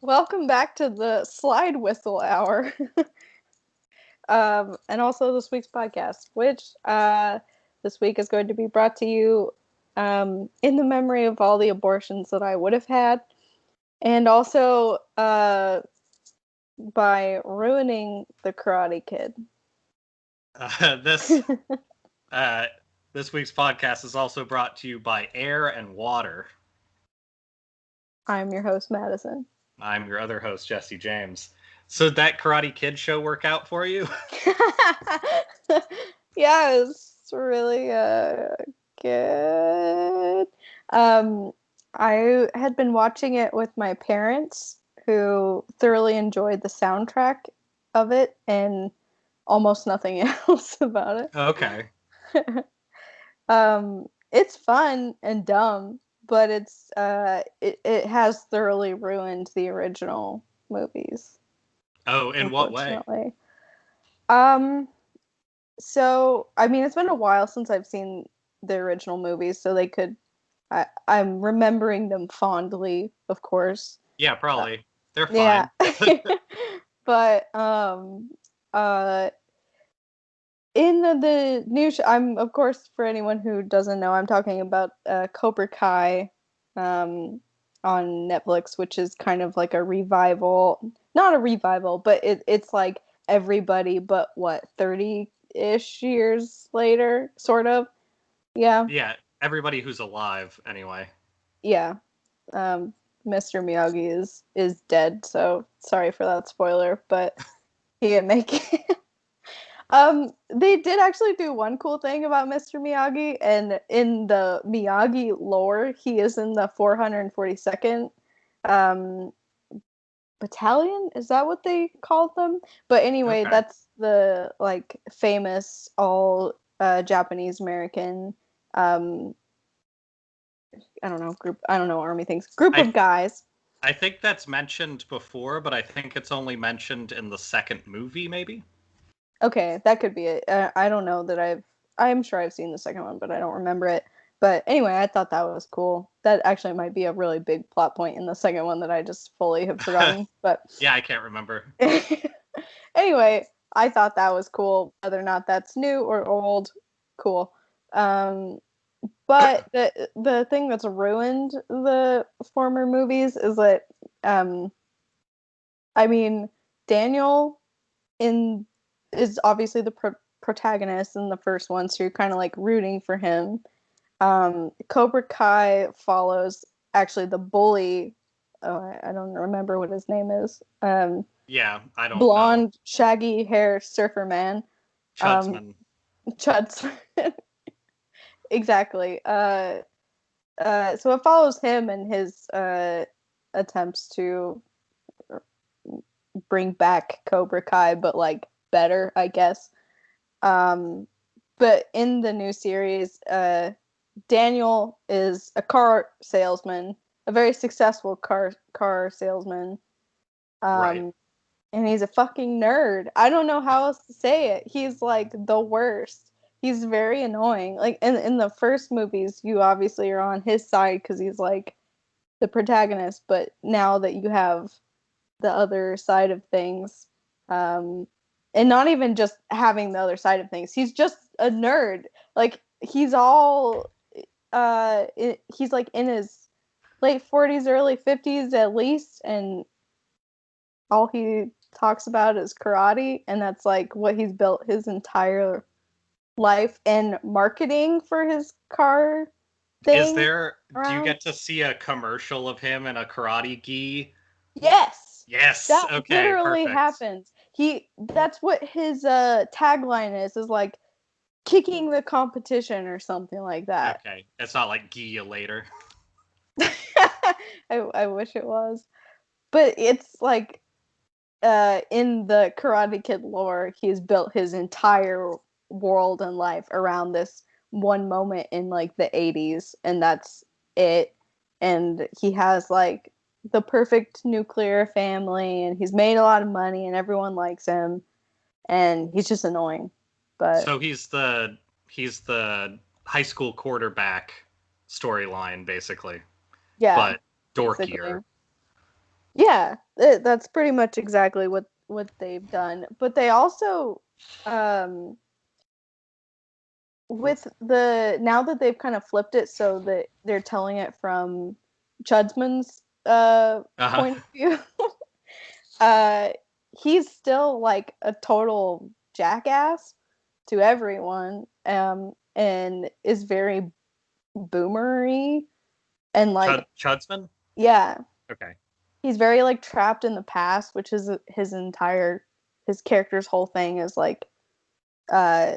welcome back to the Slide Whistle Hour. And also this week's podcast, which this week is going to be brought to you in the memory of all the abortions that I would have had, and also by ruining the Karate Kid. This week's podcast is also brought to you by Air and Water. I'm your host, Madison. I'm your other host, Jesse James. So that Karate Kid show work out for you? Yeah, it's really good. I had been watching it with my parents, who thoroughly enjoyed the soundtrack of it and almost nothing else about it. Okay. It's fun and dumb, but it has thoroughly ruined the original movies. Oh, in what way? So, I mean, it's been a while since I've seen the original movies, so they could... I'm remembering them fondly, of course. Yeah, probably. They're fine. Yeah. But, in the new show, I'm, of course, for anyone who doesn't know, I'm talking about Cobra Kai on Netflix, which is kind of like a revival. Not a revival, but it's like everybody but, 30-ish years later, sort of? Yeah. Yeah, everybody who's alive, anyway. Yeah. Mr. Miyagi is dead, so sorry for that spoiler, but he didn't make it. They did actually do one cool thing about Mr. Miyagi, and in the Miyagi lore, he is in the 442nd battalion. Is that what they called them? But anyway, Okay. That's the famous all Japanese American I don't know, group. I don't know, army things. Group of guys. I think that's mentioned before, but I think it's only mentioned in the second movie, maybe? Okay, that could be it. I don't know that I'm sure I've seen the second one, but I don't remember it. But anyway, I thought that was cool. That actually might be a really big plot point in the second one that I just fully have forgotten. But yeah, I can't remember. Anyway, I thought that was cool. Whether or not that's new or old, cool. But the thing that's ruined the former movies is that, I mean, Daniel is obviously the protagonist in the first one, so you're kind of like rooting for him. Cobra Kai follows actually the bully. Oh, I don't remember what his name is. Yeah, I don't blonde, know. shaggy hair surfer man. Chudsman. Chudsman. Exactly. So it follows him and his attempts to bring back Cobra Kai, but like better, I guess. But in the new series, Daniel is a car salesman, a very successful car salesman. Right. And he's a fucking nerd. I don't know how else to say it. He's like the worst. He's very annoying. Like in the first movies, you obviously are on his side because he's like the protagonist. But now that you have the other side of things, and not even just having the other side of things, he's just a nerd. Like he's all, he's like in his late 40s, early 50s at least, and all he talks about is karate, and that's like what he's built his entire life and marketing for his car thing. Is there around. Do you get to see a commercial of him in a karate gi? Yes. That okay, literally perfect. Happens. That's what his tagline is like kicking the competition or something like that. Okay. It's not like gi later. I wish it was. But it's like in the Karate Kid lore, he's built his entire world and life around this one moment in like the 80s, and that's it. And he has like the perfect nuclear family, and he's made a lot of money, and everyone likes him, and he's just annoying. But so he's the high school quarterback storyline, basically. Yeah, but dorkier. Basically. Yeah, That's pretty much exactly what they've done. But they also, with the now that they've kind of flipped it so that they're telling it from Chudsman's point of view, he's still like a total jackass to everyone, and is very boomery and like Chudsman? Yeah. Okay. He's very like trapped in the past, which is his character's whole thing is like uh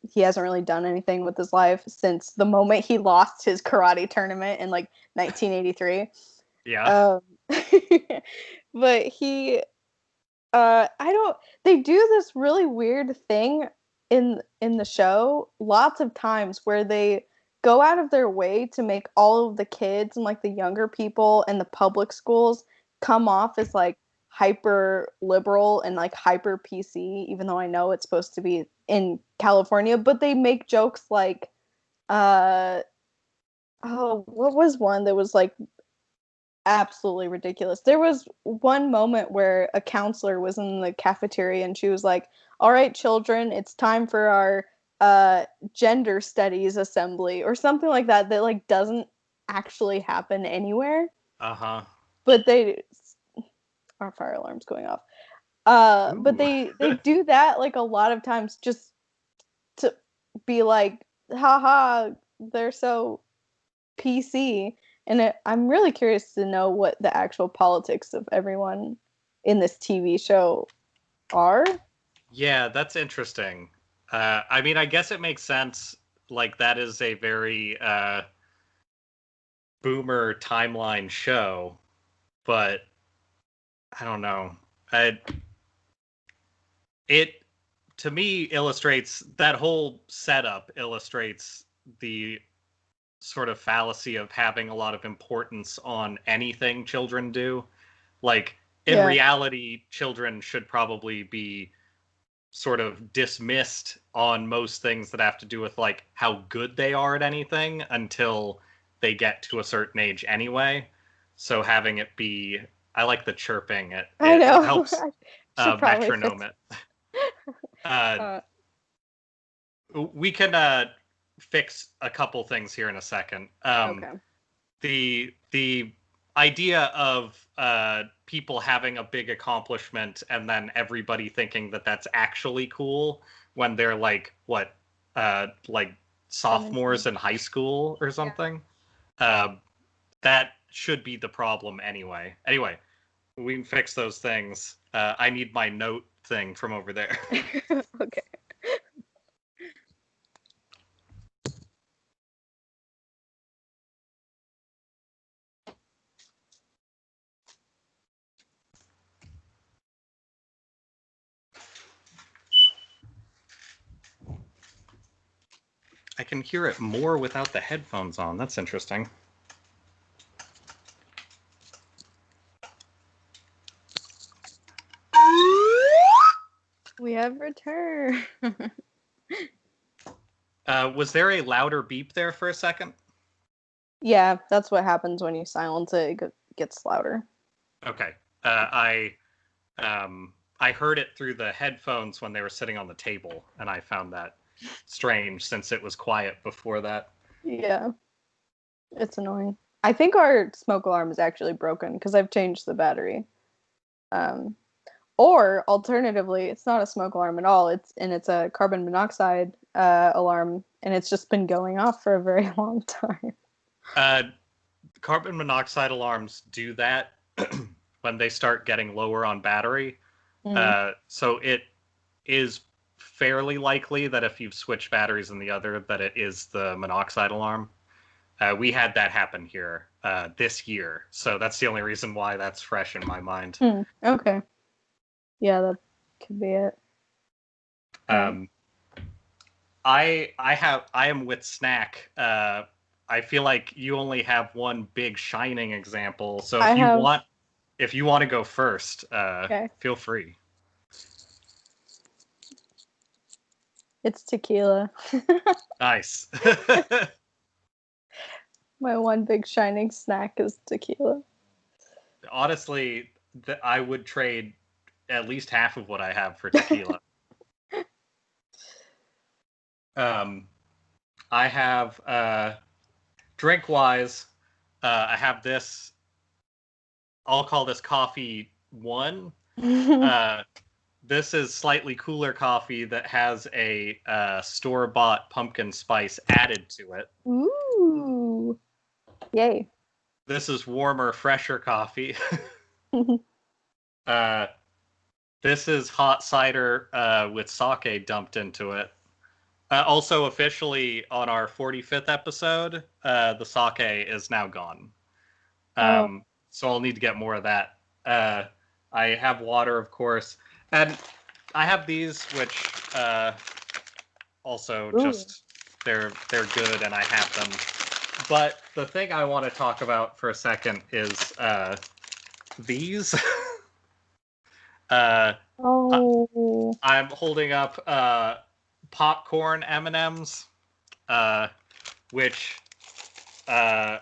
he hasn't really done anything with his life since the moment he lost his karate tournament in like 1983. Yeah. But he I don't they do this really weird thing in the show lots of times where they go out of their way to make all of the kids and like the younger people in the public schools come off as like hyper liberal and like hyper PC, even though I know it's supposed to be in California, but they make jokes like uh oh, what was one that was like absolutely ridiculous. There was one moment where a counselor was in the cafeteria and she was like, "All right, children, it's time for our gender studies assembly," or something like that that like doesn't actually happen anywhere. Uh-huh. But our fire alarm's going off. But Ooh. they do that like a lot of times just to be like, haha, they're so PC. And I'm really curious to know what the actual politics of everyone in this TV show are. Yeah, that's interesting. I mean, I guess it makes sense. Like, that is a very boomer timeline show, but I don't know. It, to me, illustrates that whole setup, illustrates the sort of fallacy of having a lot of importance on anything children do. Like, in Yeah. reality, children should probably be sort of dismissed on most things that have to do with like how good they are at anything until they get to a certain age anyway. So having it be, I like the chirping. It I know. helps I should probably metronome fix it. Uh, uh, we can fix a couple things here in a second. okay. The idea of people having a big accomplishment and then everybody thinking that that's actually cool when they're like sophomores 17. in high school or Yeah. something. That should be the problem anyway. Anyway, we can fix those things. I need my note thing from over there. Okay. I can hear it more without the headphones on. That's interesting. We have returned. Was there a louder beep there for a second? Yeah, that's what happens when you silence it. It gets louder. Okay. I heard it through the headphones when they were sitting on the table, and I found that strange since it was quiet before that. Yeah, it's annoying. I think our smoke alarm is actually broken because I've changed the battery. Um, or alternatively, it's not a smoke alarm at all. It's a carbon monoxide alarm, and it's just been going off for a very long time. Carbon monoxide alarms do that when they start getting lower on battery. So it is fairly likely that if you've switched batteries in the other, that it is the monoxide alarm. We had that happen here this year, so that's the only reason why that's fresh in my mind. Okay. Yeah, that could be it. I am with Snack. I feel like you only have one big shining example, so if you want to go first, okay. Feel free. It's tequila. Nice. My one big shining snack is tequila. Honestly, I would trade at least half of what I have for tequila. I have drink-wise, I have this. I'll call this coffee 1. This is slightly cooler coffee that has a store-bought pumpkin spice added to it. Ooh. Yay. This is warmer, fresher coffee. This is hot cider with sake dumped into it. Also, officially on our 45th episode, the sake is now gone. So I'll need to get more of that. I have water, of course. And I have these, which also just, they're good and I have them. But the thing I want to talk about for a second is these. I'm holding up popcorn M&Ms, which I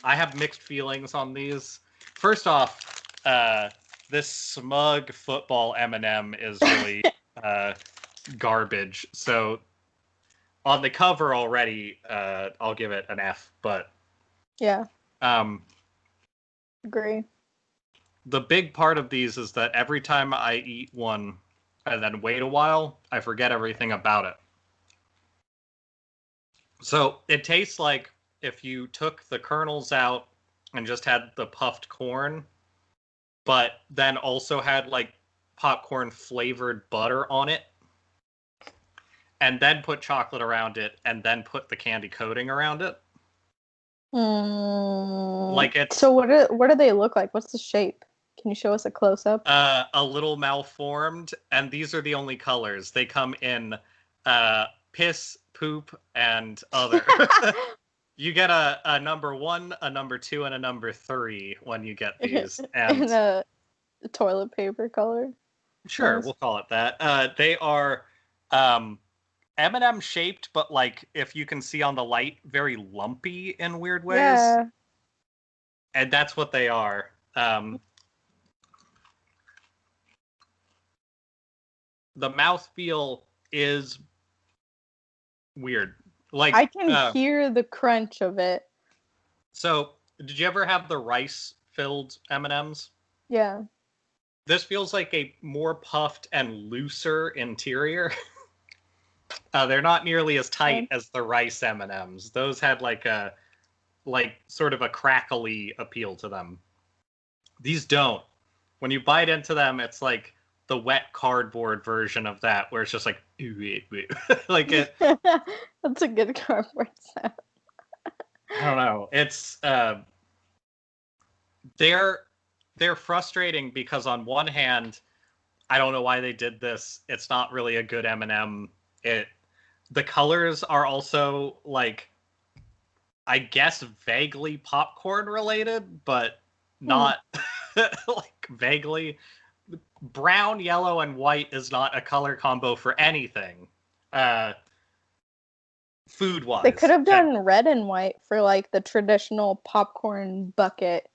have mixed feelings on these. First off, this smug football M&M is really garbage. So on the cover already, I'll give it an F. But yeah, agree. The big part of these is that every time I eat one and then wait a while, I forget everything about it. So it tastes like if you took the kernels out and just had the puffed corn, but then also had like popcorn flavored butter on it, and then put chocolate around it, and then put the candy coating around it. Like it's so what do they look like? What's the shape? Can you show us a close-up? A little malformed, and these are the only colors. They come in piss, poop, and other. You get a number 1, a number 2, and a number 3 when you get these. And in a toilet paper color. Sure, nice. We'll call it that. They are M&M shaped, but like if you can see on the light, very lumpy in weird ways. Yeah. And that's what they are. The mouthfeel is weird. Like I can hear the crunch of it. So, did you ever have the rice-filled M&Ms? Yeah. This feels like a more puffed and looser interior. They're not nearly as tight as the rice M&Ms. Those had like sort of a crackly appeal to them. These don't. When you bite into them, it's like the wet cardboard version of that, where it's just like, like it. That's a good cardboard sound. I don't know. It's they're frustrating because on one hand, I don't know why they did this. It's not really a good M&M. The colors are also like, I guess vaguely popcorn related, but not like vaguely. Brown, yellow, and white is not a color combo for anything. Food-wise. They could have done red and white for like the traditional popcorn bucket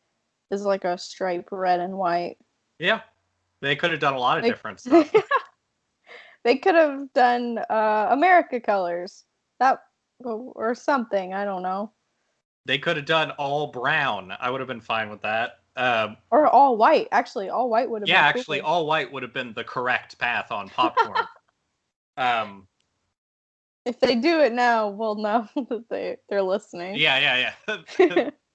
is like a stripe red and white. Yeah. They could have done a lot of different stuff. They could have done America colors. Or something, I don't know. They could have done all brown. I would have been fine with that. Or all white. Actually, all white would have been actually, all white would have been the correct path on popcorn. If they do it now, we'll know that they're listening. Yeah.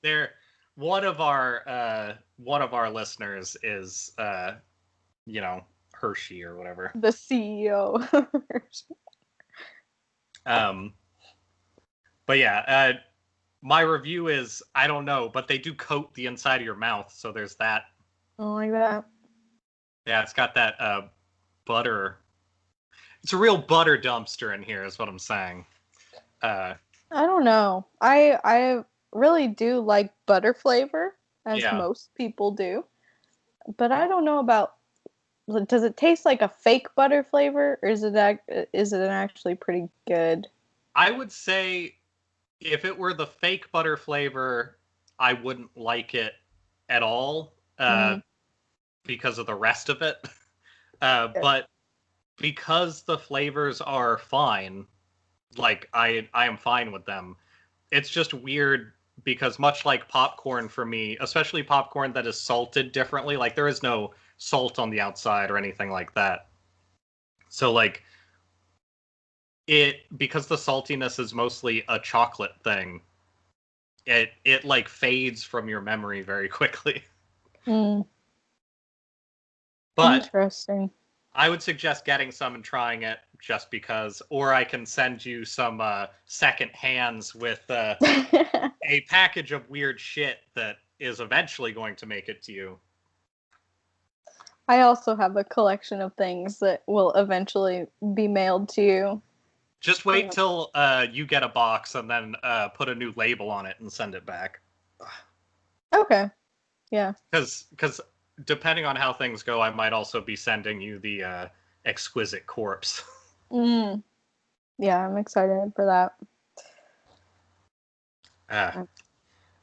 They're one of our listeners is Hershey or whatever. The CEO. But yeah, my review is, I don't know, but they do coat the inside of your mouth, so there's that. Oh, like that. Yeah, it's got that butter. It's a real butter dumpster in here, is what I'm saying. I don't know. I really do like butter flavor, as most people do. But I don't know about, does it taste like a fake butter flavor, or is it actually pretty good? I would say if it were the fake butter flavor, I wouldn't like it at all. uh, because of the rest of it. But because the flavors are fine, like I am fine with them. It's just weird because much like popcorn for me, especially popcorn that is salted differently, like there is no salt on the outside or anything like that. So like because the saltiness is mostly a chocolate thing, it like fades from your memory very quickly. But Interesting. I would suggest getting some and trying it just because, or I can send you some second hands with a package of weird shit that is eventually going to make it to you. I also have a collection of things that will eventually be mailed to you. Just wait till you get a box and then put a new label on it and send it back. Okay. Yeah. Because depending on how things go, I might also be sending you the exquisite corpse. Yeah, I'm excited for that. An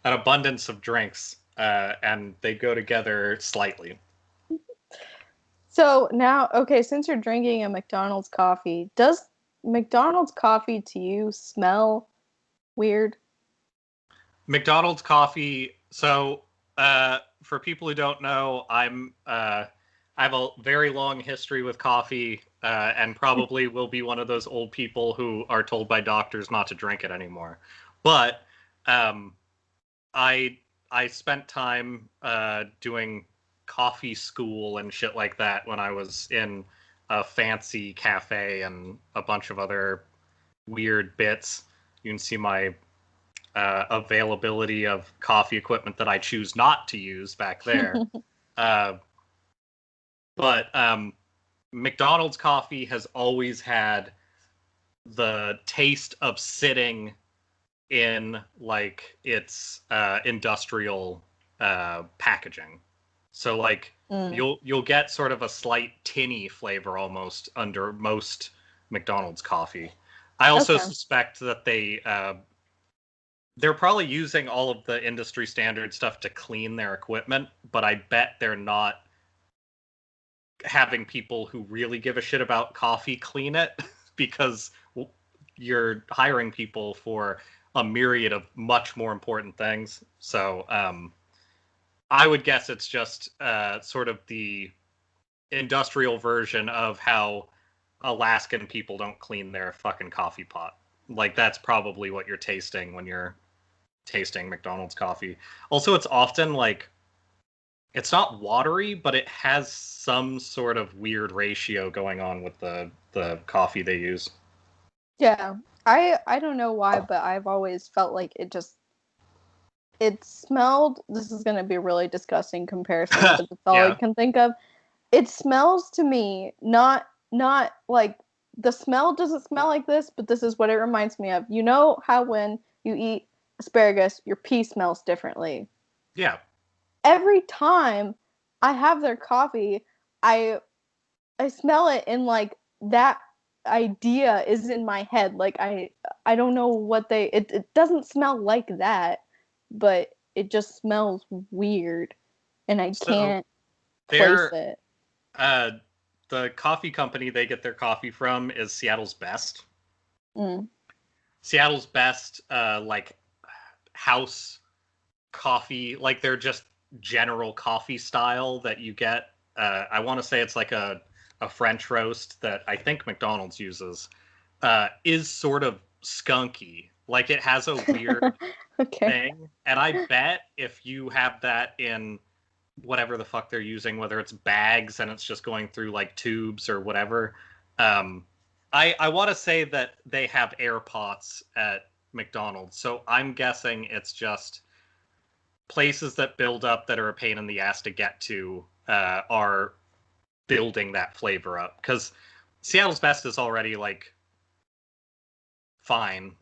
abundance of drinks, and they go together slightly. So now, okay, since you're drinking a McDonald's coffee, does McDonald's coffee to you smell weird? McDonald's coffee. So, for people who don't know, I have a very long history with coffee, and probably will be one of those old people who are told by doctors not to drink it anymore. But I spent time doing coffee school and shit like that when I was in a fancy cafe and a bunch of other weird bits. You can see my availability of coffee equipment that I choose not to use back there. But McDonald's coffee has always had the taste of sitting in like its industrial packaging. So like you'll get sort of a slight tinny flavor almost under most McDonald's coffee. I also suspect that they're probably using all of the industry standard stuff to clean their equipment, but I bet they're not having people who really give a shit about coffee clean it because you're hiring people for a myriad of much more important things. So I would guess it's just sort of the industrial version of how Alaskan people don't clean their fucking coffee pot. Like that's probably what you're tasting when you're tasting McDonald's coffee. Also, it's often like it's not watery, but it has some sort of weird ratio going on with the coffee they use. Yeah. I don't know why, but I've always felt like it smelled, this is going to be a really disgusting comparison, but that's all I can think of. It smells to me not like the smell doesn't smell like this, but this is what it reminds me of. You know how when you eat asparagus, your pee smells differently. Yeah. Every time I have their coffee, I smell it and like that idea is in my head. Like I don't know what it doesn't smell like that, but it just smells weird and I can't place it. The coffee company they get their coffee from is Seattle's Best. Seattle's Best, like house coffee, like they're just general coffee style that you get. I want to say it's like a French roast that I think McDonald's uses, is sort of skunky. Like it has a weird thing. And I bet if you have that in whatever the fuck they're using, whether it's bags and it's just going through like tubes or whatever. I want to say that they have air pots at McDonald's, so I'm guessing it's just places that build up that are a pain in the ass to get to are building that flavor up. Because Seattle's Best is already like fine,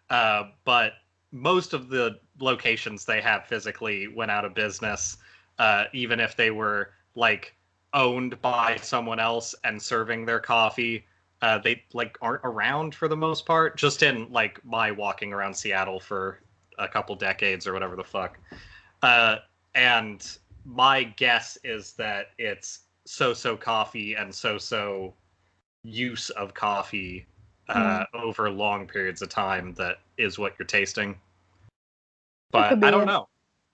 but most of the locations they have physically went out of business. Even if they were like owned by someone else and serving their coffee, they like aren't around for the most part. Just in like my walking around Seattle for a couple decades or whatever the fuck. And my guess is that it's so-so coffee and so-so use of coffee over long periods of time that is what you're tasting. But I don't know.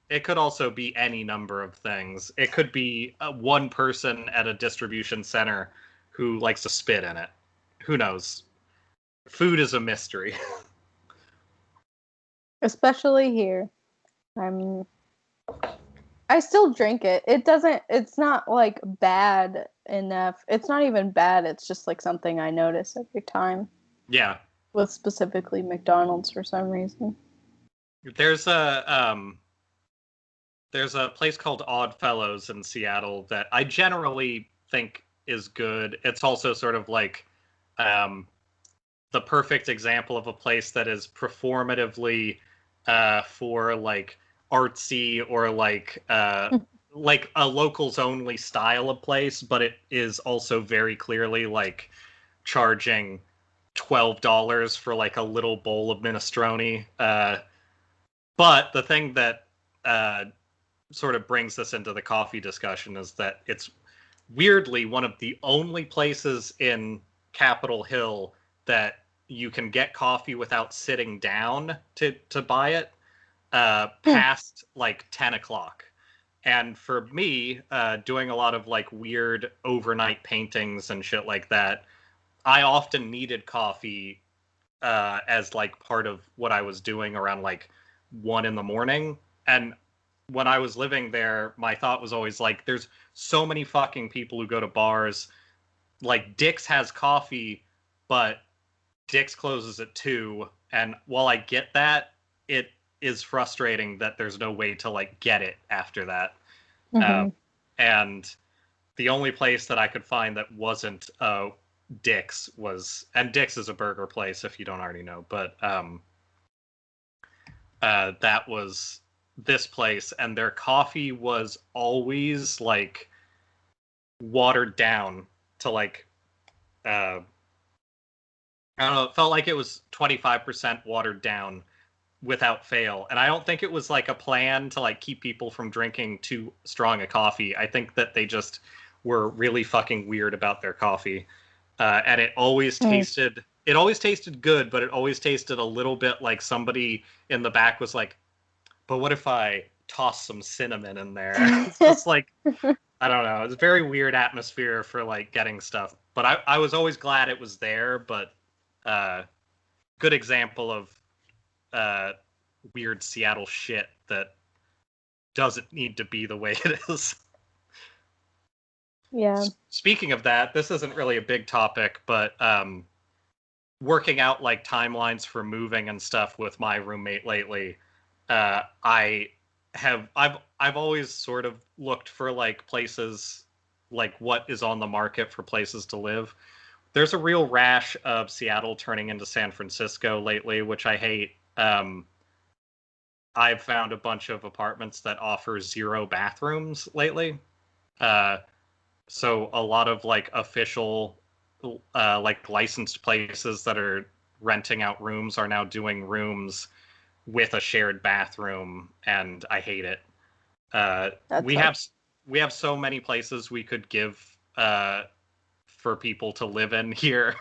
It could also be any number of things. It could be one person at a distribution center who likes to spit in it. Who knows? Food is a mystery. Especially here. I still drink it. It's not like bad enough. It's not even bad. It's just like something I notice every time. Yeah. With specifically McDonald's for some reason. There's a place called Odd Fellows in Seattle that I generally think is good. It's also sort of like the perfect example of a place that is performatively for like artsy or like a locals only style of place, but it is also very clearly like charging $12 for like a little bowl of minestrone. But the thing that sort of brings this into the coffee discussion is that it's weirdly one of the only places in Capitol Hill that you can get coffee without sitting down to buy it past like 10 o'clock. And for me, doing a lot of like weird overnight paintings and shit like that, I often needed coffee as like part of what I was doing around like 1 a.m. And when I was living there, my thought was always like, there's so many fucking people who go to bars. Like Dick's has coffee, but Dick's closes at 2. And while I get that, it is frustrating that there's no way to like get it after that. And the only place that I could find that wasn't Dick's was, and Dick's is a burger place if you don't already know, but that was this place, and their coffee was always like watered down to like I don't know, it felt like it was 25% watered down without fail. And I don't think it was like a plan to like keep people from drinking too strong a coffee. I think that they just were really fucking weird about their coffee. And it always tasted good, but it always tasted a little bit like somebody in the back was like, but what if I toss some cinnamon in there? It's just like, I don't know. It's a very weird atmosphere for like getting stuff. But I was always glad it was there, but good example of weird Seattle shit that doesn't need to be the way it is. Yeah. Speaking of that, this isn't really a big topic, but working out like timelines for moving and stuff with my roommate lately, I've always sort of looked for like places, like what is on the market for places to live. There's a real rash of Seattle turning into San Francisco lately, which I hate. I've found a bunch of apartments that offer 0 bathrooms lately. So a lot of like official, like licensed places that are renting out rooms are now doing rooms with a shared bathroom, and I hate it. We have so many places we could give for people to live in here.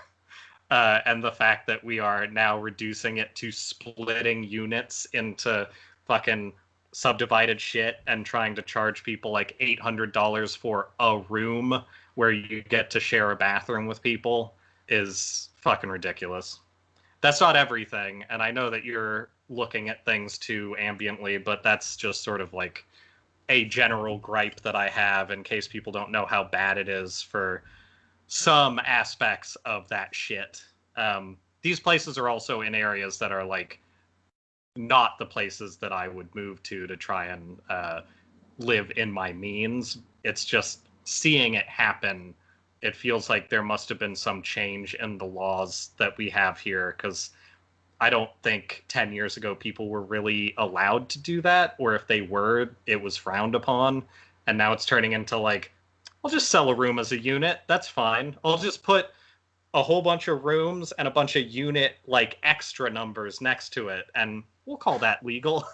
And the fact that we are now reducing it to splitting units into fucking subdivided shit and trying to charge people like $800 for a room where you get to share a bathroom with people is fucking ridiculous. That's not everything, and I know that you're looking at things too ambiently, but that's just sort of like a general gripe that I have in case people don't know how bad it is for some aspects of that shit. These places are also in areas that are like not the places that I would move to try and live in my means. It's just seeing it happen. It feels like there must have been some change in the laws that we have here, because I don't think 10 years ago people were really allowed to do that, or if they were, it was frowned upon. And now it's turning into like, I'll just sell a room as a unit. That's fine. I'll just put a whole bunch of rooms and a bunch of unit like extra numbers next to it, and we'll call that legal.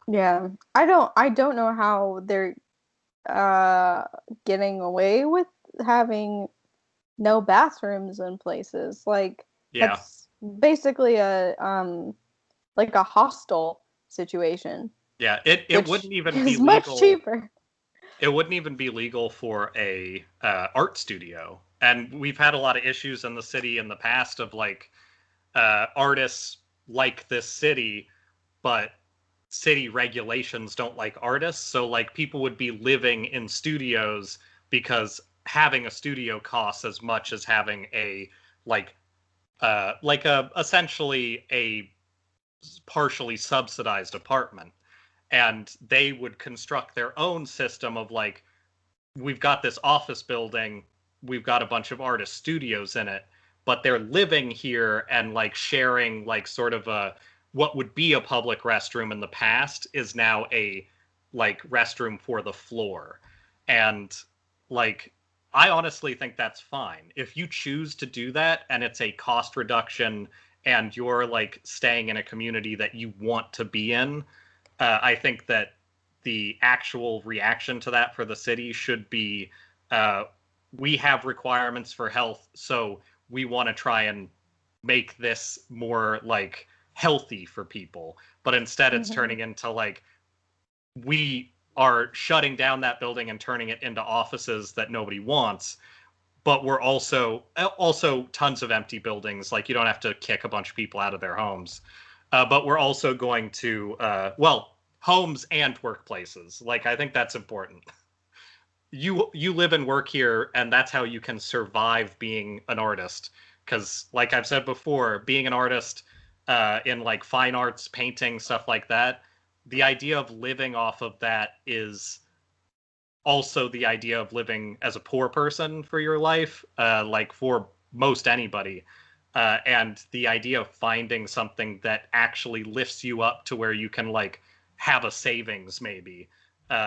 Yeah. I don't know how they're getting away with having no bathrooms in places. Like Yeah. that's basically a like a hostel situation, Yeah, it which wouldn't even be is much legal. cheaper. It wouldn't even be legal for a art studio. And we've had a lot of issues in the city in the past of like artists like this city, but city regulations don't like artists. So like people would be living in studios because having a studio costs as much as having a like like a essentially a partially subsidized apartment. And they would construct their own system of like, we've got this office building, we've got a bunch of artist studios in it, but they're living here and like sharing like sort of a what would be a public restroom in the past is now a like restroom for the floor. And like I honestly think that's fine. If you choose to do that and it's a cost reduction and you're like staying in a community that you want to be in, I think that the actual reaction to that for the city should be uh, we have requirements for health, so we want to try and make this more like healthy for people. But instead, it's Hmm. turning into like we are shutting down that building and turning it into offices that nobody wants. But we're also tons of empty buildings. Like you don't have to kick a bunch of people out of their homes. But we're also going to well, homes and workplaces. Like I think that's important. You live and work here, and that's how you can survive being an artist. Because, like I've said before, being an artist in like fine arts, painting, stuff like that, the idea of living off of that is also the idea of living as a poor person for your life, like for most anybody. And the idea of finding something that actually lifts you up to where you can like have a savings, maybe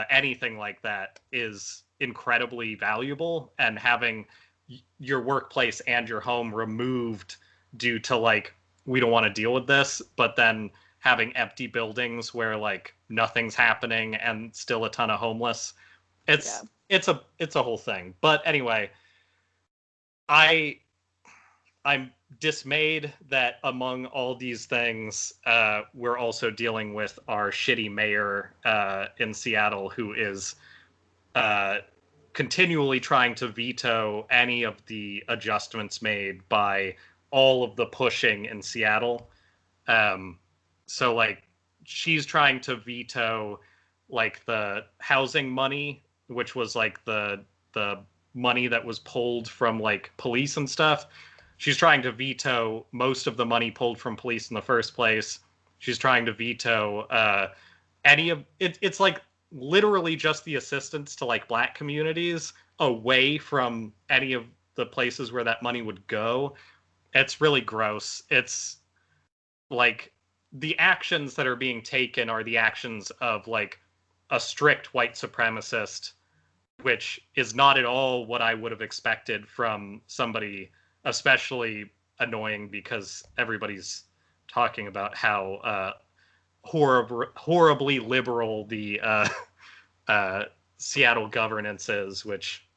anything like that is incredibly valuable. And having your workplace and your home removed due to like we don't want to deal with this, but then having empty buildings where like nothing's happening and still a ton of homeless, Yeah. it's a whole thing. But anyway, I I'm dismayed that among all these things, we're also dealing with our shitty mayor in Seattle, who is uh, continually trying to veto any of the adjustments made by all of the pushing in Seattle. Um, so like she's trying to veto like the housing money, which was like the money that was pulled from like police and stuff. She's trying to veto most of the money pulled from police in the first place. She's trying to veto any of it. It's like literally just the assistance to like black communities away from any of the places where that money would go. It's really gross. It's like the actions that are being taken are the actions of like a strict white supremacist, which is not at all what I would have expected from somebody, especially annoying because everybody's talking about how horribly liberal the uh, Seattle governance is, which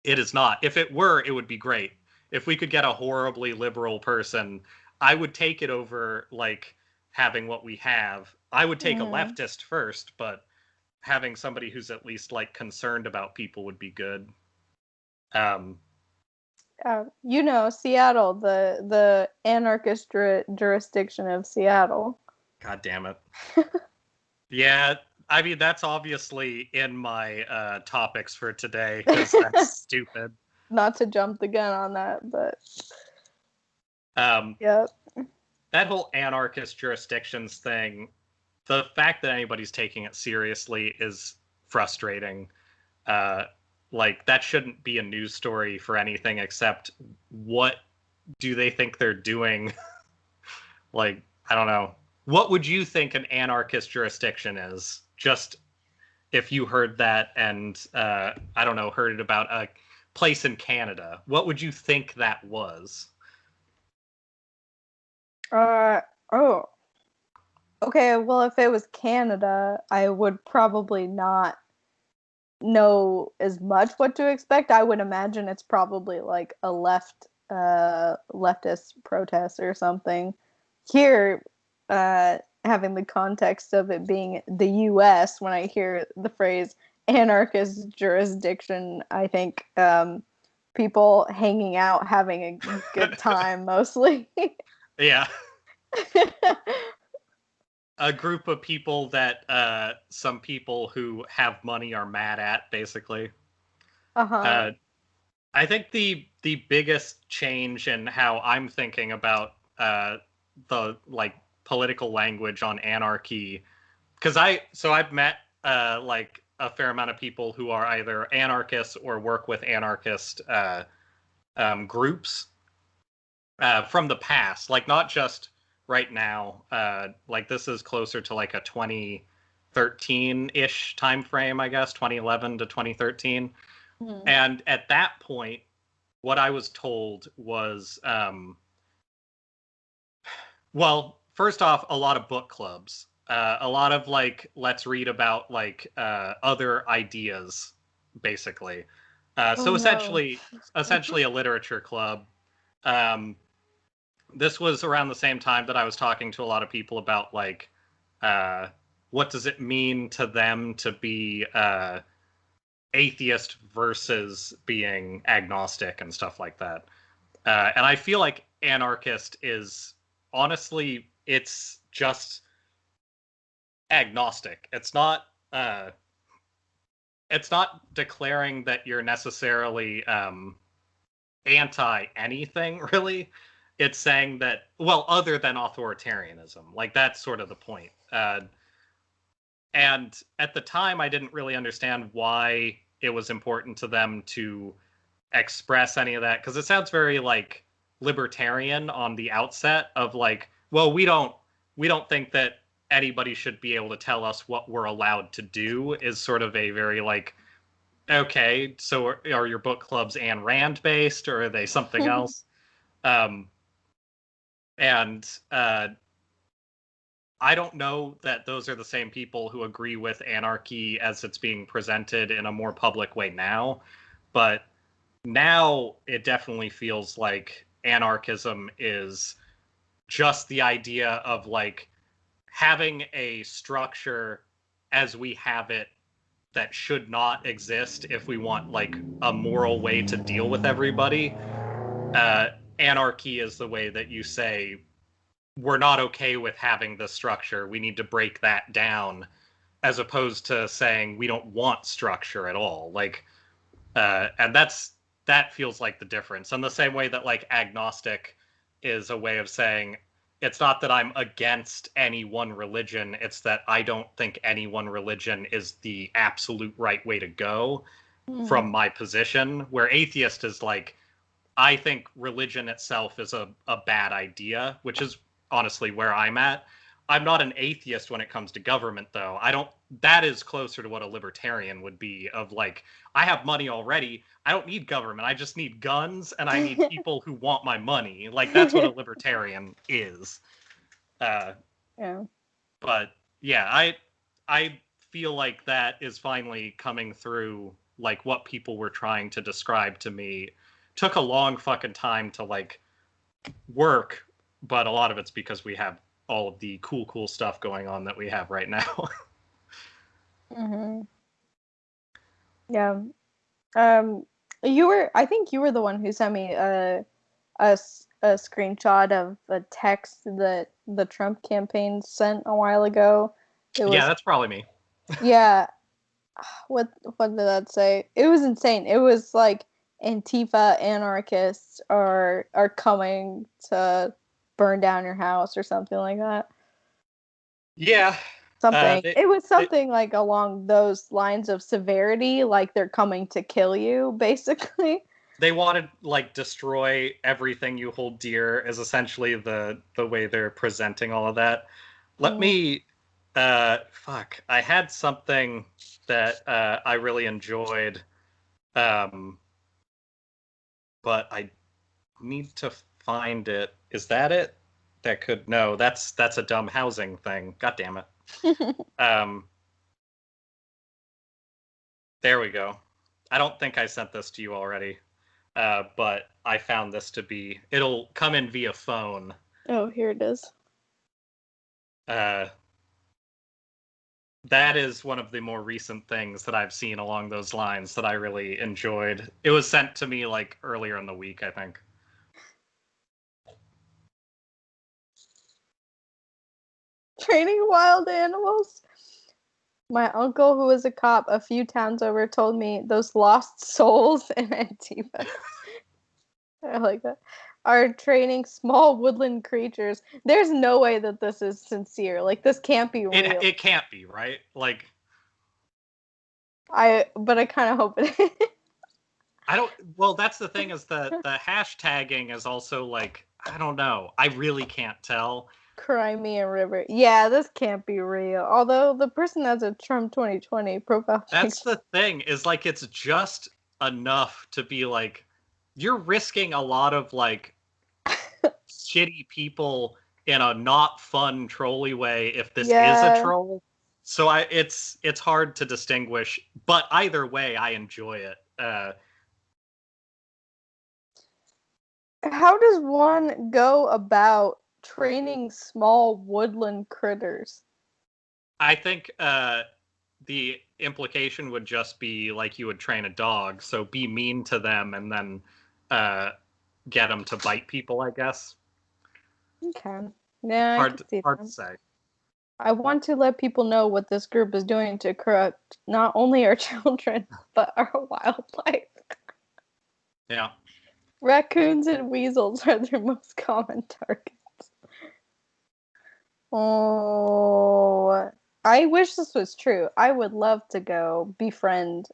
it is not. If it were, it would be great. If we could get a horribly liberal person, I would take it over like having what we have. I would take a Hmm. leftist first, but having somebody who's at least like concerned about people would be good. Um, You know, Seattle, the anarchist jurisdiction of Seattle. God damn it. Yeah, I mean that's obviously in my topics for today because that's stupid. Not to jump the gun on that, but Um, yep. that whole anarchist jurisdictions thing, the fact that anybody's taking it seriously is frustrating. Uh, like that shouldn't be a news story for anything except what do they think they're doing? Like I don't know. What would you think an anarchist jurisdiction is? Just if you heard that and I don't know, heard it about a place in Canada, what would you think that was? Uh oh. Okay, well, if it was Canada, I would probably not know as much what to expect. I would imagine it's probably like a leftist protest or something. Here, having the context of it being the US, when I hear the phrase anarchist jurisdiction, I think people hanging out having a good time mostly. Yeah. A group of people that some people who have money are mad at, basically. Uh-huh. Uh, I think the biggest change in how I'm thinking about the like political language on anarchy, because I've met like a fair amount of people who are either anarchists or work with anarchist groups from the past, like not just right now. Like this is closer to like a 2013-ish time frame, I guess, 2011 to 2013. Hmm. And at that point, what I was told was, well, first off, a lot of book clubs, a lot of like, let's read about like other ideas, basically. Oh So no. essentially a literature club. Um, this was around the same time that I was talking to a lot of people about like, uh, what does it mean to them to be atheist versus being agnostic and stuff like that. And I feel like anarchist is honestly, it's just agnostic. Uh, it's not declaring that you're necessarily anti anything, really. It's saying that, well, other than authoritarianism, like that's sort of the point. And at the time, I didn't really understand why it was important to them to express any of that because it sounds very like libertarian on the outset of like, well, we don't think that anybody should be able to tell us what we're allowed to do is sort of a very like, okay, so are your book clubs Ayn Rand based or are they something else? Um, and I don't know that those are the same people who agree with anarchy as it's being presented in a more public way now, but now it definitely feels like anarchism is just the idea of like having a structure as we have it that should not exist if we want like a moral way to deal with everybody. uh, Anarchy is the way that you say we're not okay with having this structure, we need to break that down, as opposed to saying we don't want structure at all. Like and that feels like the difference. In the same way that like agnostic is a way of saying it's not that I'm against any one religion, it's that I don't think any one religion is the absolute right way to go Hmm. from my position. Where atheist is like, I think religion itself is a bad idea, which is honestly where I'm at. I'm not an atheist when it comes to government, though. I don't. That is closer to what a libertarian would be. Of like, I have money already. I don't need government. I just need guns, and I need people who want my money. Like that's what a libertarian is. Uh, Yeah. but yeah, I feel like that is finally coming through. Like what people were trying to describe to me took a long fucking time to like work, but a lot of it's because we have all of the cool stuff going on that we have right now. Hmm. Yeah. I think you were the one who sent me a screenshot of a text that the Trump campaign sent a while ago. It Yeah, was, that's probably me. yeah, what did that say? It was insane. It was like Antifa anarchists are coming to burn down your house or something like that. Yeah, Something. they, It was they something like along those lines of severity, like they're coming to kill you, basically. they want to like destroy everything you hold dear is essentially the way they're presenting all of that. Let Mm. me fuck. I had something that I really enjoyed, um, but I need to find it. Is that it? that could know. That's a dumb housing thing. God damn it. Um, there we go. I don't think I sent this to you already, but I found this to be. It'll come in via phone. Oh, here it is. That is one of the more recent things that I've seen along those lines that I really enjoyed. It was sent to me like earlier in the week, I think. Training wild animals. My uncle, who was a cop a few towns over, told me those lost souls in Antifa. I like that. Are training small woodland creatures. There's no way that this is sincere. Like, this can't be real. It can't be, right? Like, but I kind of hope it is. I don't. Well, that's the thing is the hashtagging is also like I don't know. I really can't tell. Crimea River. Yeah, this can't be real. Although the person has a Trump 2020 profile picture. That's the thing is like it's just enough to be like you're risking a lot of like shitty people in a not fun trolly way if this is a troll. So it's hard to distinguish, but either way I enjoy it. How does one go about training small woodland critters? I think the implication would just be like you would train a dog, so be mean to them and then get them to bite people, I guess. Okay. Yeah, hard I to say. I want to let people know what this group is doing to corrupt not only our children, but our wildlife. Yeah. Raccoons and weasels are their most common targets. Oh, I wish this was true. I would love to go befriend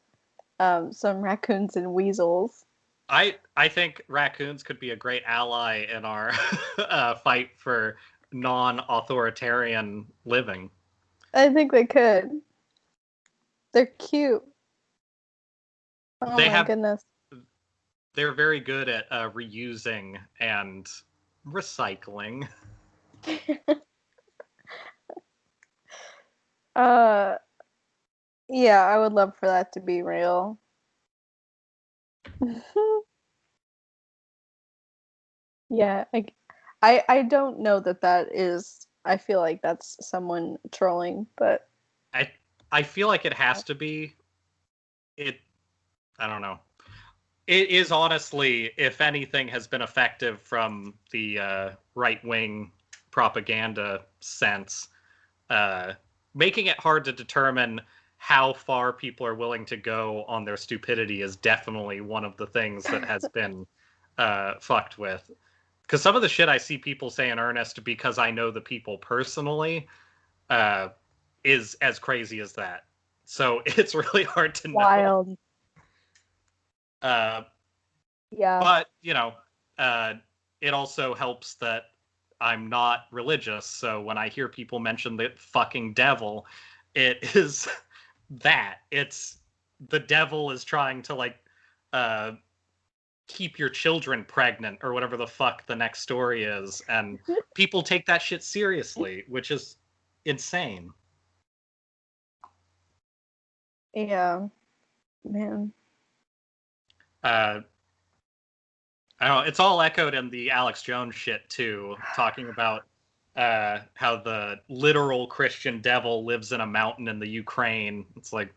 some raccoons and weasels. I think raccoons could be a great ally in our fight for non-authoritarian living. I think they could. They're cute. Oh my goodness. They're very good at reusing and recycling. Yeah, I would love for that to be real. Yeah, I don't know that is. I feel like that's someone trolling, but I feel like it has to be. I don't know. It is honestly, if anything has been effective from the right-wing propaganda sense, making it hard to determine how far people are willing to go on their stupidity is definitely one of the things that has been fucked with. Because some of the shit I see people say in earnest because I know the people personally is as crazy as that. So it's really hard to know. Wild. Yeah. But, it also helps that I'm not religious. So when I hear people mention the fucking devil, it is that. It's the devil is trying to, like, keep your children pregnant or whatever the fuck the next story is. And people take that shit seriously, which is insane. Yeah. Man. I don't know. It's all echoed in the Alex Jones shit too, talking about how the literal Christian devil lives in a mountain in the Ukraine. It's like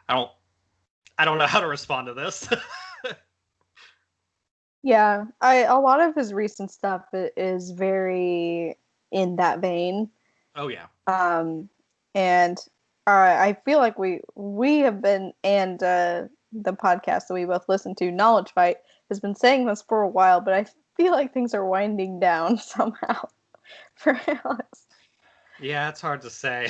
I don't know how to respond to this. Yeah, a lot of his recent stuff is very in that vein. Oh yeah. And I feel like we have been and the podcast that we both listen to, Knowledge Fight, has been saying this for a while, but I feel like things are winding down somehow for Alex. Yeah, it's hard to say.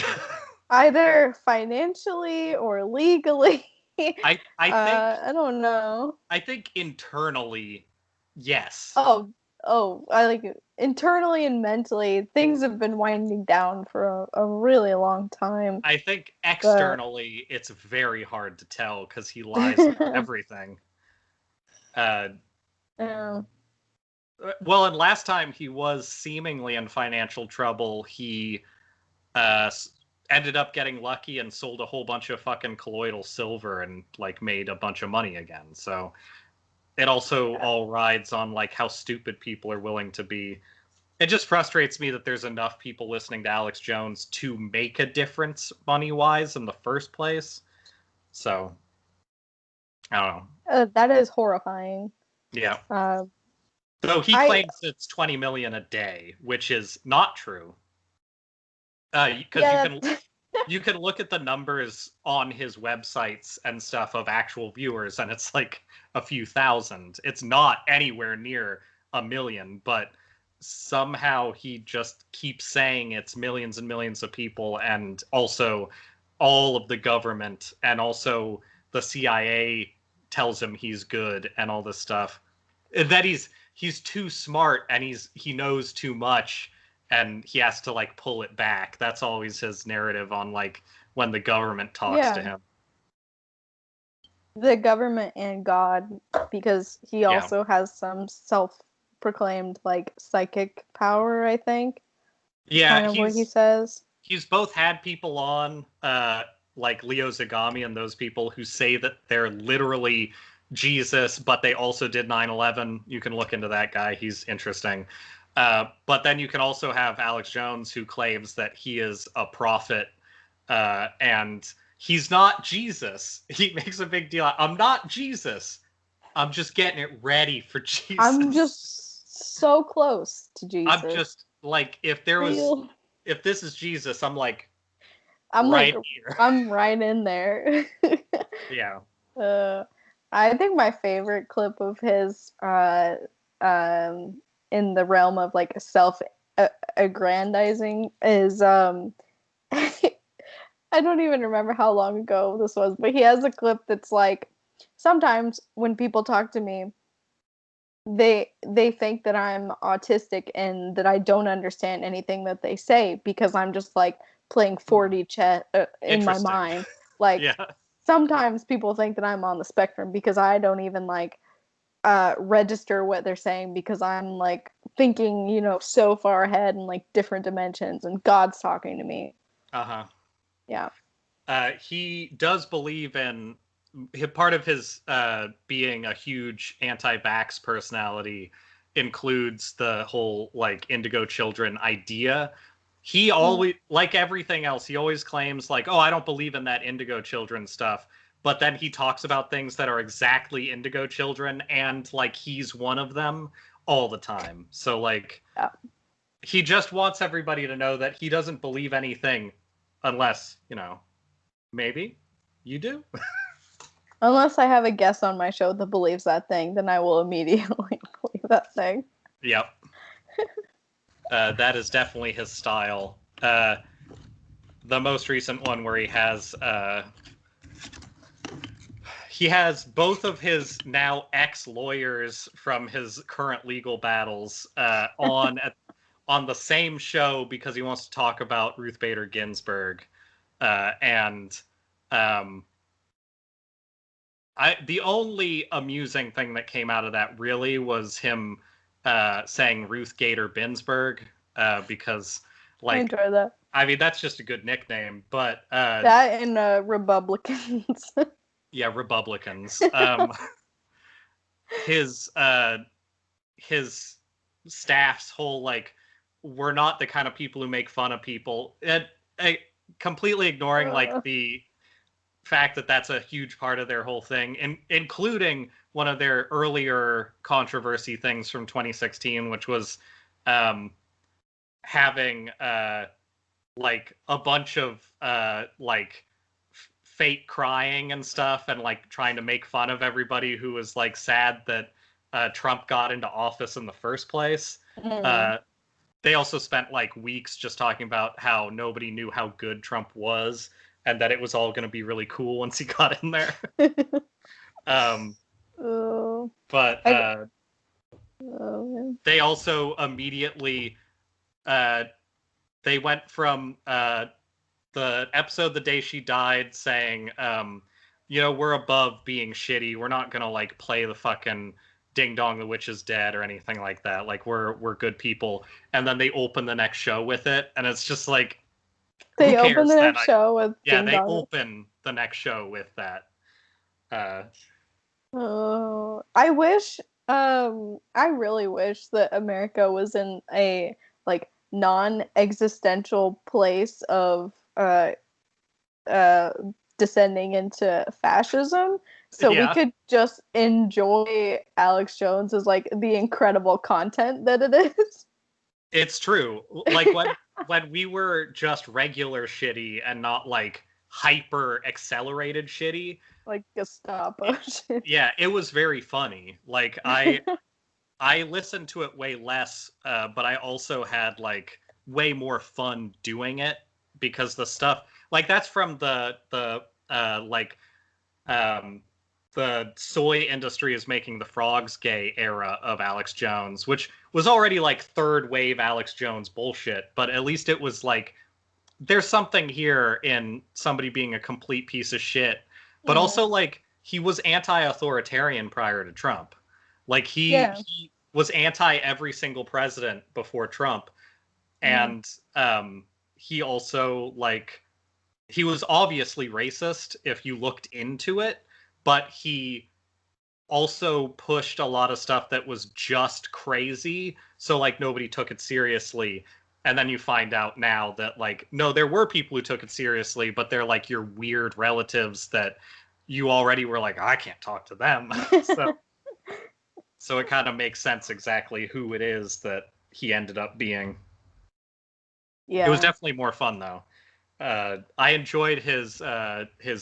Either financially or legally. I think I don't know. I think internally, yes. Oh, I like it. Internally and mentally, things have been winding down for a really long time. I think externally, it's very hard to tell because he lies about everything. Yeah. Well, and last time he was seemingly in financial trouble, he uh, ended up getting lucky and sold a whole bunch of fucking colloidal silver and like made a bunch of money again. So it also all rides on like how stupid people are willing to be. It just frustrates me that there's enough people listening to Alex Jones to make a difference money wise in the first place. So I don't know. That is horrifying. Yeah. Uh, Though he I claims it's 20 million a day, which is not true. Because yeah, you can look at the numbers on his websites and stuff of actual viewers, and it's like a few thousand. It's not anywhere near a million, but somehow he just keeps saying it's millions and millions of people, and also all of the government, and also the CIA tells him he's good and all this stuff. That he's too smart and he knows too much and he has to like pull it back. That's always his narrative on like when the government talks to him. The government and God, because he also has some self-proclaimed like psychic power, I think. Yeah, kind of what he says. He's both had people on like Leo Zagami and those people who say that they're literally Jesus, but they also did 9/11. You can look into that guy. He's interesting. But then you can also have Alex Jones, who claims that he is a prophet and he's not Jesus. He makes a big deal. I'm not Jesus. I'm just getting it ready for Jesus. I'm just so close to Jesus. I'm just like, if this is Jesus, I'm like, I'm right like, here. I'm right in there. Yeah. I think my favorite clip of his in the realm of like self-aggrandizing is I don't even remember how long ago this was, but he has a clip that's like, sometimes when people talk to me, they think that I'm autistic and that I don't understand anything that they say because I'm just like playing 4D chess in my mind. Like yeah. Sometimes people think that I'm on the spectrum because I don't even like register what they're saying because I'm like thinking, so far ahead in like different dimensions and God's talking to me. Uh-huh. Yeah. He does believe in part of his being a huge anti-vax personality includes the whole like indigo children idea. He always, like everything else, he always claims like, oh, I don't believe in that indigo children stuff. But then he talks about things that are exactly indigo children and like he's one of them all the time. So like, he just wants everybody to know that he doesn't believe anything unless, maybe you do. Unless I have a guest on my show that believes that thing, then I will immediately believe that thing. Yep. That is definitely his style. The most recent one where he has both of his now ex-lawyers from his current legal battles on the same show because he wants to talk about Ruth Bader Ginsburg. The only amusing thing that came out of that really was him saying Ruth Gator Binsburg because like, I enjoy that. I mean, that's just a good nickname, but that and Republicans. Yeah, Republicans. His staff's whole like, we're not the kind of people who make fun of people, and completely ignoring like the fact that that's a huge part of their whole thing, and including one of their earlier controversy things from 2016, which was having like a bunch of like fake crying and stuff, and like trying to make fun of everybody who was like sad that Trump got into office in the first place. They also spent like weeks just talking about how nobody knew how good Trump was and that it was all going to be really cool once he got in there. But they also immediately they went from the episode the day she died saying, we're above being shitty. We're not going to like play the fucking Ding Dong the Witch is Dead or anything like that. Like we're good people. And then they open the next show with it, and it's just like, who They open cares the that next show with yeah, Ding they Dong. open the next show with that. Oh, I wish. I really wish that America was in a like non-existential place of uh descending into fascism, so we Yeah, could just enjoy Alex Jones as like the incredible content that it is. it's true. Like when we were just regular shitty and not like hyper accelerated shitty. Like Gestapo shit. Yeah, it was very funny. Like I listened to it way less, but I also had like way more fun doing it because the stuff like that's from like um, the soy industry is making the frogs gay era of Alex Jones, which was already like third wave Alex Jones bullshit, but at least it was like there's something here in somebody being a complete piece of shit, but also like he was anti-authoritarian prior to Trump. Like Yeah. he was anti every single president before Trump, and he also like he was obviously racist if you looked into it, but he also pushed a lot of stuff that was just crazy, so like nobody took it seriously. And then you find out now that like no, there were people who took it seriously, but they're like your weird relatives that you already were like, I can't talk to them. So it kind of makes sense exactly who it is that he ended up being. It was Yeah. definitely more fun though. I enjoyed his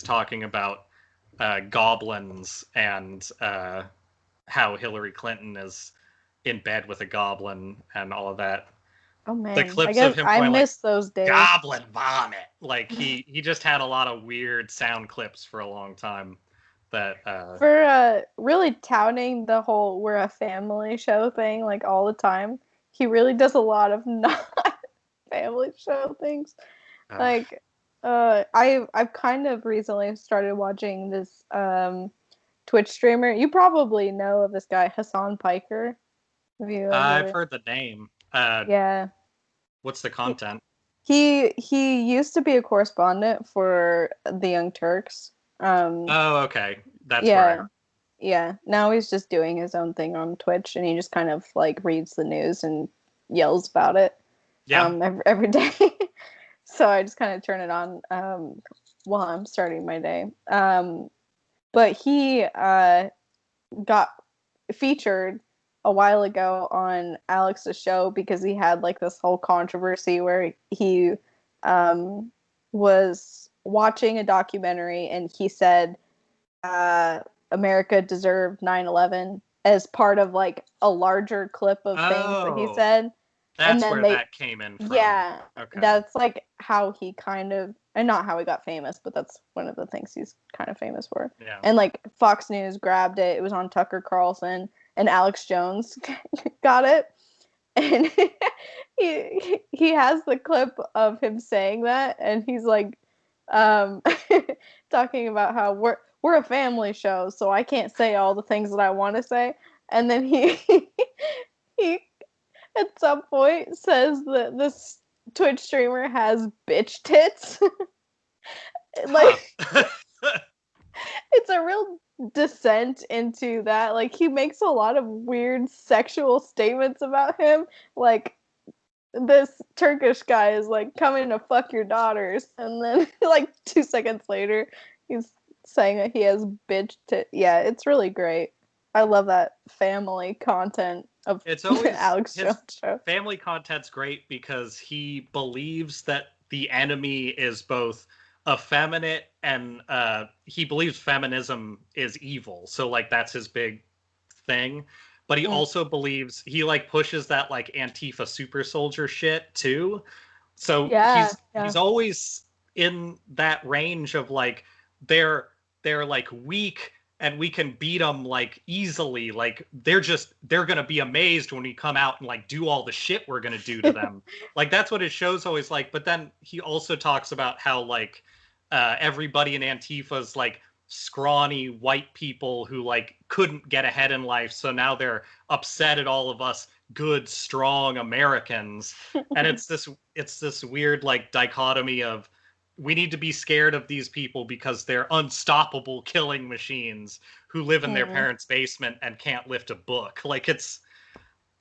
talking about goblins and how Hillary Clinton is in bed with a goblin and all of that. Oh The man, I clips of guess him I going like miss those days. goblin vomit, like he just had a lot of weird sound clips for a long time. That For really touting the whole "we're a family" show thing like all the time. He really does a lot of not family show things. uh, Like I've kind of recently started watching this Twitch streamer. You probably know of this guy, Hassan Piker. Have you I've ever? heard the name. Yeah. What's the content? He used to be a correspondent for the Young Turks. Oh, okay, that's where I heard. Yeah. Yeah. Now he's just doing his own thing on Twitch, and he just kind of like reads the news and yells about it Yeah. every day. So I just kind of turn it on while I'm starting my day. But he got featured a while ago on Alex's show because he had like this whole controversy where he was watching a documentary and he said America deserved 9/11 as part of like a larger clip of things that he Oh, said. And that's then where they, that came in from. yeah, Okay. that's like how he kind of, and not how he got famous, but that's one of the things he's kind of famous for. Yeah. And like Fox News grabbed it. It was on Tucker Carlson, and Alex Jones got it. And he has the clip of him saying that, and he's like um, talking about how we're a family show, so I can't say all the things that I want to say. And then he at some point says that this Twitch streamer has bitch tits. Huh. Like it's a real descent into that. Like he makes a lot of weird sexual statements about him. Like this Turkish guy is like coming to fuck your daughters, and then like 2 seconds later, he's saying that he has bitch tits. Yeah, it's really great. I love that family content of It's always Alex his Jones show. family content's great because he believes that the enemy is both effeminate and he believes feminism is evil. So like that's his big thing. But he also believes he like pushes that like Antifa super soldier shit too. So Yeah, he's always in that range of like they're like weak and we can beat them like easily. Like they're gonna be amazed when we come out and like do all the shit we're gonna do to them. Like that's what his show's always like. But then he also talks about how like everybody in Antifa's like scrawny white people who like couldn't get ahead in life, so now they're upset at all of us good, strong Americans. And it's this weird like dichotomy of we need to be scared of these people because they're unstoppable killing machines who live in their parents' basement and can't lift a book. Like it's,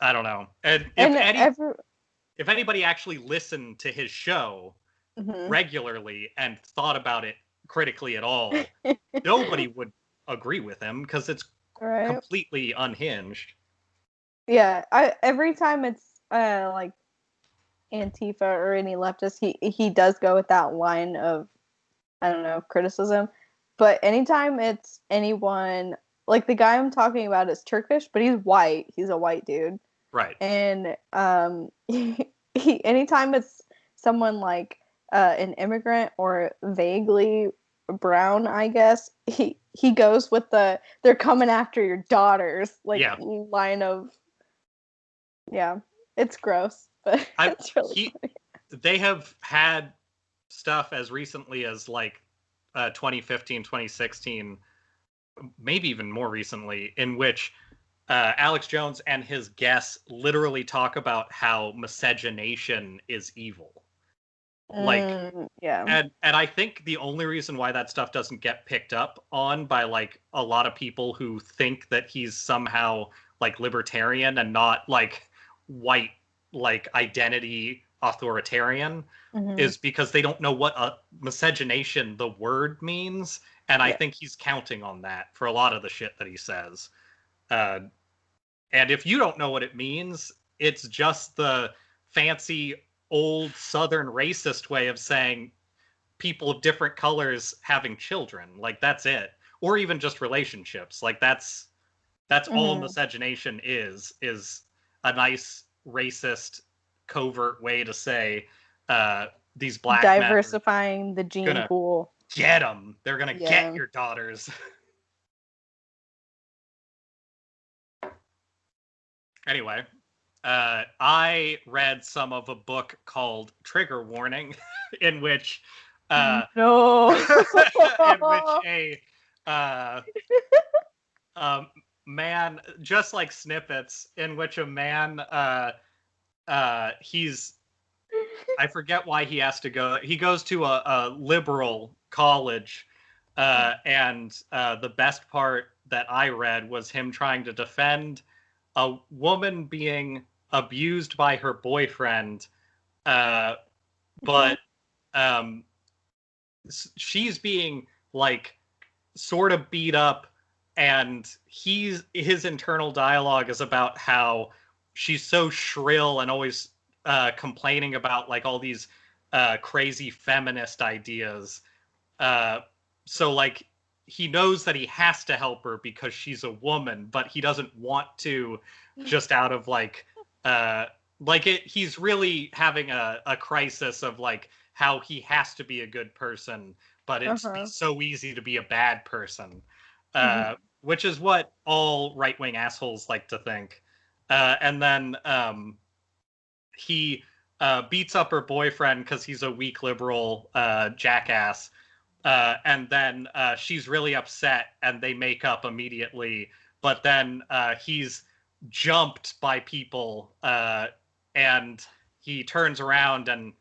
I don't know. And if anybody actually listened to his show regularly and thought about it critically at all, nobody would agree with him because it's completely unhinged. Yeah, every time it's like Antifa or any leftist, he does go with that line of, I don't know, criticism. But anytime it's anyone, like the guy I'm talking about is Turkish, but he's white. He's a white dude. Right. And anytime it's someone like an immigrant or vaguely brown, I guess, he goes with the "they're coming after your daughters" line of. Yeah, it's gross, but it's really funny. They have had stuff as recently as like 2015, 2016, maybe even more recently, in which Alex Jones and his guests literally talk about how miscegenation is evil. Yeah. And I think the only reason why that stuff doesn't get picked up on by like a lot of people who think that he's somehow like libertarian and not like white like identity authoritarian is because they don't know what miscegenation the word means, and I think he's counting on that for a lot of the shit that he says. And if you don't know what it means, it's just the fancy old Southern racist way of saying people of different colors having children. Like that's it. Or even just relationships. Like that's all miscegenation is a nice racist covert way to say these black diversifying the gene pool. Get them. They're gonna get your daughters. Anyway, I read some of a book called Trigger Warning, in which a man, just like Snippets, in which a man he's, I forget why he has to go. He goes to a liberal college, and the best part that I read was him trying to defend a woman being abused by her boyfriend, but she's being like sort of beat up, and his internal dialogue is about how she's so shrill and always complaining about like all these crazy feminist ideas. So like he knows that he has to help her because she's a woman, but he doesn't want to just out of like he's really having a crisis of like how he has to be a good person, but it's so easy to be a bad person, which is what all right-wing assholes like to think. And then he beats up her boyfriend because he's a weak liberal jackass. And then she's really upset and they make up immediately. But then he's jumped by people and he turns around and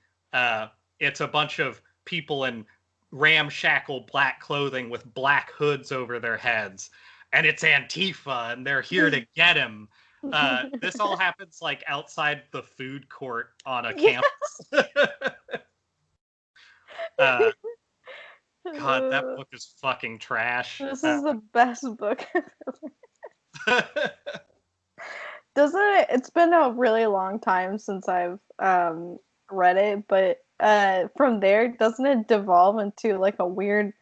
it's a bunch of people in ramshackle black clothing with black hoods over their heads. And it's Antifa and they're here to get him. This all happens like outside the food court on a campus. God, that book is fucking trash. This is the best book ever. Doesn't it? It's been a really long time since I've read it, but from there, doesn't it devolve into like a weird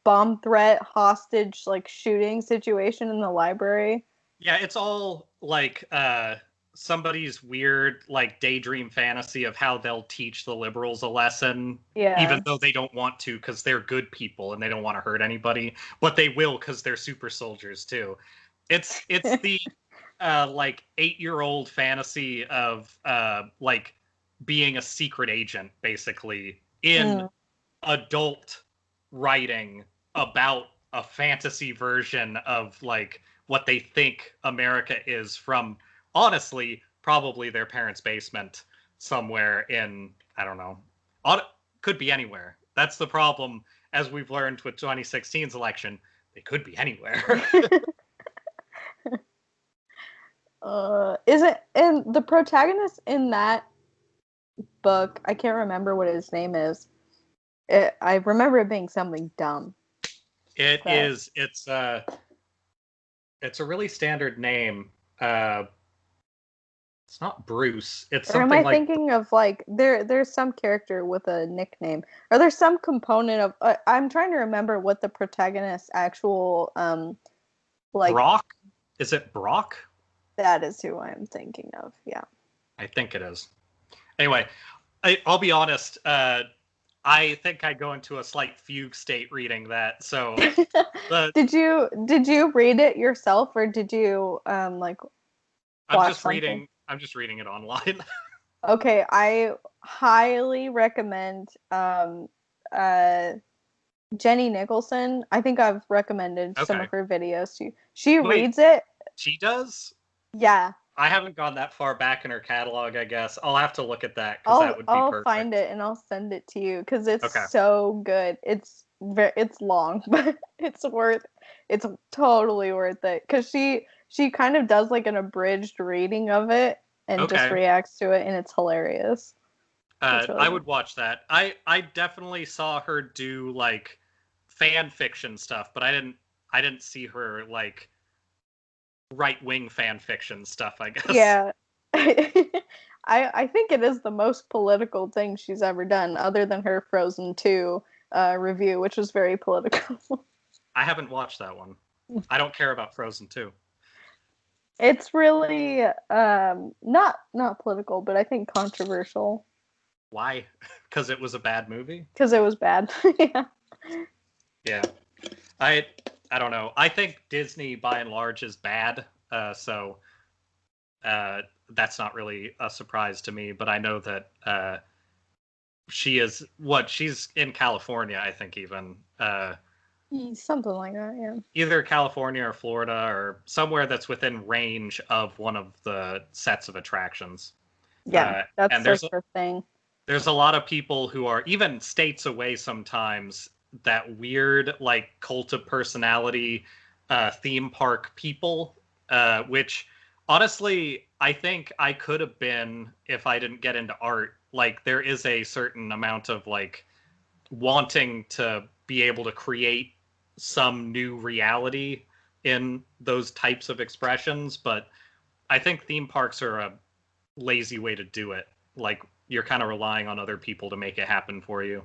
bomb threat, hostage, like shooting situation in the library? Yeah, it's all like somebody's weird like daydream fantasy of how they'll teach the liberals a lesson, even though they don't want to because they're good people and they don't want to hurt anybody, but they will because they're super soldiers too. It's the like 8-year-old fantasy of like being a secret agent basically in adult writing about a fantasy version of like what they think America is from, honestly, probably their parents' basement somewhere in, I don't know, could be anywhere. That's the problem, as we've learned with 2016's election. They could be anywhere. Is it, and the protagonist in that book, I can't remember what his name is. I remember it being something dumb. It is. It's a really standard name. It's not Bruce. It's or something am I like. thinking of like there's some character with a nickname, or there's some component of. I'm trying to remember what the protagonist's actual like. Brock? Is it Brock? That is who I'm thinking of. Yeah. I think it is. Anyway, I'll be honest. I think I go into a slight fugue state reading that. So, did you read it yourself, or did you like? I'm just reading it online. Okay, I highly recommend Jenny Nicholson. I think I've recommended some of her videos to you. She reads it. She does? Yeah. I haven't gone that far back in her catalog, I guess. I'll have to look at that, because that would be perfect. I'll find it and I'll send it to you, because it's so good. It's long, but it's totally worth it, because she kind of does like an abridged reading of it and just reacts to it, and it's hilarious. Really I would watch that. I definitely saw her do like fan fiction stuff, but I didn't see her like right-wing fan fiction stuff, I guess. Yeah. I think it is the most political thing she's ever done, other than her Frozen 2 review, which was very political. I haven't watched that one. I don't care about Frozen 2. It's really not political, but I think controversial. Why? Because it was a bad movie? Because it was bad. Yeah. Yeah. I don't know. I think Disney, by and large, is bad. So that's not really a surprise to me. But I know that she's in California, I think, even. Something like that, yeah. Either California or Florida, or somewhere that's within range of one of the sets of attractions. Yeah, that's her thing. There's a lot of people who are even states away sometimes, that weird like cult of personality theme park people, which honestly I think I could have been if I didn't get into art. Like, there is a certain amount of like wanting to be able to create some new reality in those types of expressions, but I think theme parks are a lazy way to do it. Like, you're kind of relying on other people to make it happen for you,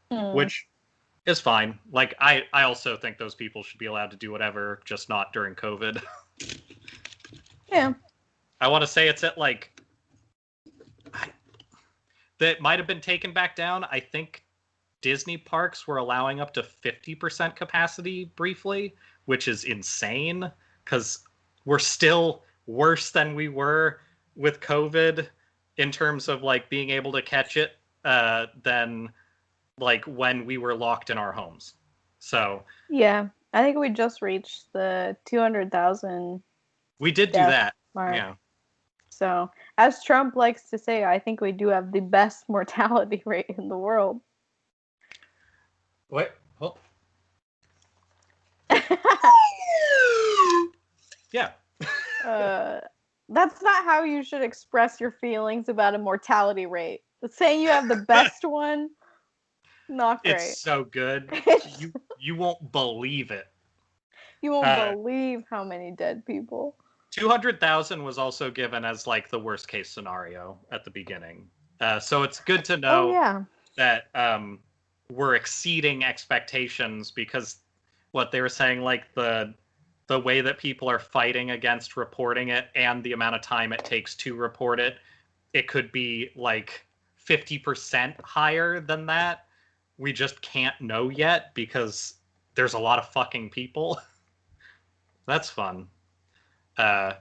which is fine. Like, I also think those people should be allowed to do whatever, just not during COVID. Yeah. I want to say it's at like, that might have been taken back down. I think Disney parks were allowing up to 50% capacity briefly, which is insane, because we're still worse than we were with COVID in terms of like being able to catch it than like when we were locked in our homes. So yeah, I think we just reached the 200,000. We did do that. Mark. Yeah. So, as Trump likes to say, I think we do have the best mortality rate in the world. What? Oh. Yeah. That's not how you should express your feelings about a mortality rate. But saying you have the best one, not great. It's so good. You won't believe it. You won't believe how many dead people. 200,000 was also given as like the worst case scenario at the beginning. So it's good to know that we're exceeding expectations, because what they were saying, like the way that people are fighting against reporting it and the amount of time it takes to report it, it could be like 50% higher than that. We just can't know yet because there's a lot of fucking people. That's fun. Yeah.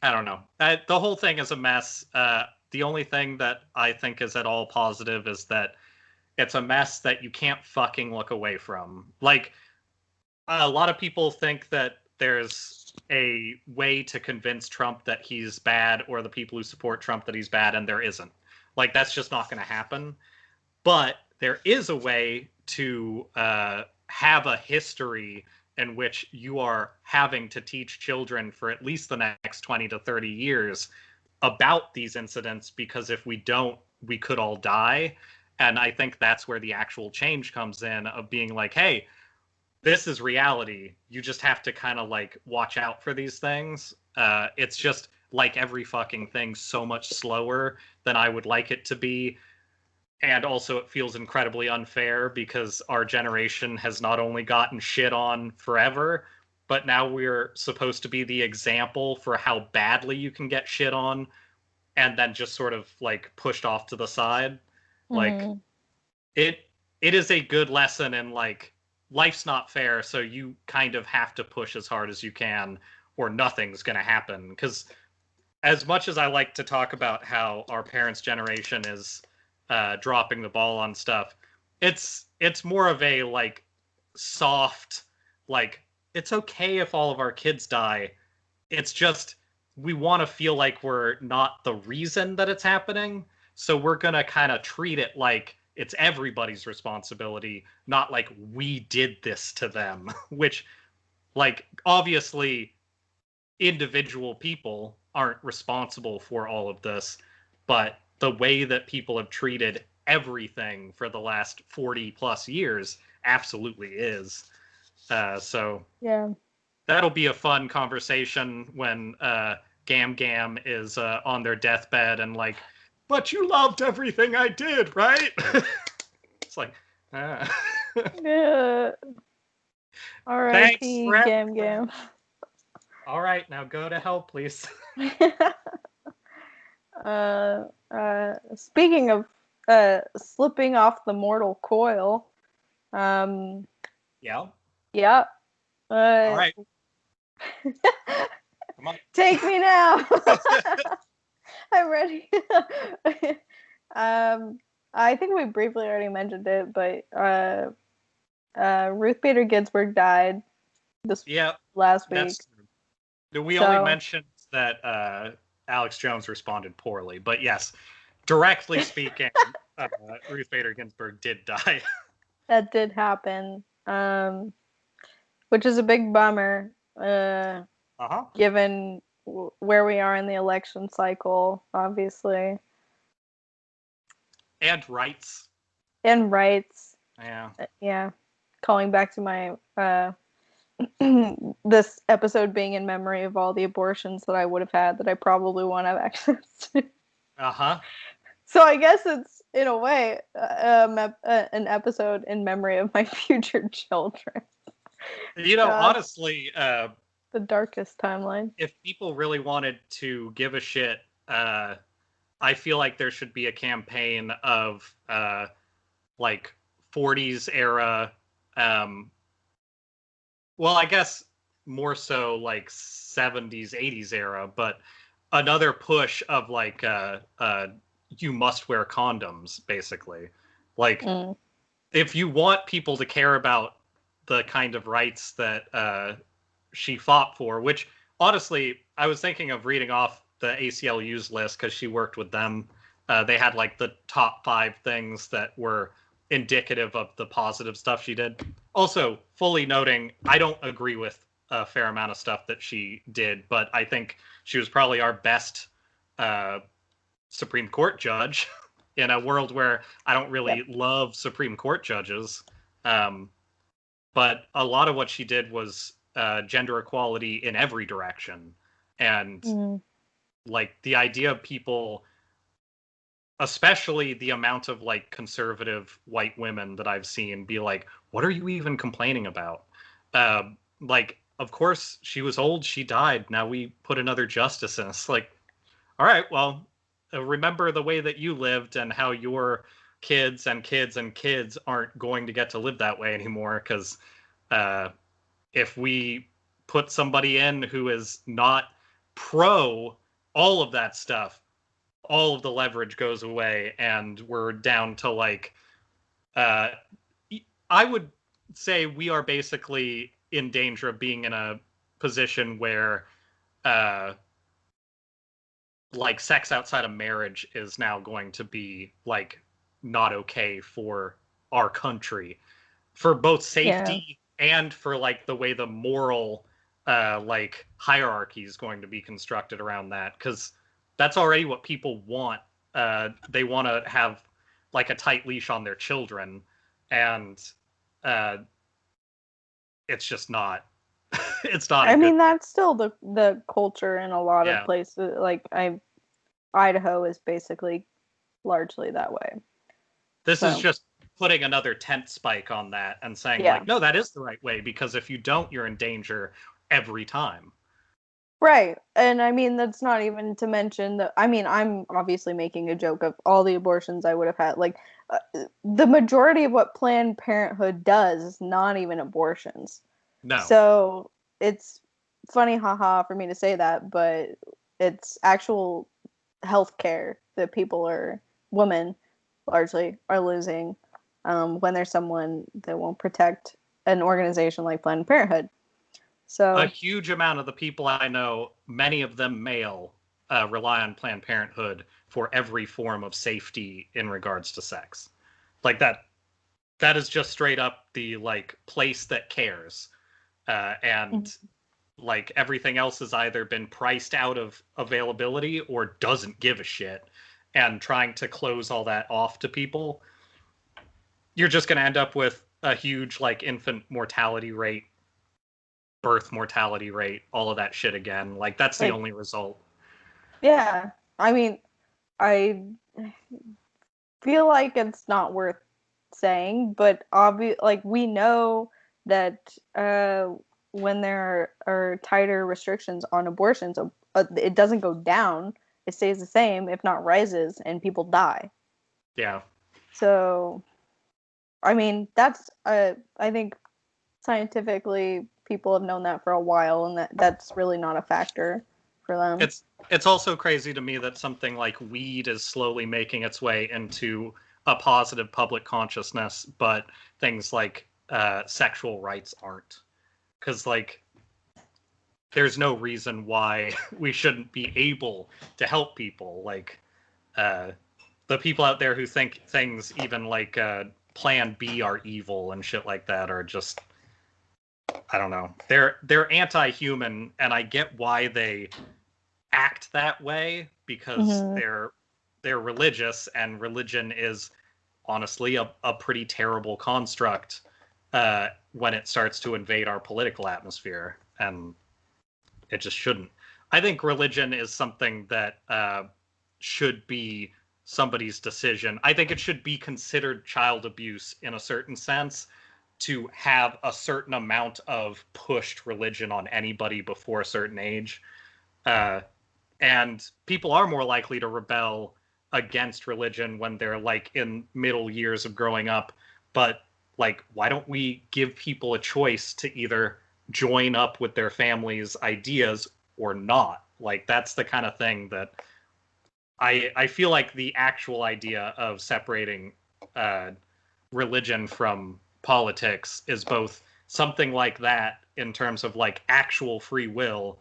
I don't know. The whole thing is a mess. The only thing that I think is at all positive is that it's a mess that you can't fucking look away from. Like, a lot of people think that there's a way to convince Trump that he's bad, or the people who support Trump that he's bad, and there isn't. Like, that's just not going to happen. But there is a way to have a history in which you are having to teach children for at least the next 20 to 30 years about these incidents, because if we don't, we could all die. And I think that's where the actual change comes in, of being like, hey, this is reality. You just have to kind of like watch out for these things. It's just like every fucking thing, so much slower than I would like it to be. And also it feels incredibly unfair because our generation has not only gotten shit on forever, but now we're supposed to be the example for how badly you can get shit on, and then just sort of like pushed off to the side. Like, it is a good lesson in like, life's not fair, so you kind of have to push as hard as you can or nothing's going to happen. Because as much as I like to talk about how our parents' generation is dropping the ball on stuff, it's more of a like soft, like, it's okay if all of our kids die. It's just we want to feel like we're not the reason that it's happening, so we're gonna kind of treat it like it's everybody's responsibility, not like we did this to them. Which, like, obviously individual people aren't responsible for all of this, but the way that people have treated everything for the last 40 plus years absolutely is. So yeah, that'll be a fun conversation when Gam Gam is on their deathbed and like, but you loved everything I did, right? It's like, yeah. R.I.P. Gam Gam. All right, now go to hell, please. Speaking of slipping off the mortal coil, yeah. Yeah. All right. Come on. Take me now. I'm ready. I think we briefly already mentioned it, but Ruth Bader Ginsburg died this last week. We only mentioned that Alex Jones responded poorly, but yes, directly speaking, Ruth Bader Ginsburg did die. That did happen, which is a big bummer, given where we are in the election cycle, obviously. And rights. Yeah. Yeah. Calling back to my this episode being in memory of all the abortions that I would have had that I probably won't have access to. So I guess it's, in a way, an episode in memory of my future children. You know, honestly, the darkest timeline. If people really wanted to give a shit, I feel like there should be a campaign of like 40s era, well, I guess more so like 70s, 80s era, but another push of like you must wear condoms, basically. Like, if you want people to care about the kind of rights that she fought for, which honestly, I was thinking of reading off the ACLU's list because she worked with them. They had like the top 5 things that were indicative of the positive stuff she did. Also, fully noting, I don't agree with a fair amount of stuff that she did, but I think she was probably our best Supreme Court judge in a world where I don't really love Supreme Court judges. But a lot of what she did was gender equality in every direction. And like the idea of people, especially the amount of like conservative white women that I've seen be like, what are you even complaining about? Like, of course she was old, she died, now we put another justice in. It's like, all right, well, remember the way that you lived and how your kids and kids and kids aren't going to get to live that way anymore, because if we put somebody in who is not pro all of that stuff, all of the leverage goes away and we're down to like uh, I would say we are basically in danger of being in a position where like sex outside of marriage is now going to be like not okay for our country, for both safety and for like the way the moral like hierarchy is going to be constructed around that, because that's already what people want. They want to have like a tight leash on their children, and uh, it's just not. It's not. I a good mean, thing. that's still the culture in a lot of Yeah. places. Like Idaho is basically largely that way. This is So just putting another tent spike on that and saying yeah, like, no, that is the right way, because if you don't, you're in danger every time. right. And I mean, that's not even to mention that. I mean, I'm obviously making a joke of all the abortions I would have had. Like the majority of what Planned Parenthood does is not even abortions. No. So it's funny, haha, for me to say that, but it's actual health care that people are, women largely, are losing when there's someone that won't protect an organization like Planned Parenthood. A So, huge amount of the people I know, many of them male, rely on Planned Parenthood for every form of safety in regards to sex. Like that is just straight up the like place that cares. And like everything else has either been priced out of availability or doesn't give a shit. And trying to close all that off to people, you're just going to end up with a huge like infant mortality rate, birth mortality rate, all of that shit again. Like that's the like, only result. yeah, I mean, I feel like it's not worth saying, but like we know that when there are tighter restrictions on abortions, it doesn't go down; it stays the same, if not rises, and people die. Yeah. So, I mean, that's I think scientifically people have known that for a while, and that's really not a factor for them. It's also crazy to me that something like weed is slowly making its way into a positive public consciousness, but things like sexual rights aren't. Because like there's no reason why we shouldn't be able to help people. Like uh, the people out there who think things even like Plan B are evil and shit like that are just, I don't know. They're anti-human, and I get why they act that way, because Mm-hmm. they're religious, and religion is honestly a pretty terrible construct when it starts to invade our political atmosphere, and it just shouldn't. I think religion is something that should be somebody's decision. I think it should be considered child abuse in a certain sense to have a certain amount of pushed religion on anybody before a certain age. Uh, and people are more likely to rebel against religion when they're like in middle years of growing up. But like, why don't we give people a choice to either join up with their family's ideas or not? Like, that's the kind of thing that I feel like the actual idea of separating uh, religion from politics is both something like that in terms of like actual free will,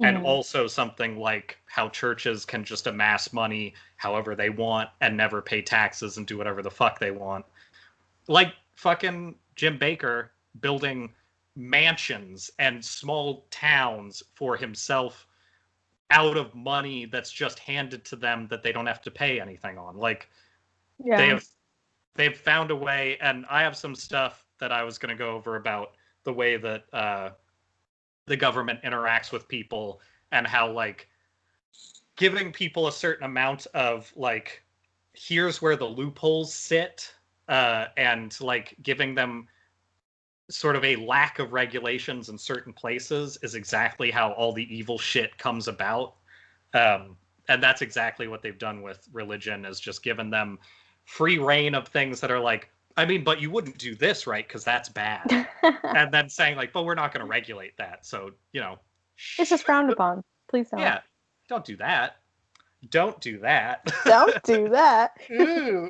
and Mm-hmm. also something like how churches can just amass money however they want and never pay taxes and do whatever the fuck they want. Like fucking Jim Baker building mansions and small towns for himself out of money that's just handed to them that they don't have to pay anything on. Like they Yeah. have they've found a way, and I have some stuff that I was going to go over about the way that the government interacts with people, and how like giving people a certain amount of like, here's where the loopholes sit, and like giving them sort of a lack of regulations in certain places is exactly how all the evil shit comes about. And that's exactly what they've done with religion, is just given them free reign of things that are like, I mean, but you wouldn't do this, right? Because that's bad. And then saying like, but we're not going to regulate that. So, It's just frowned upon. Please don't. yeah, don't do that. Don't do that. Don't do that. Ooh.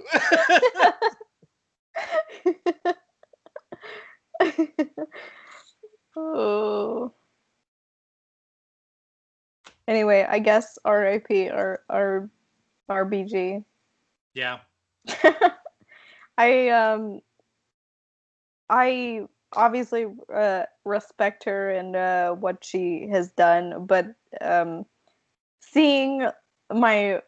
Oh. Anyway, I guess R.I.P. or RBG. Yeah. I I obviously respect her and what she has done, but seeing my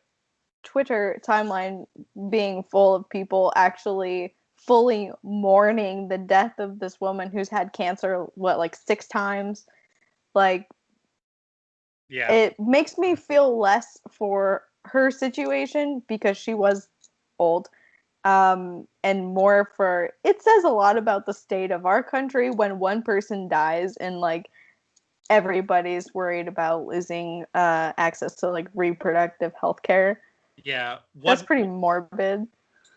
Twitter timeline being full of people actually fully mourning the death of this woman who's had cancer, what, like 6 times? Like, Yeah. it makes me feel less for her situation because she was old. And more for, it says a lot about the state of our country when one person dies and like everybody's worried about losing access to like reproductive health care. Yeah. That's pretty morbid.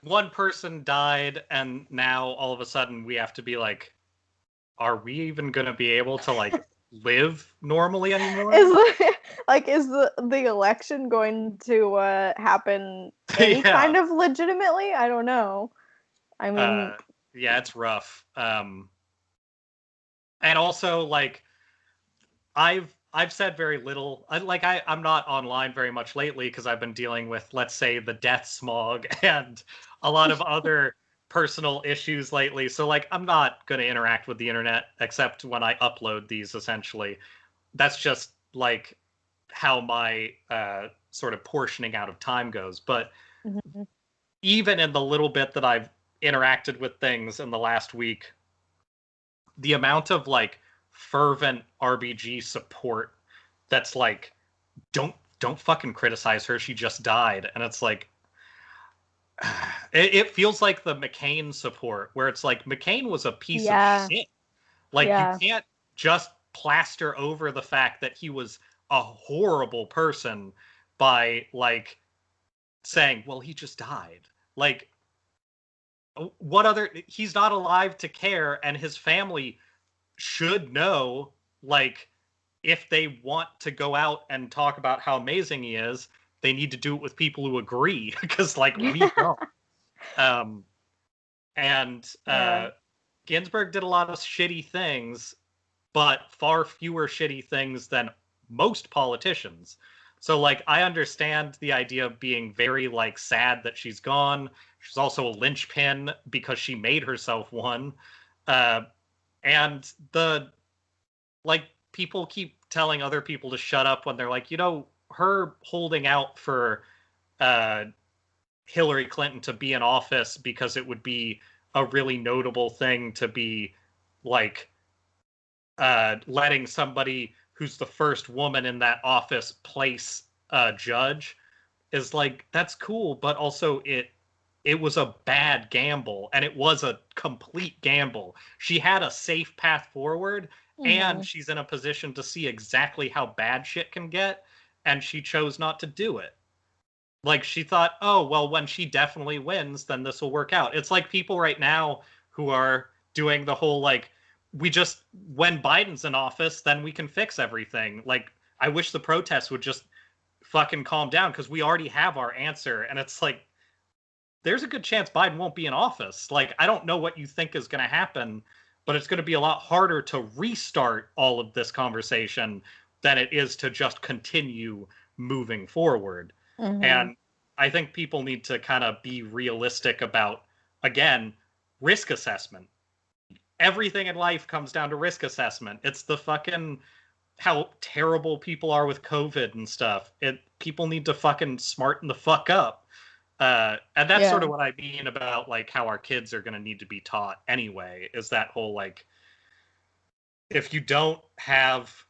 One person died, and now all of a sudden we have to be like, are we even going to be able to like live normally anymore? Is the election going to happen any Yeah. kind of legitimately? I don't know. I mean, Yeah, it's rough. And also like I've said very little. I'm not online very much lately because I've been dealing with, let's say, the death smog and a lot of other personal issues lately. So like I'm not going to interact with the internet except when I upload these essentially. That's just like how my sort of portioning out of time goes. But mm-hmm. even in the little bit that I've interacted with things in the last week, the amount of like fervent RBG support that's like, don't fucking criticize her, she just died. And it's like, it feels like the McCain support where it's like McCain was a piece of Yeah. shit. Like you Yeah. can't just plaster over the fact that he was a horrible person by like saying, well, he just died. Like what other, he's not alive to care, and his family should know, like, if they want to go out and talk about how amazing he is, they need to do it with people who agree, because like we don't. Um, and Yeah. Ginsburg did a lot of shitty things, but far fewer shitty things than most politicians. So like I understand the idea of being very like sad that she's gone. She's also a linchpin because she made herself one. Uh, and the like people keep telling other people to shut up when they're like, her holding out for uh, Hillary Clinton to be in office because it would be a really notable thing to be like letting somebody who's the first woman in that office place a judge is like, that's cool, but also it was a bad gamble, and it was a complete gamble. She had a safe path forward, Mm-hmm. and she's in a position to see exactly how bad shit can get, and she chose not to do it. Like she thought, oh, well, when she definitely wins, then this will work out. It's like people right now who are doing the whole like, we just, when Biden's in office, then we can fix everything. Like, I wish the protests would just fucking calm down because we already have our answer. And it's like, there's a good chance Biden won't be in office. Like, I don't know what you think is going to happen, but it's going to be a lot harder to restart all of this conversation than it is to just continue moving forward. Mm-hmm. And I think people need to kind of be realistic about, again, risk assessment. Everything in life comes down to risk assessment. It's the fucking how terrible people are with COVID and stuff. People need to fucking smarten the fuck up. And that's sort Yeah. of what I mean about like how our kids are going to need to be taught anyway, is that whole like, if you don't have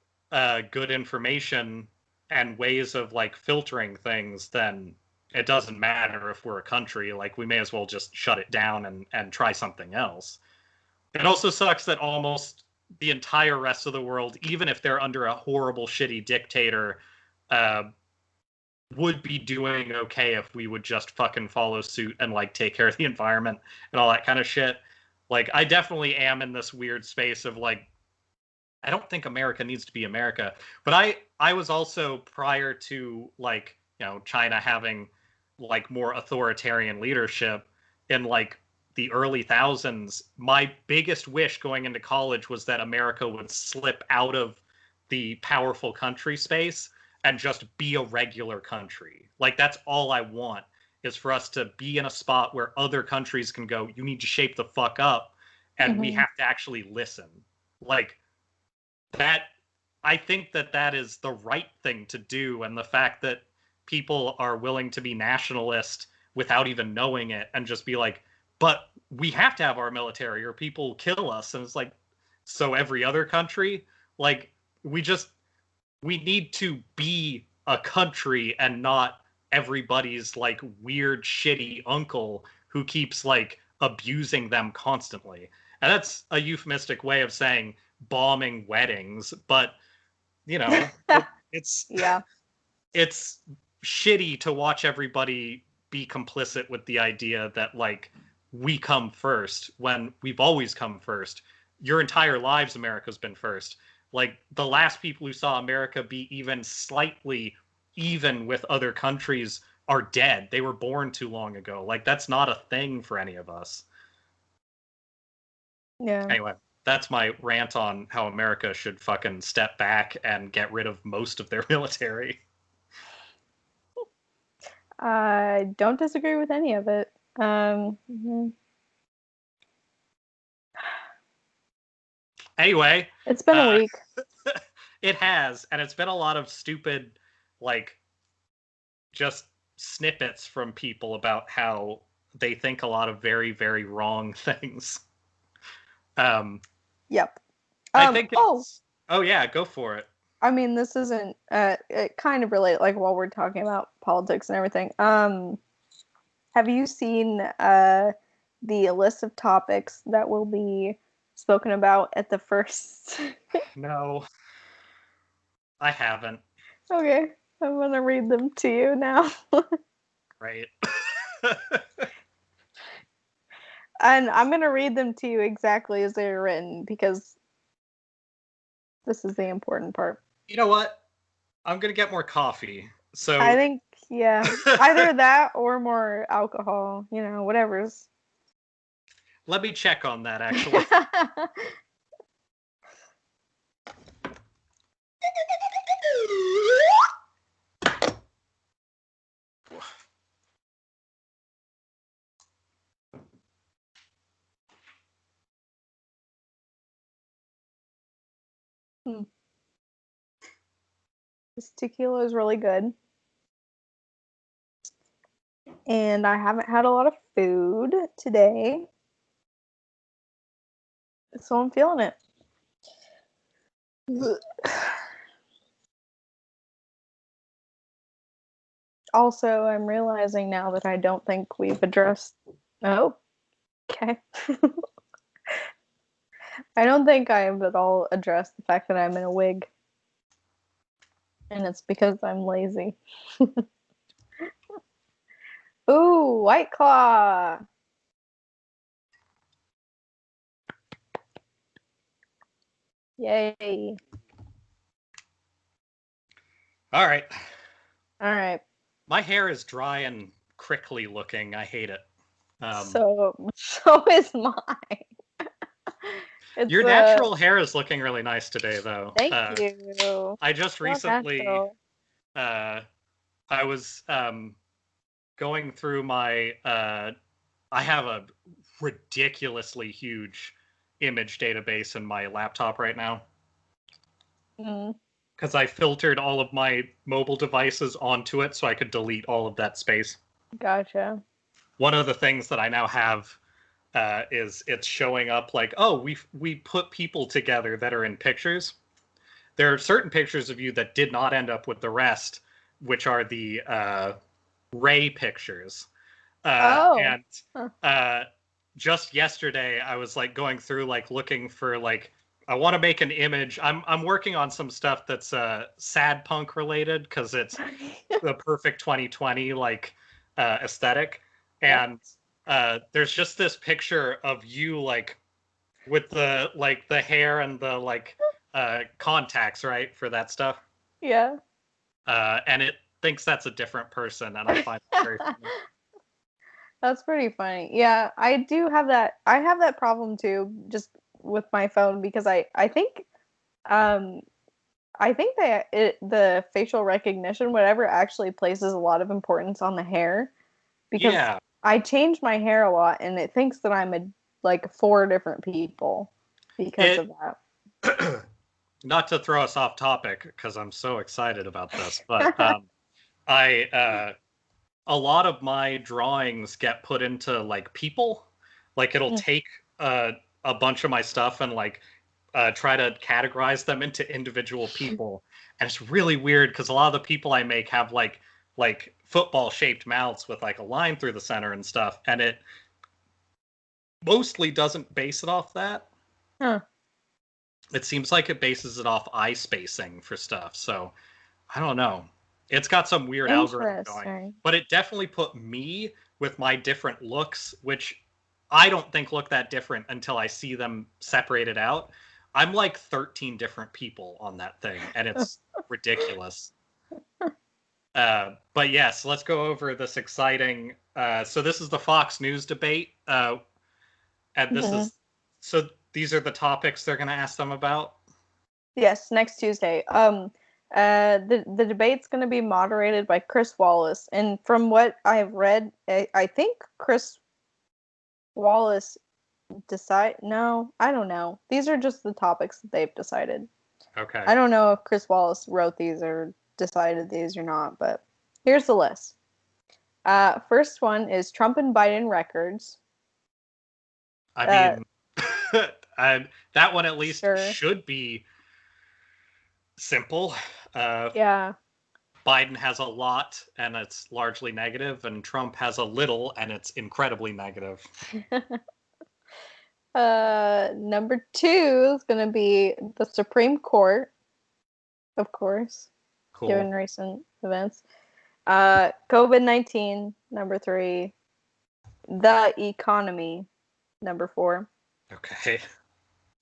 good information and ways of like filtering things, then it doesn't matter if we're a country. Like we may as well just shut it down and try something else. It also sucks that almost the entire rest of the world, even if they're under a horrible, shitty dictator, uh, would be doing okay if we would just fucking follow suit and like take care of the environment and all that kind of shit. Like I definitely am in this weird space of like, I don't think America needs to be America, but I was also, prior to like, China having like more authoritarian leadership, in like the early thousands, my biggest wish going into college was that America would slip out of the powerful country space and just be a regular country. Like, that's all I want, is for us to be in a spot where other countries can go, you need to shape the fuck up, and we have to actually listen. Like, that, I think that that is the right thing to do, and the fact that people are willing to be nationalist without even knowing it and just be like, but we have to have our military or people will kill us. And it's like, so every other country, like, we need to be a country and not everybody's like weird shitty uncle who keeps like abusing them constantly. And that's a euphemistic way of saying bombing weddings, but you know, it's yeah, it's shitty to watch everybody be complicit with the idea that like we come first when we've always come first. Your entire lives America's been first. Like, the last people who saw America be even slightly even with other countries are dead. They were born too long ago. Like, that's not a thing for any of us. yeah. Anyway, that's my rant on how America should fucking step back and get rid of most of their military. I don't disagree with any of it. Anyway, it's been a week. It has, and it's been a lot of stupid, like, just snippets from people about how they think a lot of very, very wrong things. Yep. I think it's... Oh, yeah, go for it. I mean, this isn't, it kind of relate, like, while we're talking about politics and everything. Have you seen the list of topics that will be spoken about at the first? No, I haven't. Okay, I'm going to read them to you now. Right. And I'm going to read them to you exactly as they were written, because this is the important part. You know what? I'm going to get more coffee. So I think, yeah, either that or more alcohol, you know, whatever's. Let me check on that, actually. This tequila is really good. And I haven't had a lot of food today, so I'm feeling it. Also, I'm realizing now that I don't think we've addressed... Oh, okay. I don't think I have at all addressed the fact that I'm in a wig. And it's because I'm lazy. Ooh, White Claw! Yay. All right. All right. My hair is dry and crickly looking. I hate it. So is mine. Your natural hair is looking really nice today, though. Thank you. I just recently, I was going through my, I have a ridiculously huge image database in my laptop right now. Because I filtered all of my mobile devices onto it so I could delete all of that space. Gotcha. One of the things that I now have is it's showing up like, oh, we put people together that are in pictures. There are certain pictures of you that did not end up with the rest, which are the Ray pictures. And just yesterday, I was like going through like looking for like, I want to make an image. I'm working on some stuff that's sad punk related because it's the perfect 2020 like aesthetic. And there's just this picture of you like with the like the hair and the like contacts, right, for that stuff. Yeah. And it thinks that's a different person, and I find it very funny. That's pretty funny. Yeah, I do have that. I have that problem too, just with my phone because um I think that the facial recognition, whatever, actually places a lot of importance on the hair because Yeah. I change my hair a lot and it thinks that I'm like four different people because It of that. not to throw us off topic because I'm so excited about this, but I a lot of my drawings get put into like people. Like it'll Mm. take a bunch of my stuff and like try to categorize them into individual people, and it's really weird because a lot of the people I make have like football shaped mouths with like a line through the center and stuff, and it mostly doesn't base it off that. Huh. It seems like it bases it off eye spacing for stuff. So I don't know. It's got some weird algorithm going, Interesting. but it definitely put me with my different looks, which I don't think look that different until I see them separated out. I'm like 13 different people on that thing, and it's ridiculous. But yes, let's go over this exciting. So this is the Fox News debate, and this Mhm. is so these are the topics they're going to ask them about. Yes, next Tuesday. The debate's going to be moderated by Chris Wallace, and from what I've read, I think Chris Wallace decide. No, I don't know. These are just the topics that they've decided. Okay. I don't know if Chris Wallace wrote these or decided these or not, but here's the list. First one is Trump and Biden records. I Uh, mean, and that one at least sure. should be simple. Uh, Yeah. Biden has a lot and it's largely negative, and Trump has a little and it's incredibly negative. Number two is going to be the Supreme Court, of course, given Cool. recent events. COVID-19, number three. The economy, number four. Okay.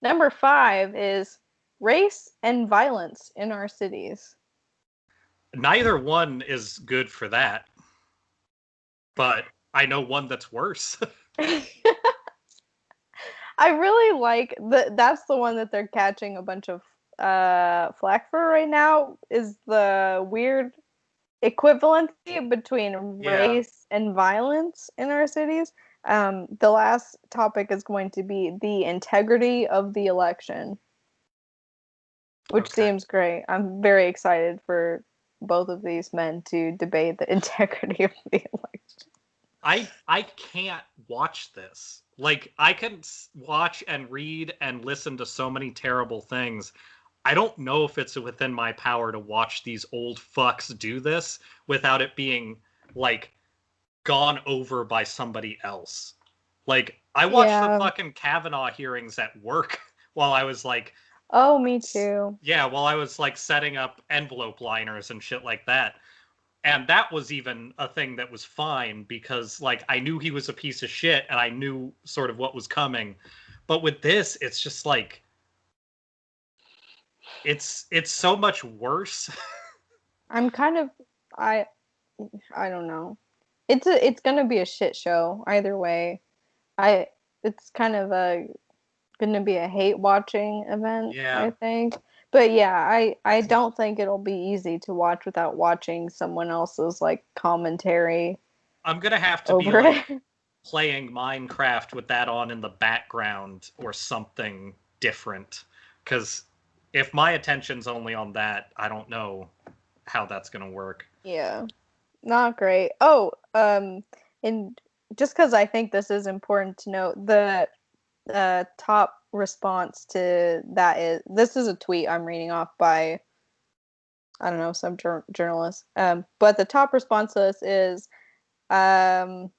Number five is race and violence in our cities. Neither one is good for that, but I know one that's worse. I really like that's the one that they're catching a bunch of flack for right now is the weird equivalency between Yeah. race and violence in our cities. The last topic is going to be the integrity of the election, which Okay. seems great. I'm very excited for both of these men to debate the integrity of the election. I can't watch this. Like I can watch and read and listen to so many terrible things. I don't know if it's within my power to watch these old fucks do this without it being like gone over by somebody else. Like I watched the Yeah. fucking Kavanaugh hearings at work while I was like Oh, me too. yeah, while I was like setting up envelope liners and shit like that. And that was even a thing that was fine because like I knew he was a piece of shit and I knew sort of what was coming. But with this, it's just like it's so much worse. I'm kind of I I don't know. It's gonna be a shit show either way. I it's kind of a gonna be a hate watching event, I Yeah. think. But yeah, I don't think it'll be easy to watch without watching someone else's like commentary I'm gonna have to be over like it. playing Minecraft with that on in the background or something different. Because if my attention's only on that, I don't know how that's gonna work. Yeah. Not great. Oh, and just because I think this is important to note, the top response to that is this is a tweet I'm reading off by I don't know some journalist. But the top response to this is, um,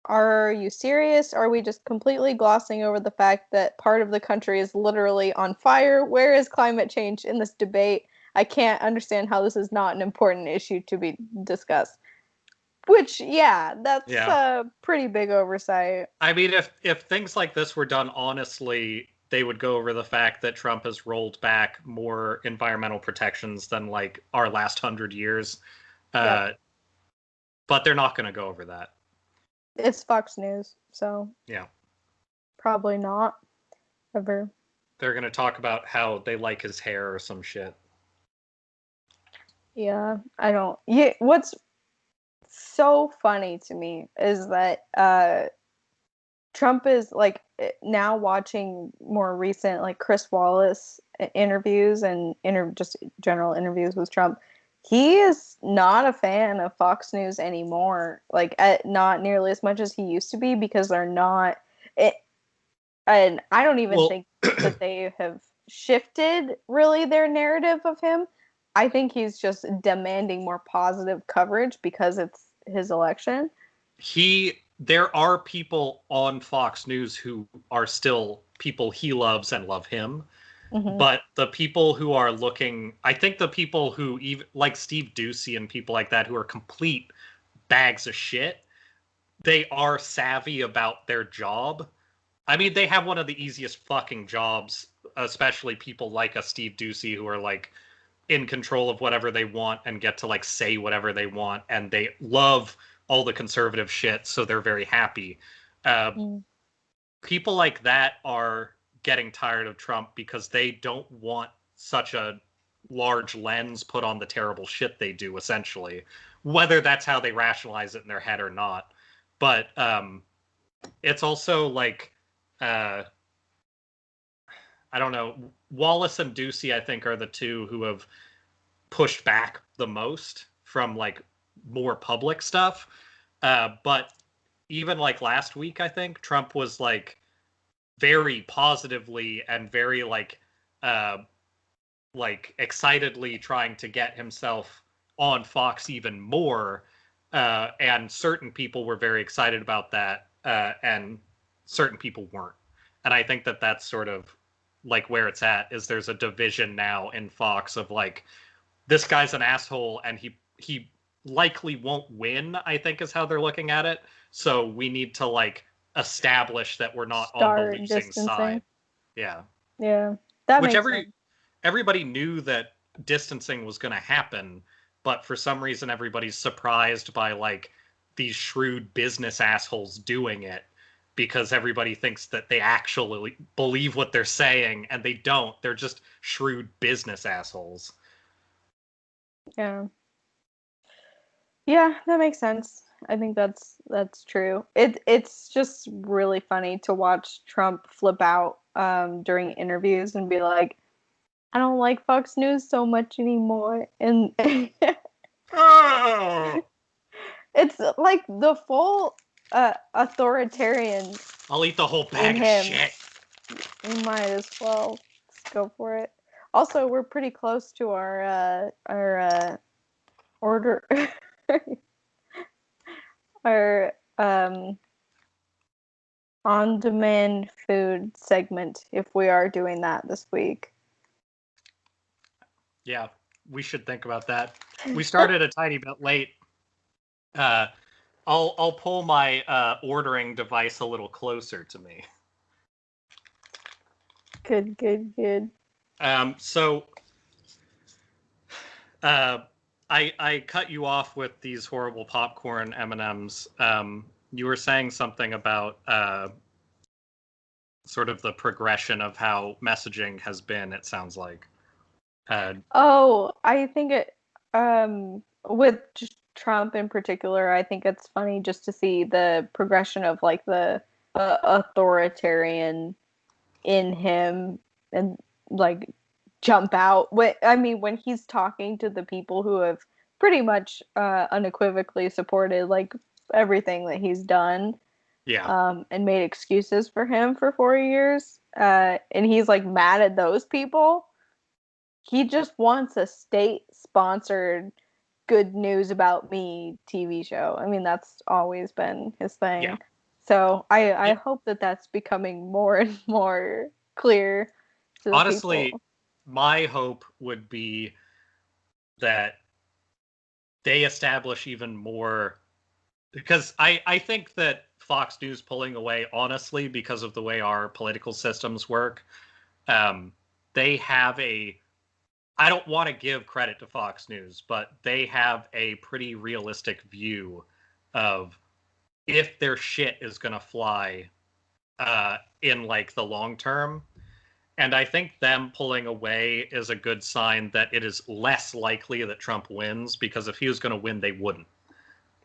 "Are you serious? Are we just completely glossing over the fact that part of the country is literally on fire? Where is climate change in this debate? I can't understand how this is not an important issue to be discussed." Which, yeah, that's Yeah. a pretty big oversight. I mean, if things like this were done honestly, they would go over the fact that Trump has rolled back more environmental protections than like our last 100 years. Yep. Uh, but they're not going to go over that. It's Fox News, so Yeah. probably not ever. They're going to talk about how they like his hair or some shit. Yeah, I don't. Yeah, what's so funny to me is that Trump is like now watching more recent like Chris Wallace interviews and just general interviews with Trump. He is not a fan of Fox News anymore. Like not nearly as much as he used to be because they're not. It, and I don't even Well, think that they have shifted really their narrative of him. I think he's just demanding more positive coverage because it's his election. There are people on Fox News who are still people he loves and love him. Mm-hmm. But the people who are looking, I think the people who even like Steve Doocy and people like that who are complete bags of shit, they are savvy about their job. I mean, they have one of the easiest fucking jobs, especially people like a Steve Doocy who are like in control of whatever they want and get to like say whatever they want, and they love all the conservative shit, so they're very happy. Mm. People like that are getting tired of Trump because they don't want such a large lens put on the terrible shit they do, essentially, whether that's how they rationalize it in their head or not. But it's also like I don't know. Wallace and Ducey, I think, are the two who have pushed back the most from like more public stuff. But even like last week, I think Trump was like very positively and very like excitedly trying to get himself on Fox even more. And certain people were very excited about that, and certain people weren't. And I think that that's sort of like where it's at. Is there's a division now in Fox of like this guy's an asshole and he likely won't win, I think is how they're looking at it. So we need to like establish that we're not on the Start losing side. distancing. Yeah. Yeah, that Which makes sense. everybody knew that distancing was going to happen, but for some reason everybody's surprised by like these shrewd business assholes doing it because everybody thinks that they actually believe what they're saying and they don't. They're just shrewd business assholes. Yeah. Yeah, that makes sense. I think that's true. It's just really funny to watch Trump flip out during interviews and be like, I don't like Fox News so much anymore. And Oh, it's like the full authoritarian I'll eat the whole in bag of him. shit. You might as well just go for it. Also, we're pretty close to our order our on-demand food segment if we are doing that this week. Yeah, we should think about that. We started a tiny bit late. Uh, I'll pull my ordering device a little closer to me. Good. So uh, I cut you off with these horrible popcorn M&Ms. You were saying something about sort of the progression of how messaging has been. It sounds like. Oh, I think it with Trump in particular, I think it's funny just to see the progression of like the authoritarian in him and like jump out. I mean, when he's talking to the people who have pretty much unequivocally supported like everything that he's done, Yeah. and made excuses for him for 4 years, and he's like mad at those people. He just wants a state-sponsored good news about me TV show. I mean, that's always been his Yeah. thing. So I It, hope that that's becoming more and more clear to the honestly, people. my hope would be that they establish even more because I think that Fox News pulling away, honestly, because of the way our political systems work, um, they have a. I don't want to give credit to Fox News, but they have a pretty realistic view of if their shit is going to fly in like the long term. And I think them pulling away is a good sign that it is less likely that Trump wins, because if he was going to win, they wouldn't.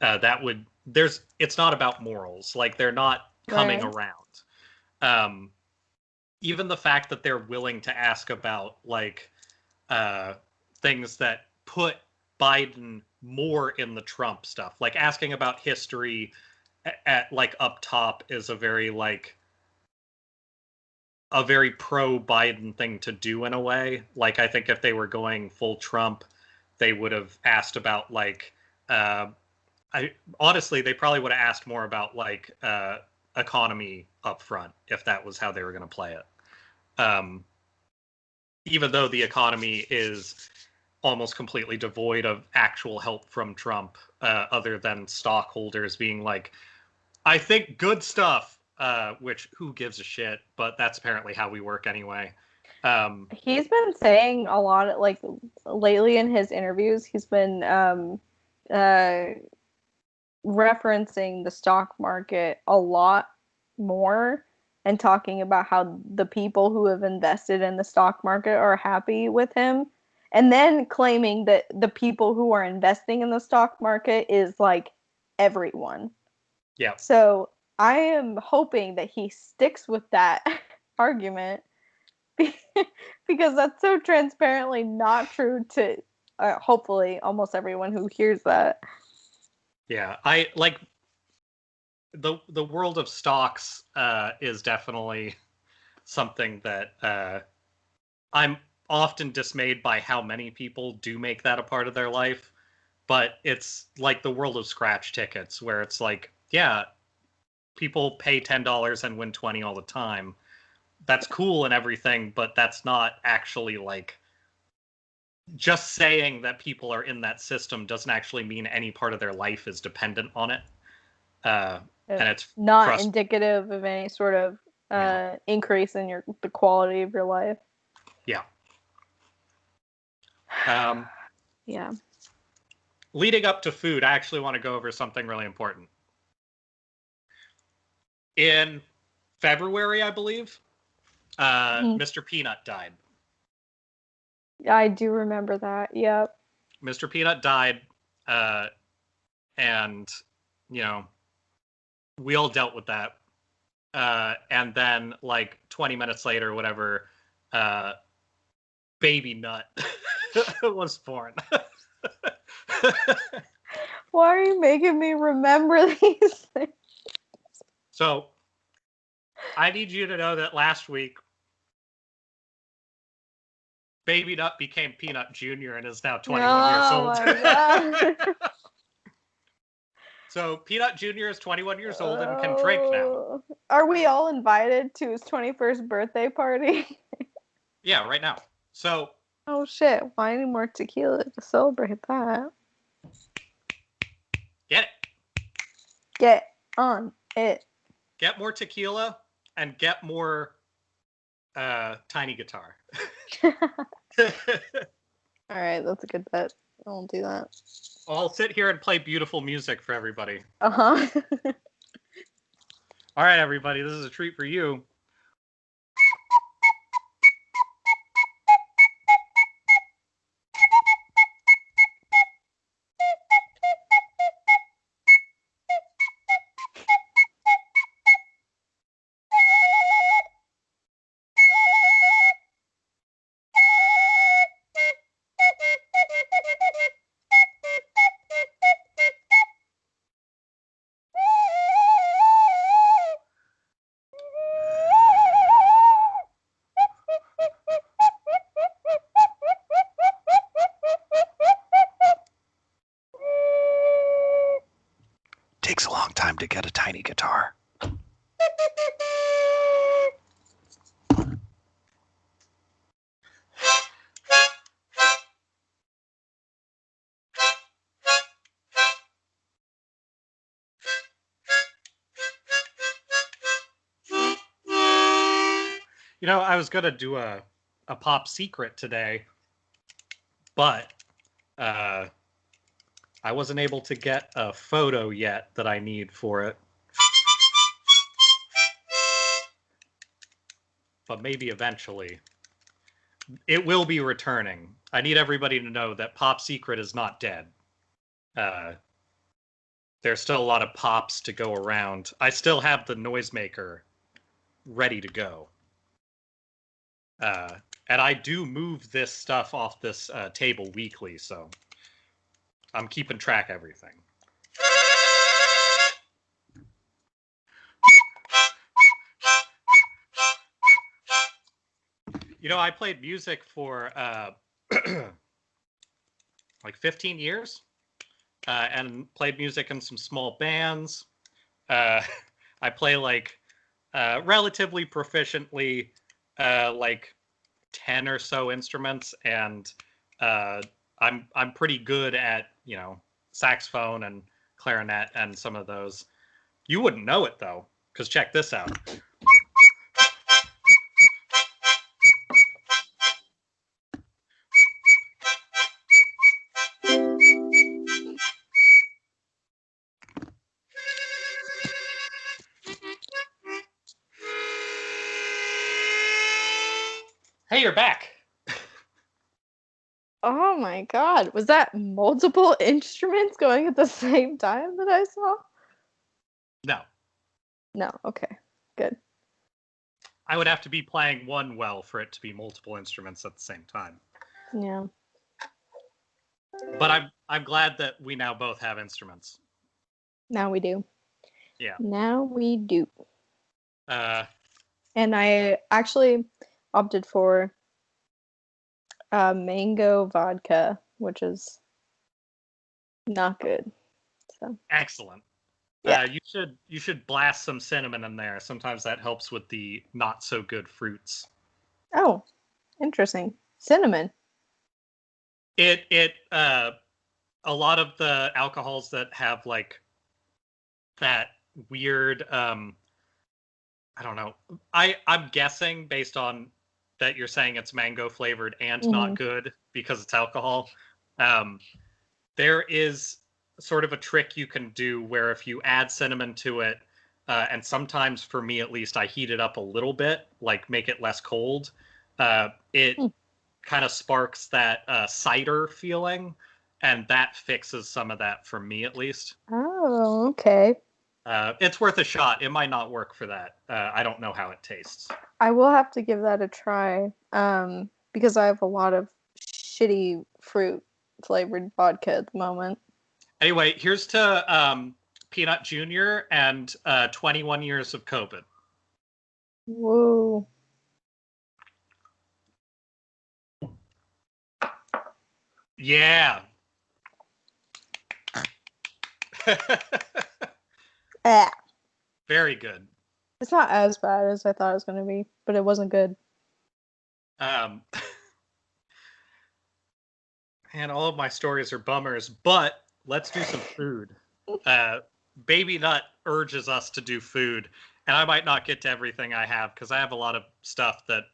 It's not about morals. Like, they're not coming around. Even the fact that they're willing to ask about like things that put Biden more in the Trump stuff, like asking about history at like up top, is a very pro Biden thing to do in a way. Like, I think if they were going full Trump, they would have asked about like honestly, they probably would have asked more about like economy up front if that was how they were going to play it. Even though the economy is almost completely devoid of actual help from Trump, other than stockholders being like, I think good stuff, which who gives a shit, but that's apparently how we work anyway. He's been saying a lot of, like, lately in his interviews, he's been referencing the stock market a lot more and talking about how the people who have invested in the stock market are happy with him, and then claiming that the people who are investing in the stock market is like everyone. Yeah. So I am hoping that he sticks with that argument, because that's so transparently not true to hopefully almost everyone who hears that. Yeah, I like the world of stocks is definitely something that I'm often dismayed by how many people do make that a part of their life. But it's like the world of scratch tickets, where it's like, yeah, people pay $10 and win 20 all the time. That's cool and everything, but that's not actually like, just saying that people are in that system doesn't actually mean any part of their life is dependent on it. And it's not indicative of any sort of increase in the quality of your life. Yeah. Yeah. Leading up to food, I actually want to go over something really important. In February, I believe, Mr. Peanut died. I do remember that. Yep. Mr. Peanut died, and, you know, we all dealt with that. And then, like, 20 minutes later, or whatever, Baby Nut was born. Why are you making me remember these things? So, I need you to know that last week, Baby Nut became Peanut Jr. and is now 21 years old. My God. So Peanut Jr. is 21 years old and can drink now. Are we all invited to his 21st birthday party? Yeah, right now. So. Oh shit! Why any more tequila to celebrate that? Get it. Get on it. Get more tequila and get more tiny guitar. All right, that's a good bet. I won't do that. I'll sit here and play beautiful music for everybody. Uh-huh. All right, everybody, this is a treat for you. Takes a long time to get a tiny guitar. You know, I was going to do a pop secret today, but I wasn't able to get a photo yet that I need for it. but maybe eventually. It will be returning. I need everybody to know that Pop Secret is not dead. There's still a lot of pops to go around. I still have the noisemaker ready to go. And I do move this stuff off this table weekly, so I'm keeping track of everything. You know, I played music for like 15 years and played music in some small bands. I play like relatively proficiently like 10 or so instruments, and I'm pretty good at, you know, saxophone and clarinet and some of those. You wouldn't know it though, because check this out. Hey, you're back. Oh my god. Was that multiple instruments going at the same time that I saw? No. No, okay. Good. I would have to be playing one well for it to be multiple instruments at the same time. Yeah. But I'm glad that we now both have instruments. Now we do. Yeah. Now we do. And I actually opted for mango vodka, which is not good. So excellent. yeah. You should blast some cinnamon in there. Sometimes that helps with the not so good fruits. Oh, interesting. Cinnamon. A lot of the alcohols that have like that weird I don't know. I'm guessing based on that you're saying it's mango flavored and not good because it's alcohol. There is sort of a trick you can do where if you add cinnamon to it, and sometimes for me at least, I heat it up a little bit, like make it less cold. It kind of sparks that cider feeling, and that fixes some of that for me at least. Oh, okay. It's worth a shot. It might not work for that. I don't know how it tastes. I will have to give that a try because I have a lot of shitty fruit flavored vodka at the moment. Anyway, here's to Peanut Jr. and 21 years of COVID. Whoa. Yeah. Very good. It's not as bad as I thought it was going to be, but it wasn't good. And all of my stories are bummers, but let's do some food. Baby Nut urges us to do food, and I might not get to everything I have because I have a lot of stuff that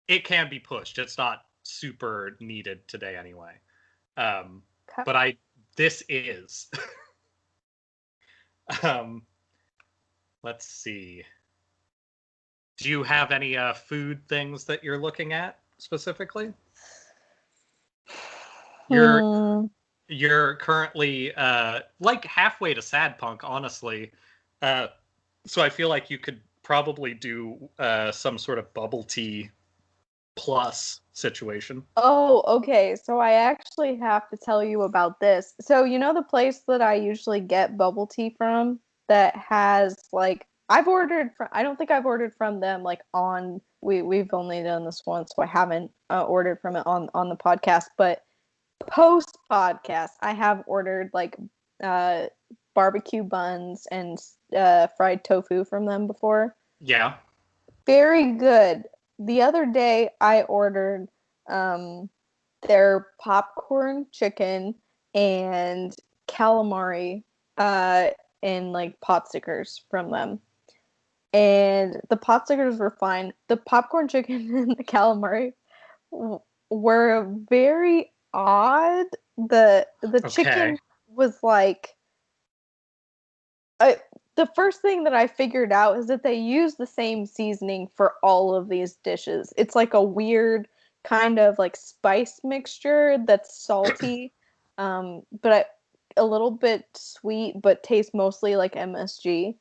it can be pushed. It's not super needed today anyway. But this is. Let's see. Do you have any food things that you're looking at specifically? You're currently like halfway to Sad Punk, honestly. So I feel like you could probably do some sort of bubble tea plus situation. Oh, okay. So I actually have to tell you about this. So you know the place that I usually get bubble tea from that has like I've ordered from I don't think I've ordered from them like on we've only done this once, so I haven't ordered from it on the podcast, but post podcast I have ordered like barbecue buns and fried tofu from them before. Yeah. Very good. The other day I ordered their popcorn chicken and calamari in like pot stickers from them. And the pot stickers were fine. The popcorn chicken and the calamari were very odd. The chicken was like the the first thing that I figured out is that they use the same seasoning for all of these dishes. It's like a weird kind of like spice mixture that's salty, but a little bit sweet, but tastes mostly like MSG.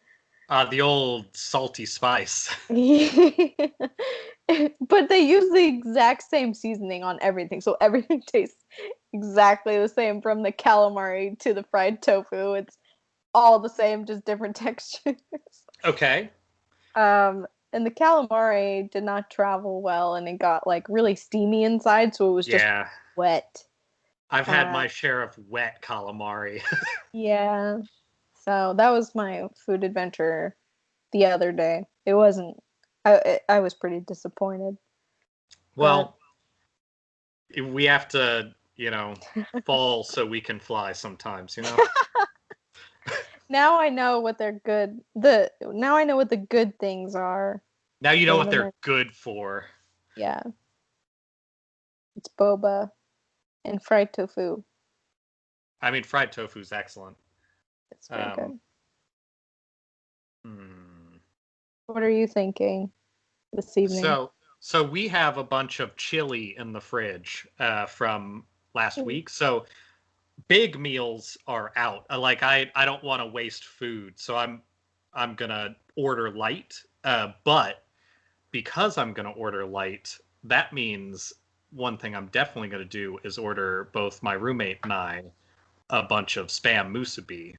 The old salty spice. But they use the exact same seasoning on everything, so everything tastes exactly the same from the calamari to the fried tofu. It's all the same, just different textures. Okay. And the calamari did not travel well, and it got like really steamy inside, so it was just Yeah. wet. I've had Uh, my share of wet calamari. yeah. So that was my food adventure the other day. It wasn't. I was pretty disappointed, but Well, we have to, fall so we can fly sometimes, now I know what they're good. The now I know what the good things are. Now you know The what they're limit. good for. Yeah, it's boba and fried tofu. I mean, fried tofu's excellent. It's very Um, good. hmm. What are you thinking this evening? So we have a bunch of chili in the fridge from last week. So big meals are out. Like I don't want to waste food, so I'm gonna order light. But because I'm gonna order light, that means one thing I'm definitely gonna do is order both my roommate and I a bunch of spam musubi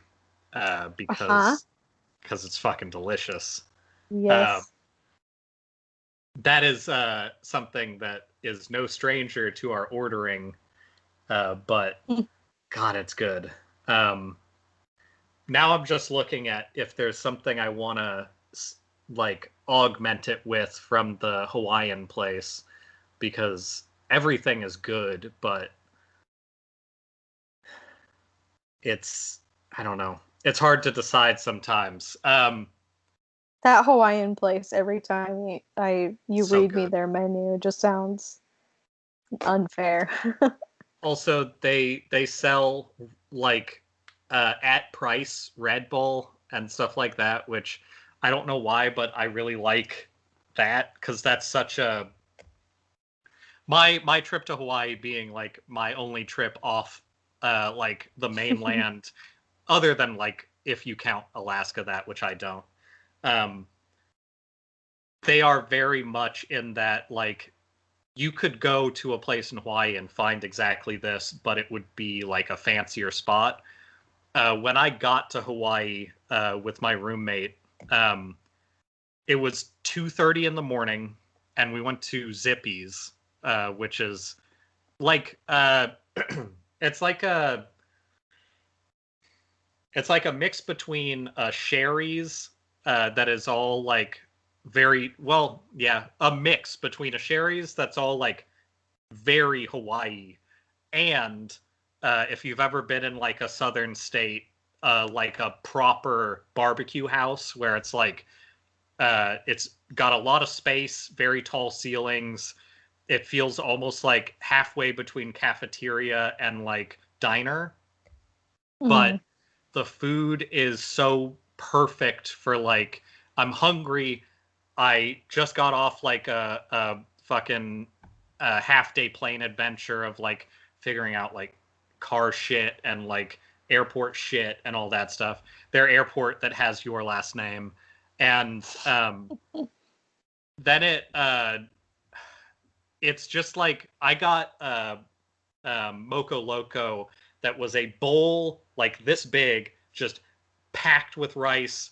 Uh-huh. because it's fucking delicious. Um, Yes. that is something that is no stranger to our ordering, but God, it's good. Um, Now I'm just looking at if there's something I want to like augment it with from the Hawaiian place because everything is good, but it's I don't know. It's hard to decide sometimes. That Hawaiian place, every time you So read me good. their menu, it just sounds unfair. Also, they sell like at price Red Bull and stuff like that, which I don't know why, but I really like that because that's such a my trip to Hawaii being like my only trip off like the mainland, other than like if you count Alaska, that which I don't. Um, they are very much in that like you could go to a place in Hawaii and find exactly this, but it would be like a fancier spot. When I got to Hawaii with my roommate, um, it was 2:30 in the morning, and we went to Zippy's, which is like it's like a it's like a mix between Sherry's that is all like very well, yeah, a mix between a Sherry's that's all like very Hawaii and if you've ever been in like a southern state, like a proper barbecue house where it's got a lot of space, very tall ceilings. It feels almost like halfway between cafeteria and like diner, but Mhm. the food is so perfect for like I'm hungry. I just got off like a fucking half day plane adventure of like figuring out like car shit and like airport shit and all that stuff. Their airport that has your last name, and then it's just like I got Moco Loco that was a bowl like this big, just packed with rice,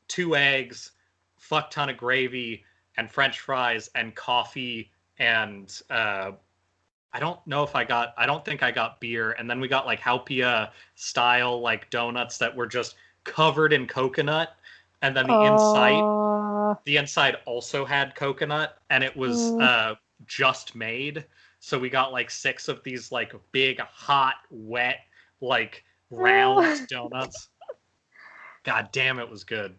2 eggs, fuck ton of gravy, and French fries and coffee and I don't know if I don't think I got beer, and then we got like Haupia style like donuts that were just covered in coconut, and then Uh, the inside also had coconut, and it was mm, just made. So we got like 6 of these like big, hot, wet, like round uh, donuts. God damn, it was good.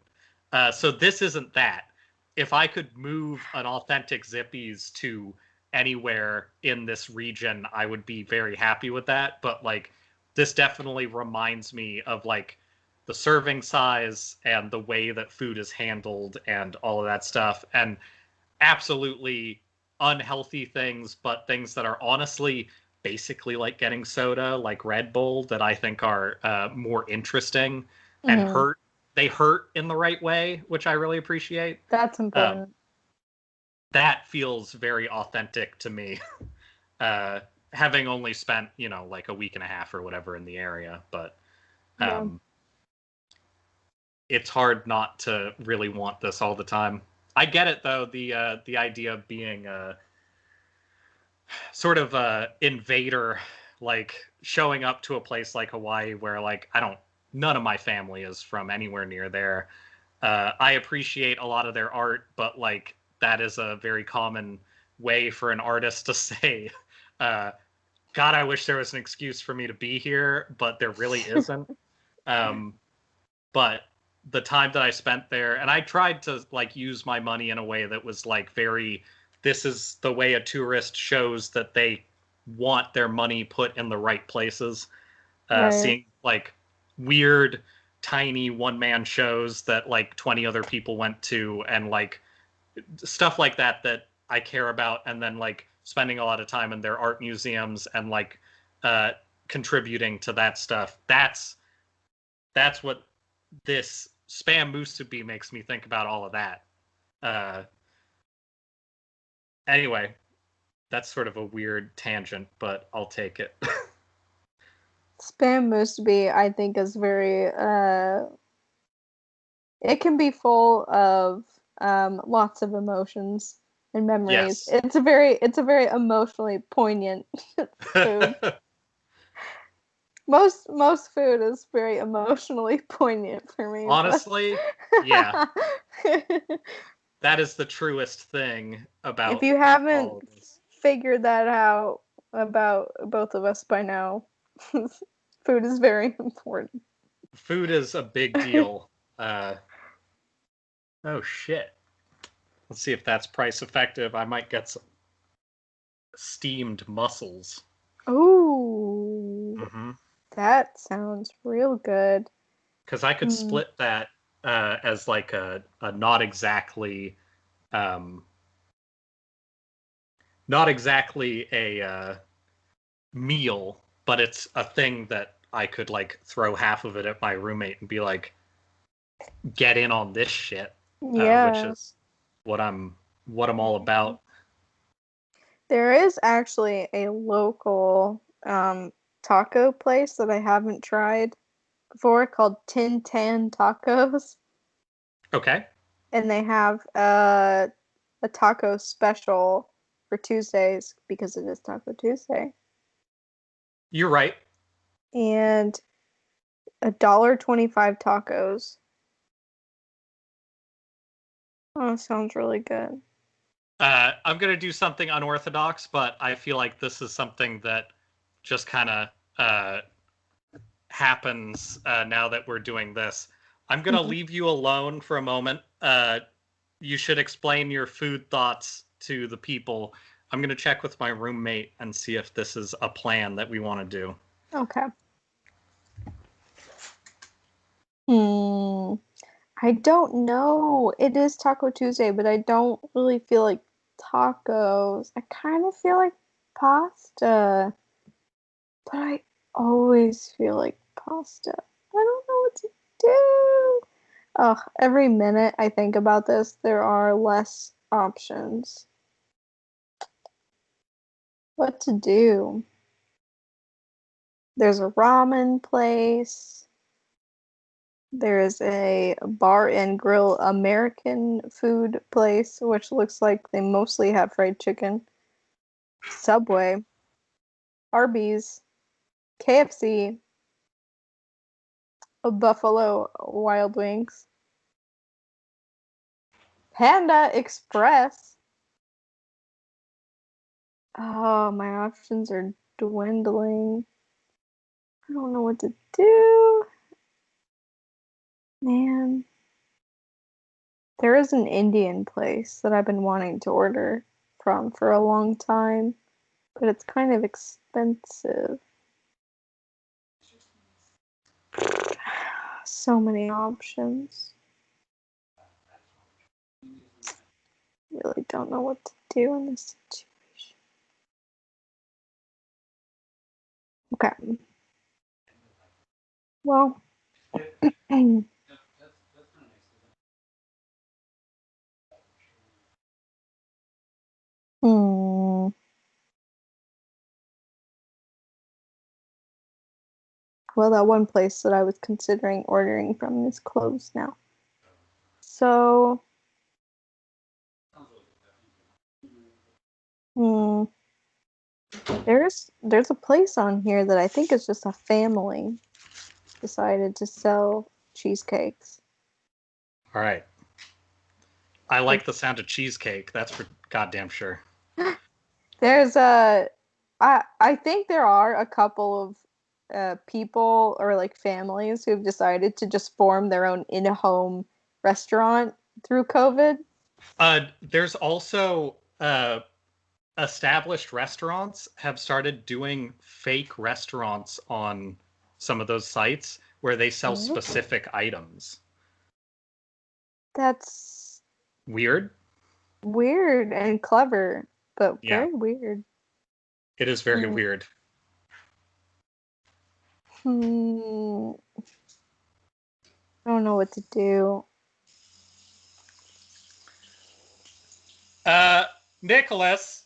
So this isn't that. If I could move an authentic Zippies to anywhere in this region, I would be very happy with that. But like, this definitely reminds me of like the serving size and the way that food is handled and all of that stuff, and absolutely unhealthy things, but things that are honestly basically like getting soda, like Red Bull, that I think are more interesting and hurt. They hurt in the right way, which I really appreciate. That's important. That feels very authentic to me. Having only spent, like a week and a half or whatever in the area, but it's hard not to really want this all the time. I get it though, the idea of being sort of a invader, like showing up to a place like Hawaii where like none of my family is from anywhere near there. I appreciate a lot of their art, but like that is a very common way for an artist to say, God, I wish there was an excuse for me to be here, but there really isn't. But the time that I spent there, and I tried to like use my money in a way that was like this is the way a tourist shows that they want their money put in the right places. Right. Seeing like weird, tiny one-man shows that like 20 other people went to, and like stuff like that I care about, and then like spending a lot of time in their art museums and like contributing to that stuff. That's what this Spam Musubi makes me think about, all of that. Anyway, that's sort of a weird tangent, but I'll take it. Spam Musubi, I think, is very it can be full of lots of emotions and memories. Yes. It's a very emotionally poignant food. Most food is very emotionally poignant for me. Honestly, yeah. That is the truest thing about. If you haven't figured that out about both of us by now, food is very important. Food is a big deal. Oh shit. Let's see if that's price effective. I might get some steamed mussels. Ooh. Mm-hmm. That sounds real good. Because I could split that as like a not exactly a meal, but it's a thing that I could like throw half of it at my roommate and be like, get in on this shit. Yeah. Which is what I'm all about. There is actually a local taco place that I haven't tried before called Tin Tan Tacos. Okay. And they have a taco special for Tuesdays because it is Taco Tuesday. You're right. And $1.25 tacos. Oh, sounds really good. I'm going to do something unorthodox, but I feel like this is something that just kind of happens now that we're doing this. I'm going to leave you alone for a moment. You should explain your food thoughts to the people. I'm going to check with my roommate and see if this is a plan that we want to do. Okay. I don't know. It is Taco Tuesday, but I don't really feel like tacos. I kind of feel like pasta, but I always feel like pasta. I don't know what to do. Oh, every minute I think about this, there are less options. What to do? There's a ramen place. There is a bar and grill American food place, which looks like they mostly have fried chicken. Subway, Arby's, KFC, a Buffalo Wild Wings, Panda Express. Oh, my options are dwindling. I don't know what to do. Man. There is an Indian place that I've been wanting to order from for a long time, but it's kind of expensive. So many options. Really don't know what to do in this situation. Okay. Well. Hmm. Well, that one place that I was considering ordering from is closed now. So, hmm, there's a place on here that I think is just a family decided to sell cheesecakes. All right. I like the sound of cheesecake. That's for goddamn sure. There's I think there are a couple of people or like families who've decided to just form their own in-home restaurant through COVID. There's also established restaurants have started doing fake restaurants on some of those sites where they sell specific items. That's Weird. weird and clever, but Yeah, very weird. it is very weird. Hmm. I don't know what to do. Nicholas,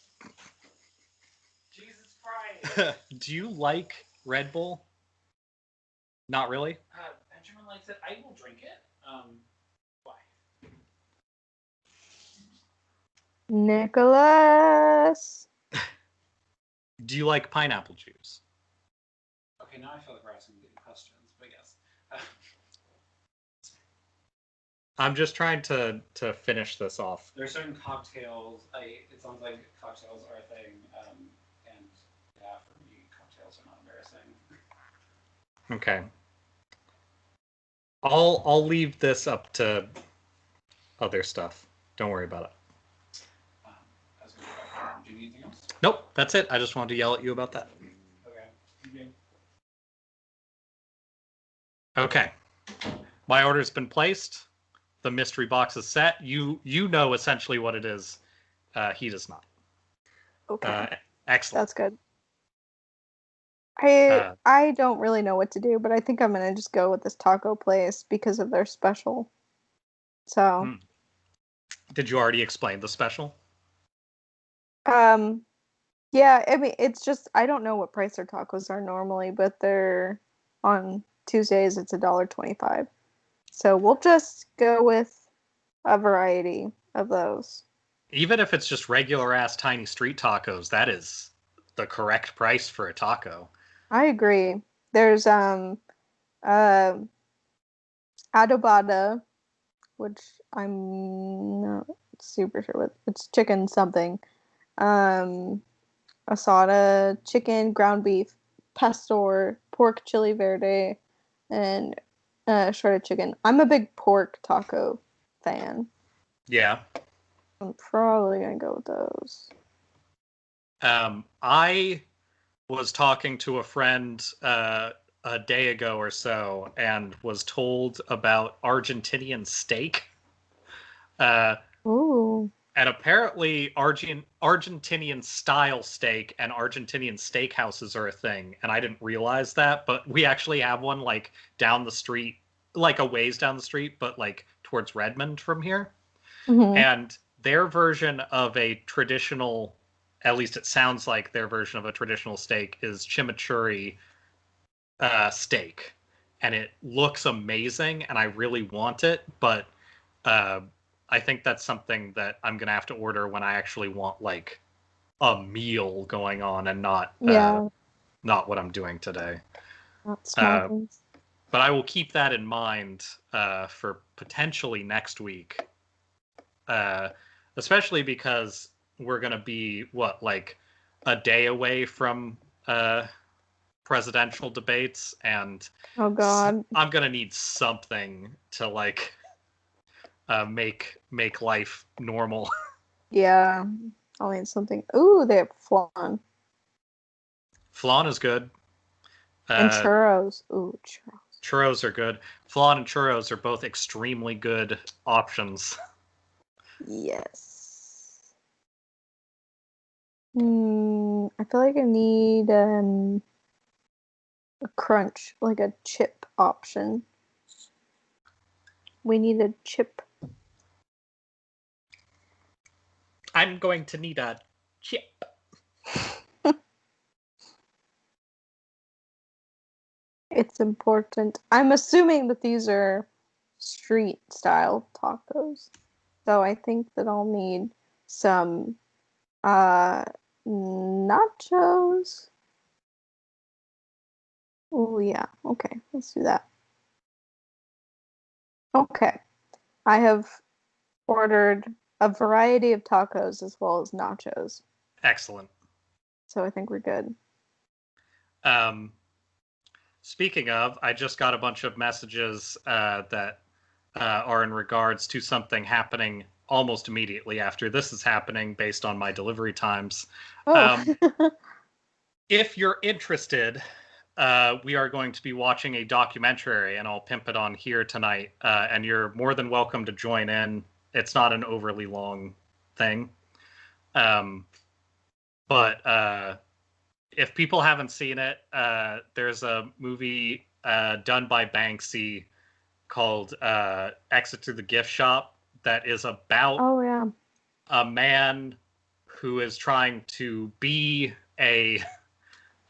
Jesus Christ. do you like Red Bull? Not really. Benjamin likes it. I will drink it. Why? Nicholas. Do you like pineapple juice? Okay, now I feel like we're asking good questions, but yes. I'm just trying to finish this off. There are certain cocktails. It sounds like cocktails are a thing, and yeah, for me, cocktails are not embarrassing. Okay. I'll leave this up to other stuff. Don't worry about it. As we do you need anything else? Nope, that's it. I just wanted to yell at you about that. Okay. Okay. My order's been placed. The mystery box is set. You know essentially what it is. He does not. Okay. Excellent. That's good. I don't really know what to do, but I think I'm gonna just go with this taco place because of their special. So, Did you already explain the special? yeah, I mean it's just I don't know what price their tacos are normally, but they're on Tuesdays it's $1.25. So we'll just go with a variety of those. Even if it's just regular ass tiny street tacos, that is the correct price for a taco. I agree. There's uh adobada, which I'm not super sure what it's chicken something. Um asada, chicken, ground beef, pastor, pork chili verde, and shredded chicken. I'm a big pork taco fan. Yeah. I'm probably gonna go with those. I was talking to a friend a day ago or so and was told about Argentinian steak. Ooh. And apparently Argentinian style steak and Argentinian steakhouses are a thing. And I didn't realize that, but we actually have one like down the street, like a ways down the street, but like towards Redmond from here. Mm-hmm. And their version of a traditional, at least it sounds like their version of a traditional steak is chimichurri steak. And it looks amazing and I really want it, but I think that's something that I'm gonna have to order when I actually want like a meal going on and not what I'm doing today. Not small things. But I will keep that in mind for potentially next week, especially because we're gonna be like a day away from presidential debates, and Oh God. I'm gonna need something to like make life normal. Yeah. I'll need something. Ooh, they have flan. Flan is good. And churros. Ooh, churros. Churros are good. Flan and churros are both extremely good options. Yes. I feel like I need a crunch, like a chip option. We need a chip. I'm going to need a chip. It's important. I'm assuming that these are street style tacos. So I think that I'll need some nachos. Oh yeah, okay, let's do that. Okay. I have ordered a variety of tacos as well as nachos. Excellent. So I think we're good. Speaking of, I just got a bunch of messages that are in regards to something happening almost immediately after this is happening based on my delivery times. Oh. If you're interested, we are going to be watching a documentary, and I'll pimp it on here tonight, and you're more than welcome to join in. It's not an overly long thing. But if people haven't seen it, there's a movie done by Banksy called Exit to the Gift Shop that is about a man who is trying to be a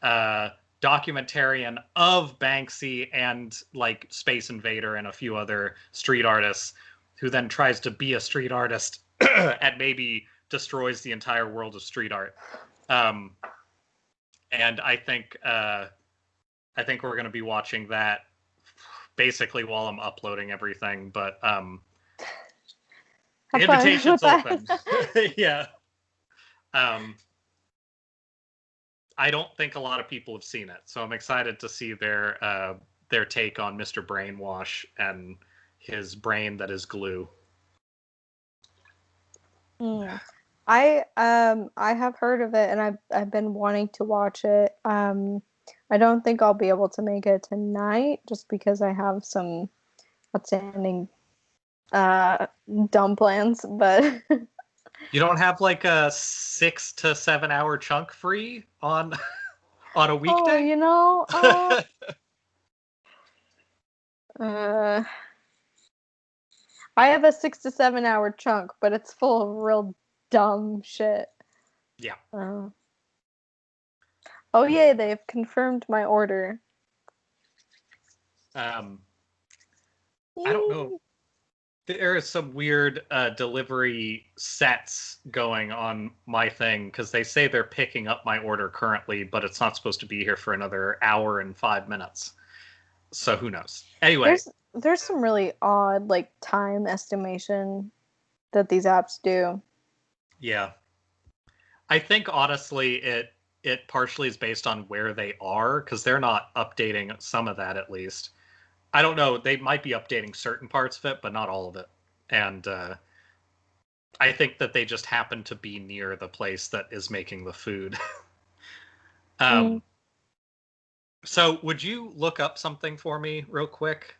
documentarian of Banksy and like Space Invader and a few other street artists, who then tries to be a street artist and maybe destroys the entire world of street art. And I think we're going to be watching that basically while I'm uploading everything. But invitation's open. Yeah. I don't think a lot of people have seen it, so I'm excited to see their take on Mr. Brainwash and his brain that is glue. I have heard of it, and I've been wanting to watch it. I don't think I'll be able to make it tonight just because I have some outstanding dumb plans, but you don't have like a 6 to 7 hour chunk free on a weekday? I have a 6 to 7 hour chunk, but it's full of real dumb shit. Yeah. Oh yeah, they've confirmed my order. I don't know. There is some weird delivery sets going on my thing because they say they're picking up my order currently, but it's not supposed to be here for another hour and 5 minutes. So who knows? Anyway, there's some really odd like time estimation that these apps do. Yeah. I think honestly it partially is based on where they are, because they're not updating some of that at least. I don't know. They might be updating certain parts of it, but not all of it. And I think that they just happen to be near the place that is making the food. So would you look up something for me real quick?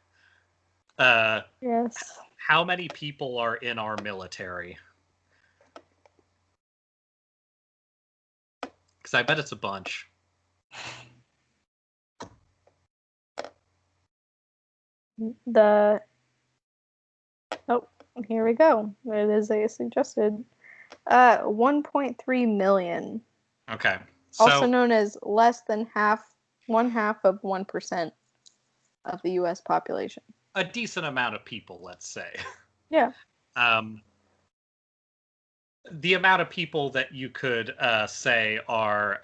Yes. How many people are in our military? Because I bet it's a bunch. Here we go. It is a suggested 1.3 million. Okay. So, also known as less than one half of 1% of the U.S. population. A decent amount of people, let's say. Yeah. The amount of people that you could say are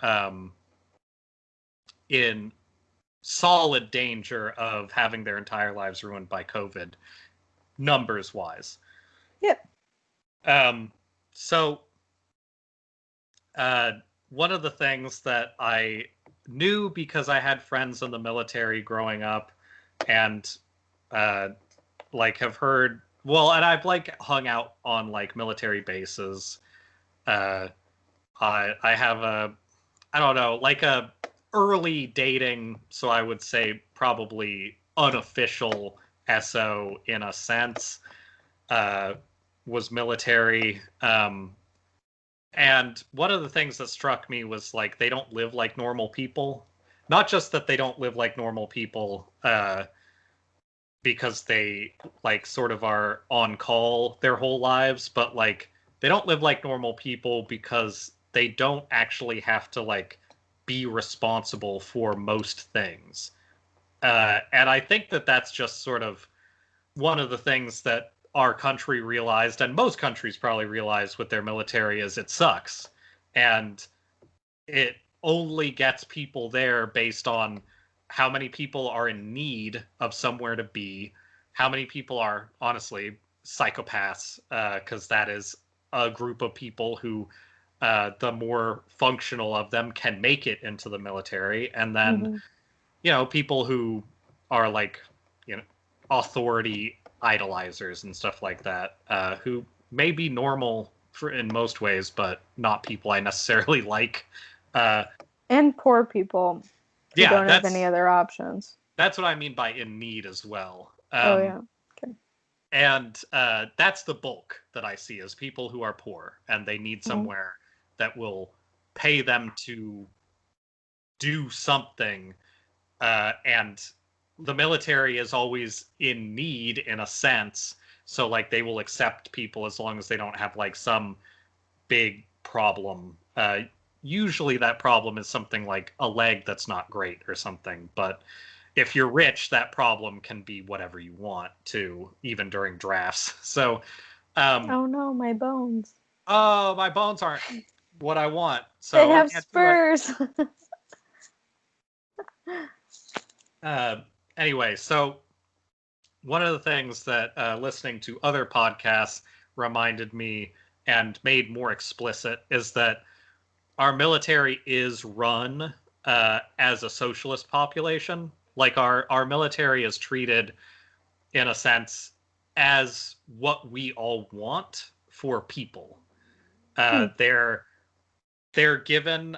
in solid danger of having their entire lives ruined by COVID, numbers wise. Yeah. So one of the things that I knew because I had friends in the military growing up, and like have heard, well, and I've like hung out on like military bases. I have I don't know, like a early dating, so I would say probably unofficial SO in a sense, was military. And one of the things that struck me was like they don't live like normal people. Not just that they don't live like normal people because they like sort of are on call their whole lives, but like they don't live like normal people because they don't actually have to like be responsible for most things. And I think that that's just sort of one of the things that our country realized, and most countries probably realized with their military, is it sucks. And it only gets people there based on how many people are in need of somewhere to be, how many people are honestly psychopaths, because that is a group of people who the more functional of them can make it into the military, and then people who are like authority idolizers and stuff like that, who may be normal in most ways, but not people I necessarily like. And poor people who don't have any other options. That's what I mean by in need as well. Oh, yeah. Okay. And that's the bulk that I see, is people who are poor and they need somewhere that will pay them to do something. And the military is always in need in a sense. So like they will accept people as long as they don't have like some big problem. Usually that problem is something like a leg that's not great or something. But if you're rich, that problem can be whatever you want to, even during drafts. So, oh no, my bones. Oh, my bones aren't what I want. So they have spurs. Anyway, so one of the things that listening to other podcasts reminded me and made more explicit is that our military is run as a socialist population. Like our military is treated, in a sense, as what we all want for people. They're given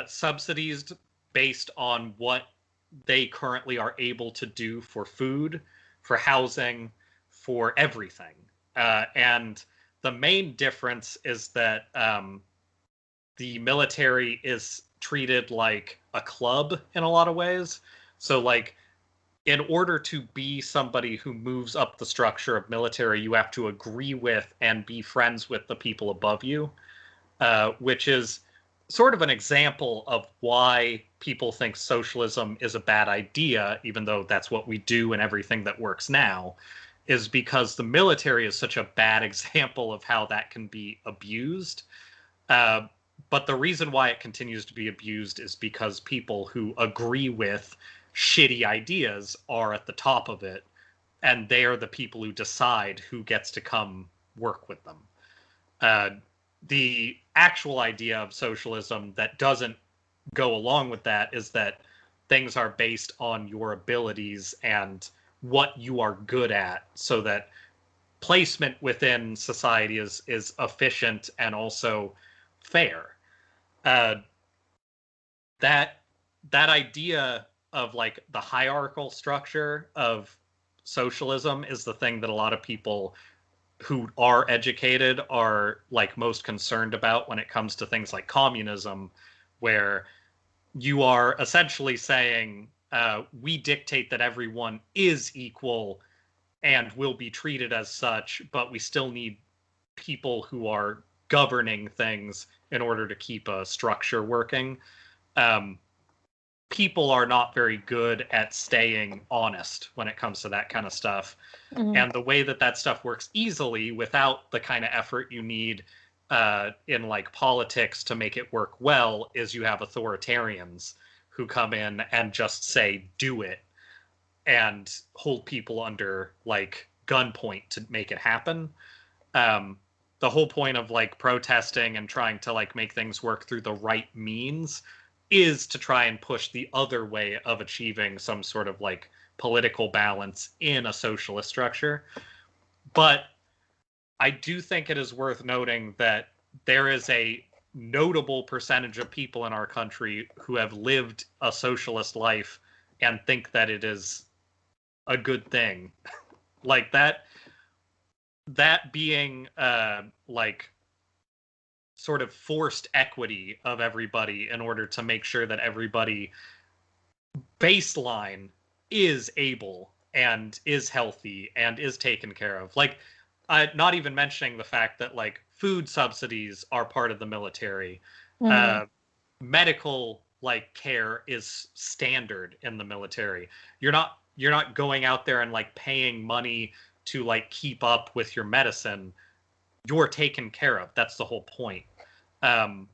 subsidies based on what they currently are able to do for food, for housing, for everything. And the main difference is that the military is treated like a club in a lot of ways. So, like, in order to be somebody who moves up the structure of military, you have to agree with and be friends with the people above you, which is sort of an example of why people think socialism is a bad idea, even though that's what we do and everything that works now, is because the military is such a bad example of how that can be abused. But the reason why it continues to be abused is because people who agree with shitty ideas are at the top of it, and they are the people who decide who gets to come work with them. The actual idea of socialism that doesn't go along with that is that things are based on your abilities and what you are good at, so that placement within society is efficient and also fair. That idea of like the hierarchical structure of socialism is the thing that a lot of people who are educated are like most concerned about when it comes to things like communism, where you are essentially saying we dictate that everyone is equal and will be treated as such, but we still need people who are governing things in order to keep a structure working. People are not very good at staying honest when it comes to that kind of stuff. And the way that stuff works easily without the kind of effort you need in like politics to make it work well is you have authoritarians who come in and just say, do it, and hold people under like gunpoint to make it happen. The whole point of like protesting and trying to like make things work through the right means is to try and push the other way of achieving some sort of like political balance in a socialist structure. But I do think it is worth noting that there is a notable percentage of people in our country who have lived a socialist life and think that it is a good thing. Like that being like sort of forced equity of everybody in order to make sure that everybody baseline is able and is healthy and is taken care of. Like, not even mentioning the fact that like food subsidies are part of the military. Medical like care is standard in the military. You're not going out there and like paying money to like keep up with your medicine. You're taken care of. That's the whole point. And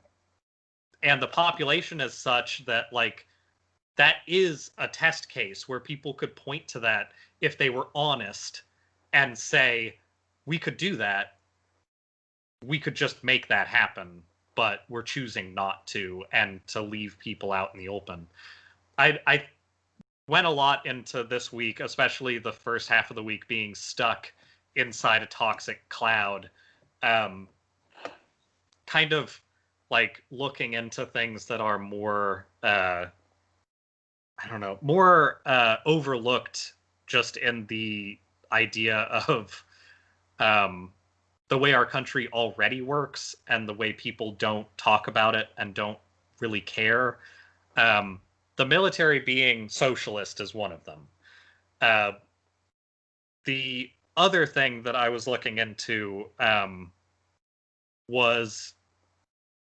the population is such that like that is a test case where people could point to that if they were honest and say, we could do that. We could just make that happen, but we're choosing not to, and to leave people out in the open. I went a lot into this week, especially the first half of the week, being stuck inside a toxic cloud, kind of like looking into things that are more more overlooked, just in the idea of the way our country already works and the way people don't talk about it and don't really care. The military being socialist is one of them. The other thing that I was looking into was,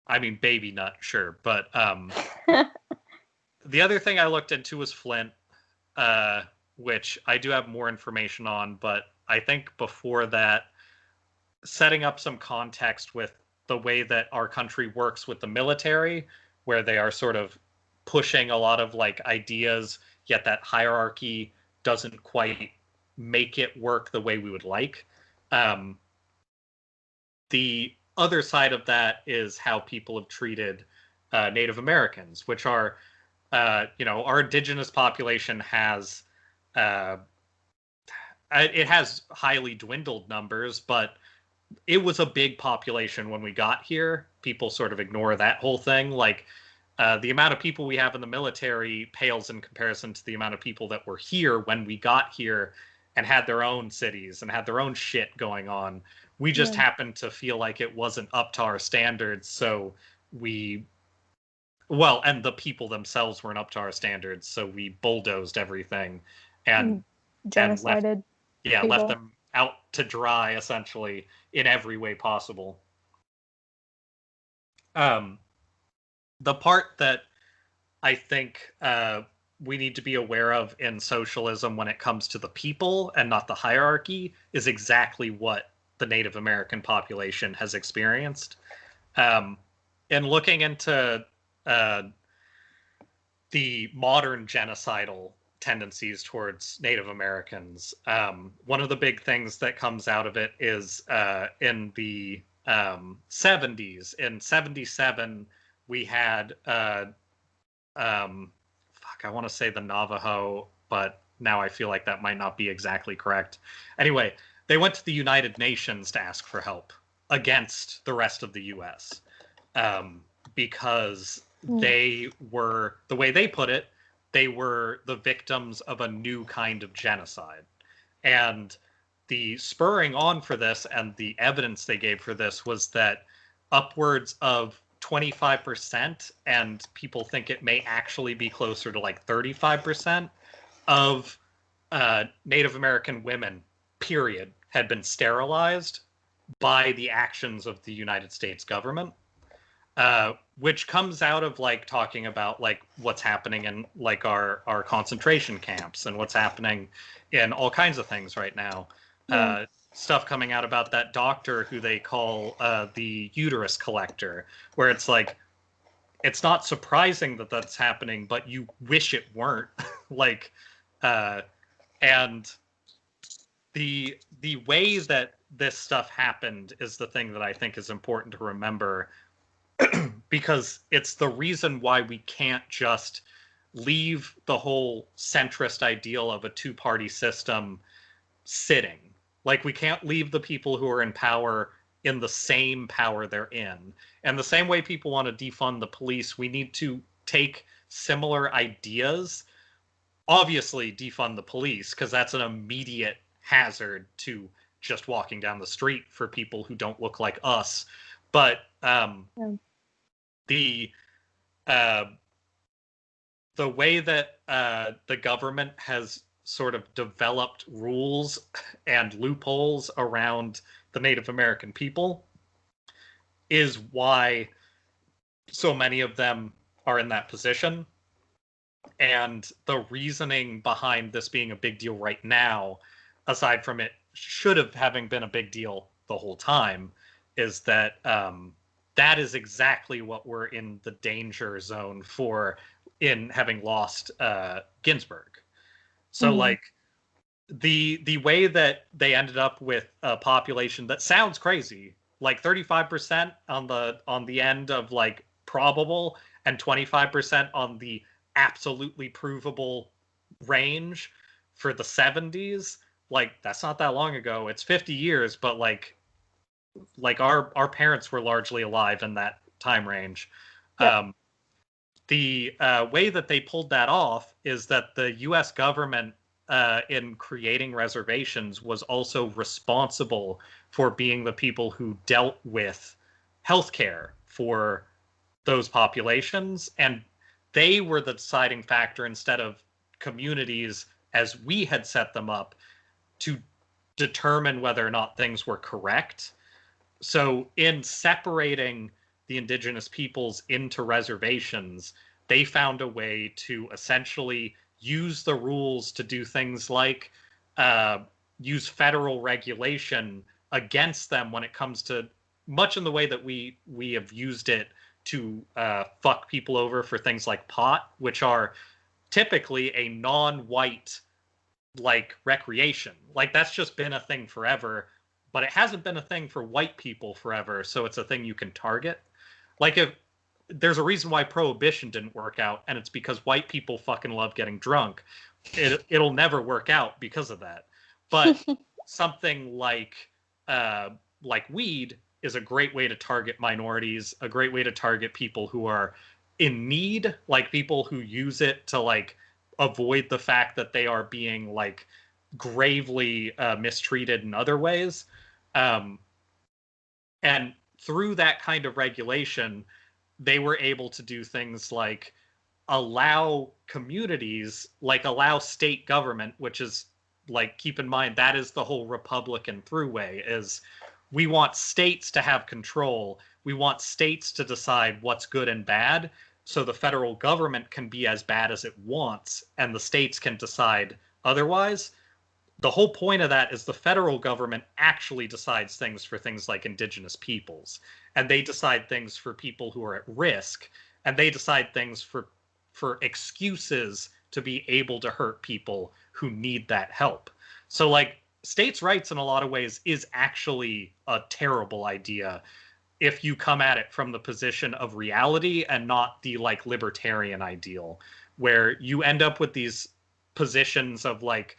I mean, baby nut, sure, but the other thing I looked into was Flint, which I do have more information on, but I think before that, setting up some context with the way that our country works with the military, where they are sort of pushing a lot of like ideas, yet that hierarchy doesn't quite make it work the way we would like. The other side of that is how people have treated Native Americans, which are, our indigenous population has, it has highly dwindled numbers, but it was a big population when we got here. People sort of ignore that whole thing. Like, the amount of people we have in the military pales in comparison to the amount of people that were here when we got here and had their own cities and had their own shit going on. We just happened to feel like it wasn't up to our standards, so and the people themselves weren't up to our standards, so we bulldozed everything and genocided left them out to dry, essentially, in every way possible. The part that I think we need to be aware of in socialism when it comes to the people and not the hierarchy is exactly what the Native American population has experienced. And looking into the modern genocidal tendencies towards Native Americans, one of the big things that comes out of it is in the 70s. In 77, we had, I want to say the Navajo, but now I feel like that might not be exactly correct. Anyway, they went to the United Nations to ask for help against the rest of the U.S. Because they were, the way they put it, they were the victims of a new kind of genocide. And the spurring on for this and the evidence they gave for this was that upwards of 25%, and people think it may actually be closer to like 35% of Native American women, period, had been sterilized by the actions of the United States government, which comes out of like talking about like what's happening in like our concentration camps and what's happening in all kinds of things right now. Stuff coming out about that doctor who they call the uterus collector, where it's like, it's not surprising that that's happening, but you wish it weren't. Like, and the way that this stuff happened is the thing that I think is important to remember, because it's the reason why we can't just leave the whole centrist ideal of a two-party system sitting. Like, we can't leave the people who are in power in the same power they're in. And the same way people want to defund the police, we need to take similar ideas, obviously defund the police because that's an immediate hazard to just walking down the street for people who don't look like us. But the way that the government has sort of developed rules and loopholes around the Native American people is why so many of them are in that position. And the reasoning behind this being a big deal right now, aside from it should have having been a big deal the whole time, is that that is exactly what we're in the danger zone for in having lost Ginsburg. So like the way that they ended up with a population that sounds crazy, like 35% on the end of like probable and 25% on the absolutely provable range for the 70s, like that's not that long ago. It's 50 years, but like our parents were largely alive in that time range. Yep. The way that they pulled that off is that the U.S. government, in creating reservations, was also responsible for being the people who dealt with healthcare for those populations, and they were the deciding factor instead of communities as we had set them up to determine whether or not things were correct. So in separating the indigenous peoples into reservations, they found a way to essentially use the rules to do things like use federal regulation against them when it comes to much in the way that we have used it to fuck people over for things like pot, which are typically a non-white like recreation. Like that's just been a thing forever, but it hasn't been a thing for white people forever, so it's a thing you can target. Like if there's a reason why prohibition didn't work out, and it's because white people fucking love getting drunk. It'll never work out because of that. But something like weed is a great way to target minorities, a great way to target people who are in need, like people who use it to like avoid the fact that they are being like gravely mistreated in other ways. And through that kind of regulation, they were able to do things like allow communities, like allow state government, which is like, keep in mind, that is the whole Republican throughway, is we want states to have control. We want states to decide what's good and bad, so the federal government can be as bad as it wants, and the states can decide otherwise. The whole point of that is the federal government actually decides things for things like indigenous peoples, and they decide things for people who are at risk, and they decide things for excuses to be able to hurt people who need that help. So like states' rights in a lot of ways is actually a terrible idea if you come at it from the position of reality and not the like libertarian ideal, where you end up with these positions of like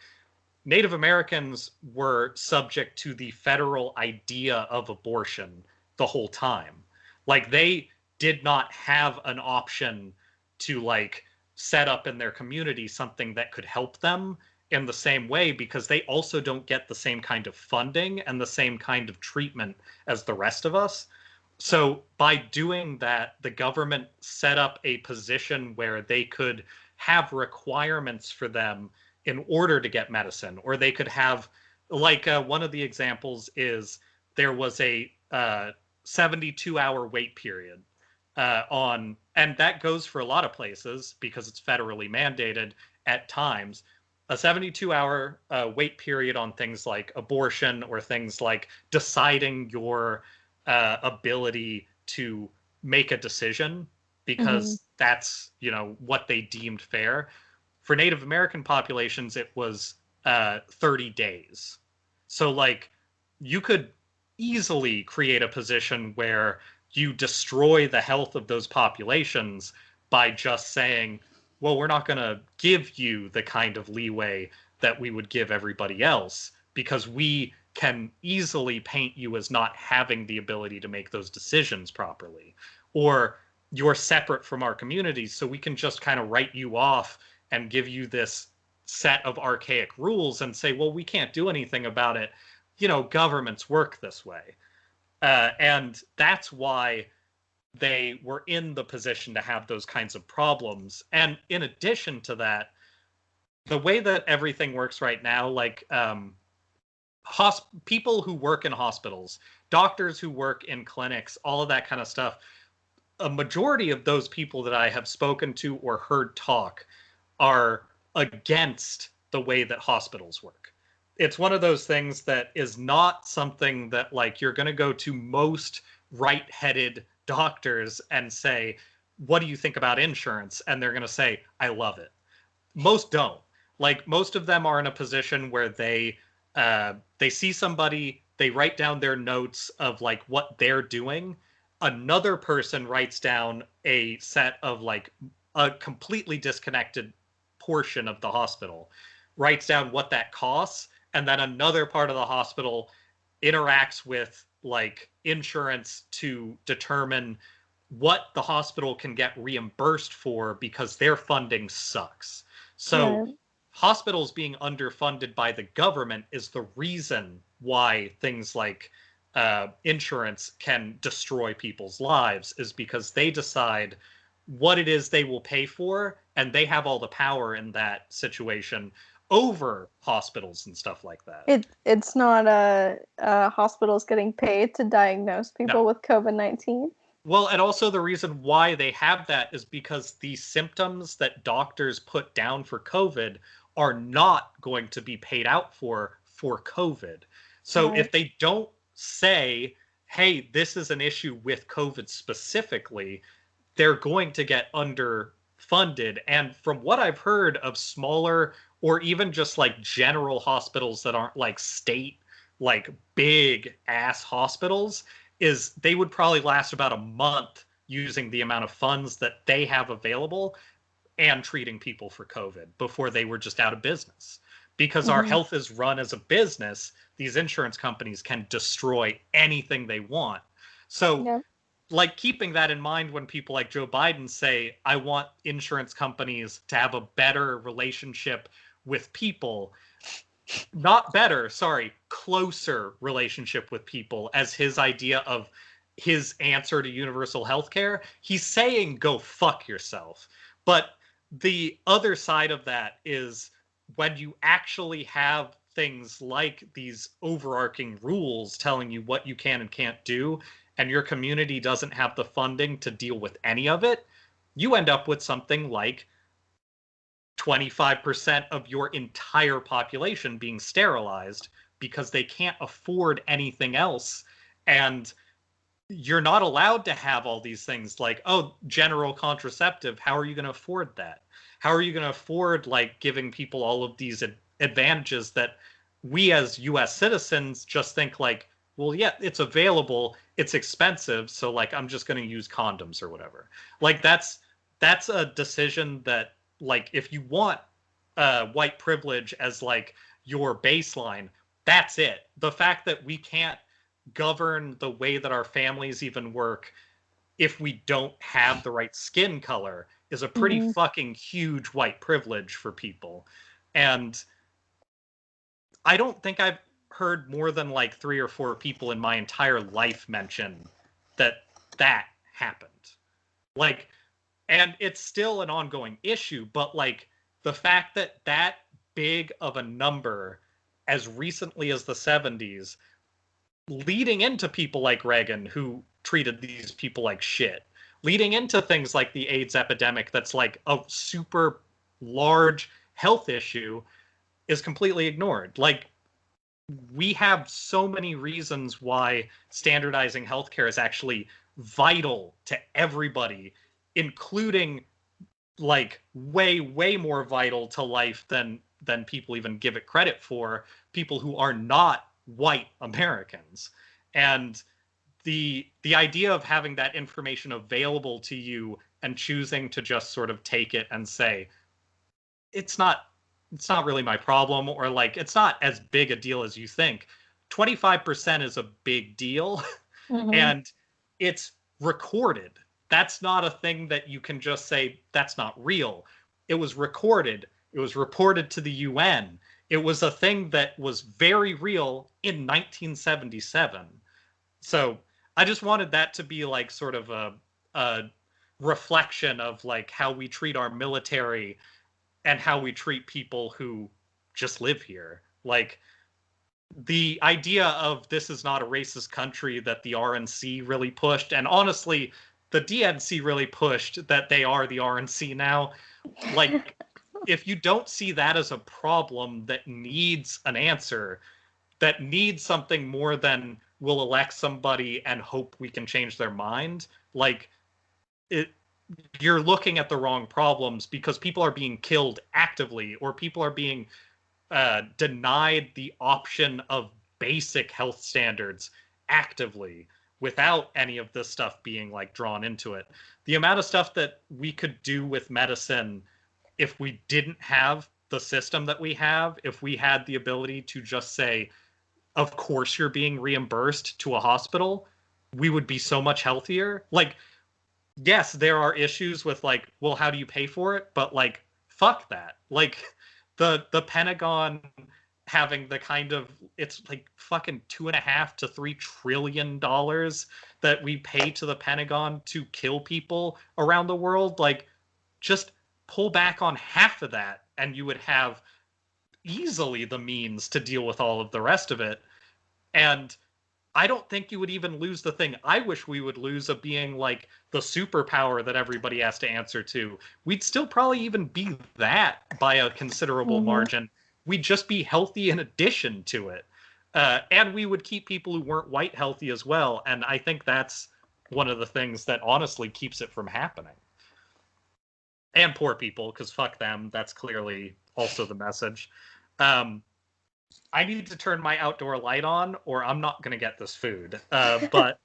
Native Americans were subject to the federal idea of abortion the whole time. Like they did not have an option to like set up in their community something that could help them in the same way, because they also don't get the same kind of funding and the same kind of treatment as the rest of us. So by doing that, the government set up a position where they could have requirements for them in order to get medicine, or they could have like one of the examples is there was a 72-hour wait period on, and that goes for a lot of places because it's federally mandated at times, a 72-hour wait period on things like abortion or things like deciding your ability to make a decision, because that's, you know, what they deemed fair. For Native American populations, it was 30 days. So like you could easily create a position where you destroy the health of those populations by just saying, well, we're not going to give you the kind of leeway that we would give everybody else, because we can easily paint you as not having the ability to make those decisions properly, or you're separate from our communities, so we can just kind of write you off and give you this set of archaic rules and say, well, we can't do anything about it. You know, governments work this way. And that's why they were in the position to have those kinds of problems. And in addition to that, the way that everything works right now, like people who work in hospitals, doctors who work in clinics, all of that kind of stuff, a majority of those people that I have spoken to or heard talk are against the way that hospitals work. It's one of those things that is not something that, like, you're going to go to most right-headed doctors and say, what do you think about insurance? And they're going to say, I love it. Most don't. Like, most of them are in a position where they see somebody, they write down their notes of like what they're doing. Another person writes down a set of like a completely disconnected portion of the hospital, writes down what that costs, and then another part of the hospital interacts with like insurance to determine what the hospital can get reimbursed for because their funding sucks. So hospitals being underfunded by the government is the reason why things like insurance can destroy people's lives, is because they decide what it is they will pay for, and they have all the power in that situation over hospitals and stuff like that. It's not hospitals getting paid to diagnose people with COVID-19. Well, and also the reason why they have that is because the symptoms that doctors put down for COVID are not going to be paid out for COVID. So if they don't say, hey, this is an issue with COVID specifically, they're going to get underfunded. And from what I've heard of smaller or even just like general hospitals that aren't like state, like big ass hospitals, is they would probably last about a month using the amount of funds that they have available and treating people for COVID before they were just out of business. Because our health is run as a business, these insurance companies can destroy anything they want. So, like, keeping that in mind when people like Joe Biden say, I want insurance companies to have a better relationship with people, not better, sorry, closer relationship with people as his idea of his answer to universal health care, he's saying go fuck yourself. But the other side of that is when you actually have things like these overarching rules telling you what you can and can't do, and your community doesn't have the funding to deal with any of it, you end up with something like 25% of your entire population being sterilized because they can't afford anything else. And you're not allowed to have all these things like, oh, general contraceptive. How are you going to afford that? How are you going to afford like giving people all of these advantages that we as US citizens just think like, well, yeah, it's available, it's expensive, so like I'm just going to use condoms or whatever. Like that's a decision that, like, if you want white privilege as like your baseline, that's it. The fact that we can't govern the way that our families even work if we don't have the right skin color is a pretty fucking huge white privilege for people. And I don't think I've heard more than like 3 or 4 people in my entire life mention that happened. Like, and it's still an ongoing issue, but like the fact that big of a number as recently as the 70s, leading into people like Reagan who treated these people like shit, leading into things like the AIDS epidemic that's like a super large health issue, is completely ignored. Like, we have so many reasons why standardizing healthcare is actually vital to everybody, including like way more vital to life than people even give it credit for, people who are not white Americans. And the idea of having that information available to you and choosing to just sort of take it and say it's not really my problem, or like it's not as big a deal as you think. 25% is a big deal. And it's recorded. That's not a thing that you can just say that's not real. It was recorded. It was reported to the UN. It was a thing that was very real in 1977. So I just wanted that to be like sort of a reflection of like how we treat our military and how we treat people who just live here. Like the idea of this is not a racist country that the RNC really pushed, and honestly, the DNC really pushed that they are the RNC now. Like, if you don't see that as a problem that needs an answer, that needs something more than we'll elect somebody and hope we can change their mind, like, you're looking at the wrong problems, because people are being killed actively, or people are being denied the option of basic health standards actively without any of this stuff being like drawn into it. The amount of stuff that we could do with medicine if we didn't have the system that we have, if we had the ability to just say, of course you're being reimbursed to a hospital, we would be so much healthier. Like, yes, there are issues with like, well, how do you pay for it? But like, fuck that. Like, the Pentagon having the kind of, it's like fucking $2.5 to $3 trillion that we pay to the Pentagon to kill people around the world. Like, just pull back on half of that, and you would have easily the means to deal with all of the rest of it. And I don't think you would even lose the thing I wish we would lose, of being like the superpower that everybody has to answer to. We'd still probably even be that by a considerable margin. We'd just be healthy in addition to it. And we would keep people who weren't white healthy as well. And I think that's one of the things that honestly keeps it from happening. And poor people, because fuck them. That's clearly also the message. I need to turn my outdoor light on, or I'm not going to get this food. But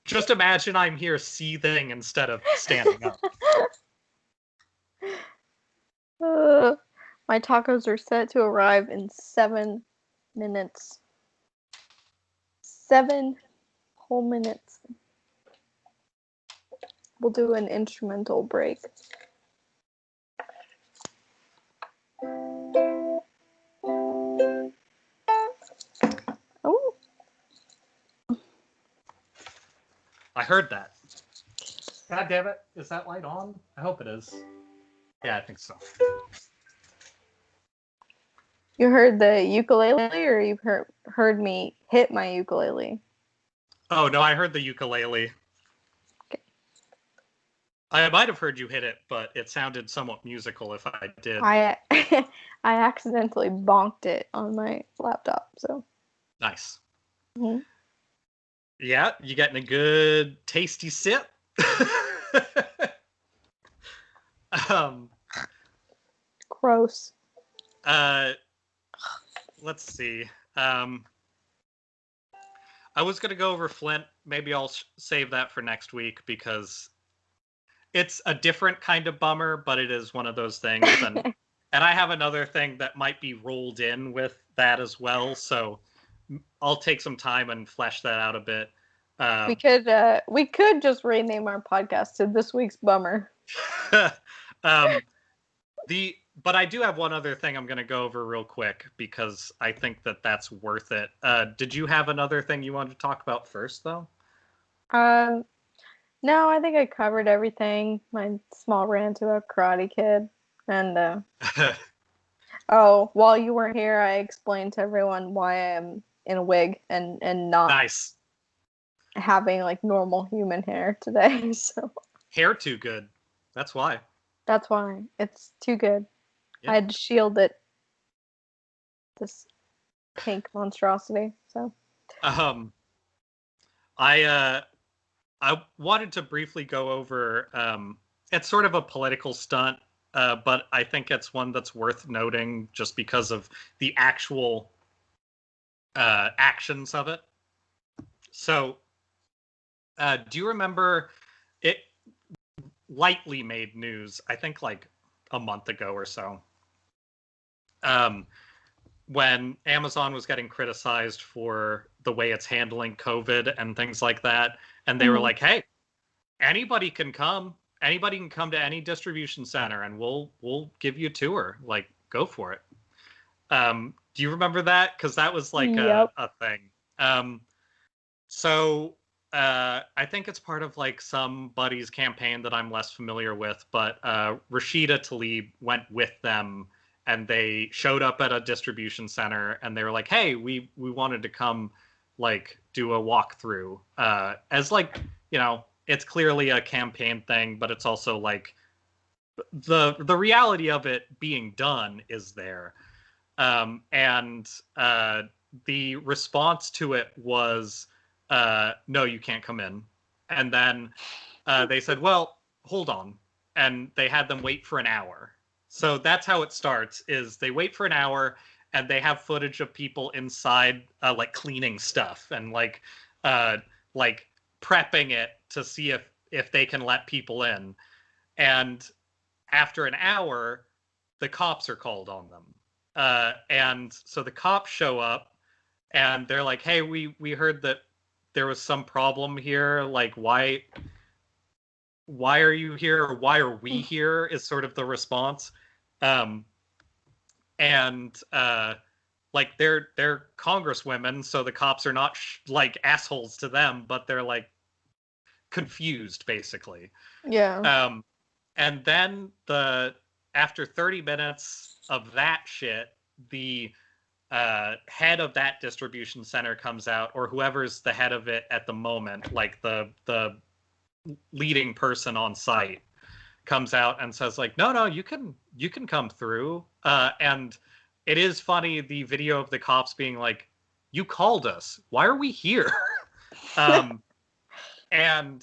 just imagine I'm here seething instead of standing up. My tacos are set to arrive in 7 minutes. 7 whole minutes. We'll do an instrumental break. Oh. I heard that. God damn it. Is that light on? I hope it is. Yeah, I think so. You heard the ukulele, or you heard me hit my ukulele? Oh, no, I heard the ukulele. Okay. I might have heard you hit it, but it sounded somewhat musical if I did. I accidentally bonked it on my laptop, so. Nice. Mm-hmm. Yeah, you getting a good tasty sip? Gross. Let's see. I was going to go over Flint. Maybe I'll save that for next week, because it's a different kind of bummer, but it is one of those things. And I have another thing that might be rolled in with that as well. So I'll take some time and flesh that out a bit. We could just rename our podcast to This Week's Bummer. But I do have one other thing I'm going to go over real quick, because I think that that's worth it. Did you have another thing you wanted to talk about first, though? No, I think I covered everything. My small rant about Karate Kid. And, while you weren't here, I explained to everyone why I'm in a wig and not nice. Having, like, normal human hair today. So hair too good. That's why. That's why. It's too good. Yep. I had to shield it. This pink monstrosity. So. I wanted to briefly go over. It's sort of a political stunt, but I think it's one that's worth noting just because of the actual actions of it. So, do you remember it? Lightly made news, I think, like a month ago or so, when Amazon was getting criticized for the way it's handling COVID and things like that, and they were like, "Hey, anybody can come. anybody can come to any distribution center and we'll give you a tour. Like, go for it. Do you remember that? Because that was like Yep. a thing. So I think it's part of like somebody's campaign that I'm less familiar with, but Rashida Tlaib went with them, and they showed up at a distribution center, and they were like, "Hey, we wanted to come like do a walkthrough." As like, you know, it's clearly a campaign thing, but it's also like the reality of it being done is there. And the response to it was, no, you can't come in. And then they said, well, hold on. And they had them wait for an hour. So that's how it starts, is they wait for an hour, and they have footage of people inside like cleaning stuff and like prepping it to see if they can let people in. And after an hour, the cops are called on them. And so the cops show up, and they're like, "Hey, we heard that there was some problem here. Like, why are you here? Or why are we here?" Is sort of the response. And like they're congresswomen, so the cops are not like assholes to them, but they're like confused, basically. Yeah. And then after 30 minutes of that shit, the head of that distribution center comes out, or whoever's the head of it at the moment, like the leading person on site, comes out and says like, no, you can come through. And it is funny, the video of the cops being like, "You called us. Why are we here?" And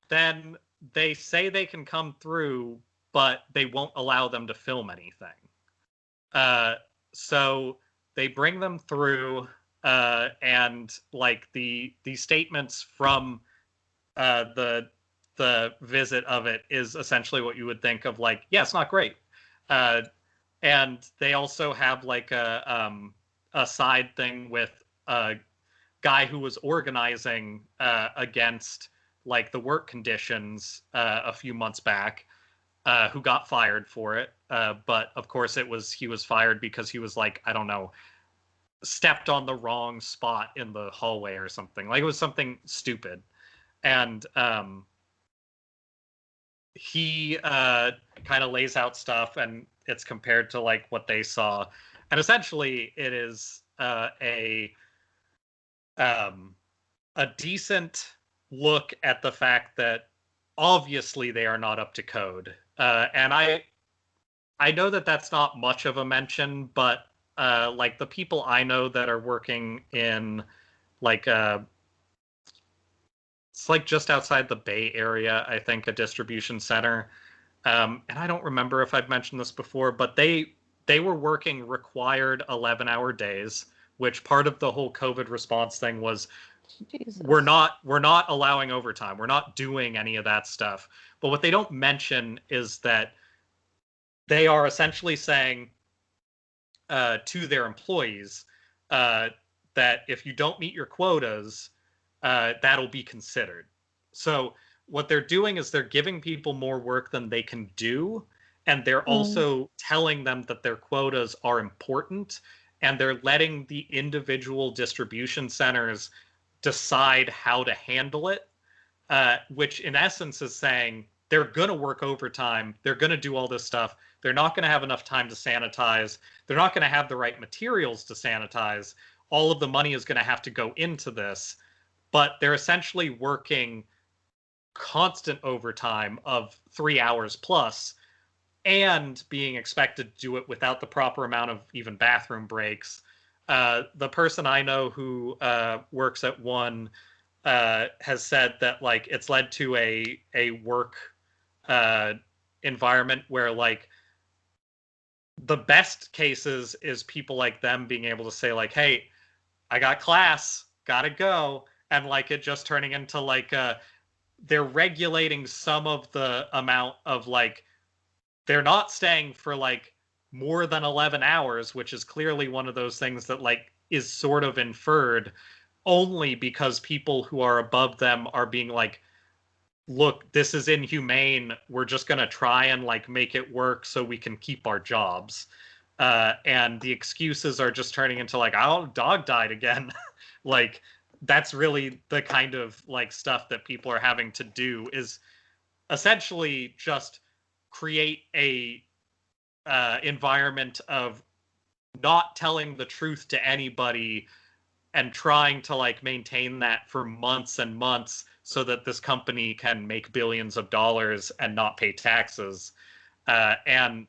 then they say they can come through, but they won't allow them to film anything. So they bring them through, and like the statements from the visit of it is essentially what you would think of, like, yeah, it's not great. And they also have like a side thing with a guy who was organizing against like the work conditions a few months back, who got fired for it. But of course he was fired because he was like, I don't know, stepped on the wrong spot in the hallway or something. Like, it was something stupid. And he kind of lays out stuff, and it's compared to like what they saw. And essentially it is a decent look at the fact that obviously they are not up to code. And I know that that's not much of a mention, but like the people I know that are working in like it's like just outside the Bay Area, I think, a distribution center. And I don't remember if I've mentioned this before, but they were working required 11-hour days, which part of the whole COVID response thing was, Jesus. we're not allowing overtime. We're not doing any of that stuff. But what they don't mention is that they are essentially saying to their employees that if you don't meet your quotas, that'll be considered. So what they're doing is they're giving people more work than they can do, and they're also telling them that their quotas are important, and they're letting the individual distribution centers decide how to handle it, which in essence is saying they're going to work overtime, they're going to do all this stuff, they're not going to have enough time to sanitize, they're not going to have the right materials to sanitize, all of the money is going to have to go into this, but they're essentially working constant overtime of 3 hours plus, and being expected to do it without the proper amount of even bathroom breaks. The person I know who works at one has said that like it's led to a work environment where like the best cases is people like them being able to say like, hey, I got class, gotta go, and like it just turning into like they're regulating some of the amount of like, they're not staying for like more than 11 hours, which is clearly one of those things that like is sort of inferred, only because people who are above them are being like, look, this is inhumane. We're just going to try and like make it work so we can keep our jobs. And the excuses are just turning into like, oh, dog died again. Like, that's really the kind of like stuff that people are having to do, is essentially just create a environment of not telling the truth to anybody and trying to like maintain that for months and months so that this company can make billions of dollars and not pay taxes. And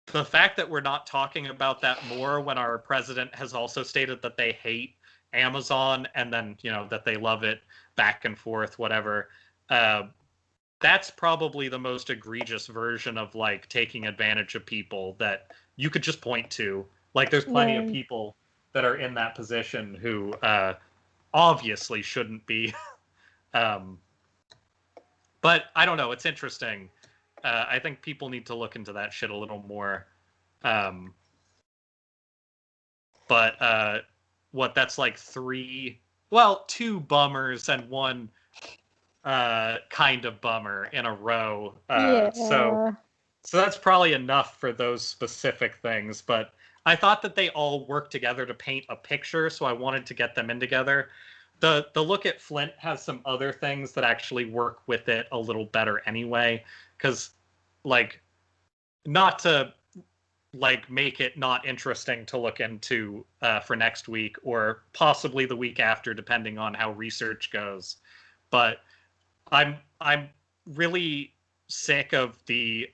the fact that we're not talking about that more when our president has also stated that they hate Amazon and then, you know, that they love it, back and forth, whatever. That's probably the most egregious version of like taking advantage of people that you could just point to. Like, there's plenty of people that are in that position who obviously shouldn't be. But I don't know. It's interesting. I think people need to look into that shit a little more. But what, that's like two bummers and one kind of bummer in a row. So that's probably enough for those specific things. But I thought that they all work together to paint a picture, so I wanted to get them in together. The look at Flint has some other things that actually work with it a little better anyway, because like, not to like make it not interesting to look into for next week or possibly the week after, depending on how research goes. But I'm really sick of the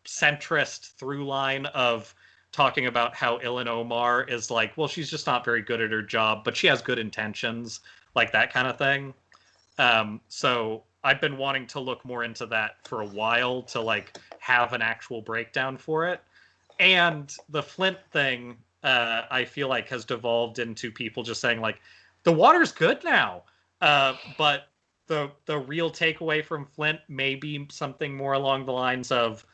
centrist through line of talking about how Ilhan Omar is like, well, she's just not very good at her job, but she has good intentions, like that kind of thing. So I've been wanting to look more into that for a while to like have an actual breakdown for it. And the Flint thing, I feel like has devolved into people just saying like, the water's good now. But the real takeaway from Flint may be something more along the lines of,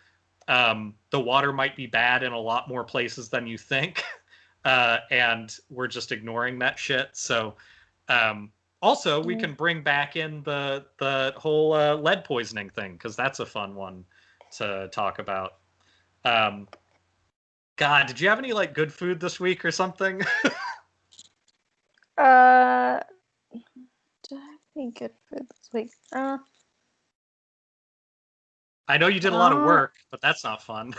the water might be bad in a lot more places than you think. And we're just ignoring that shit. So, also, we can bring back in the whole lead poisoning thing, because that's a fun one to talk about. God, did you have any like good food this week or something? Did I have any good food this week? I know you did a lot of work, but that's not fun.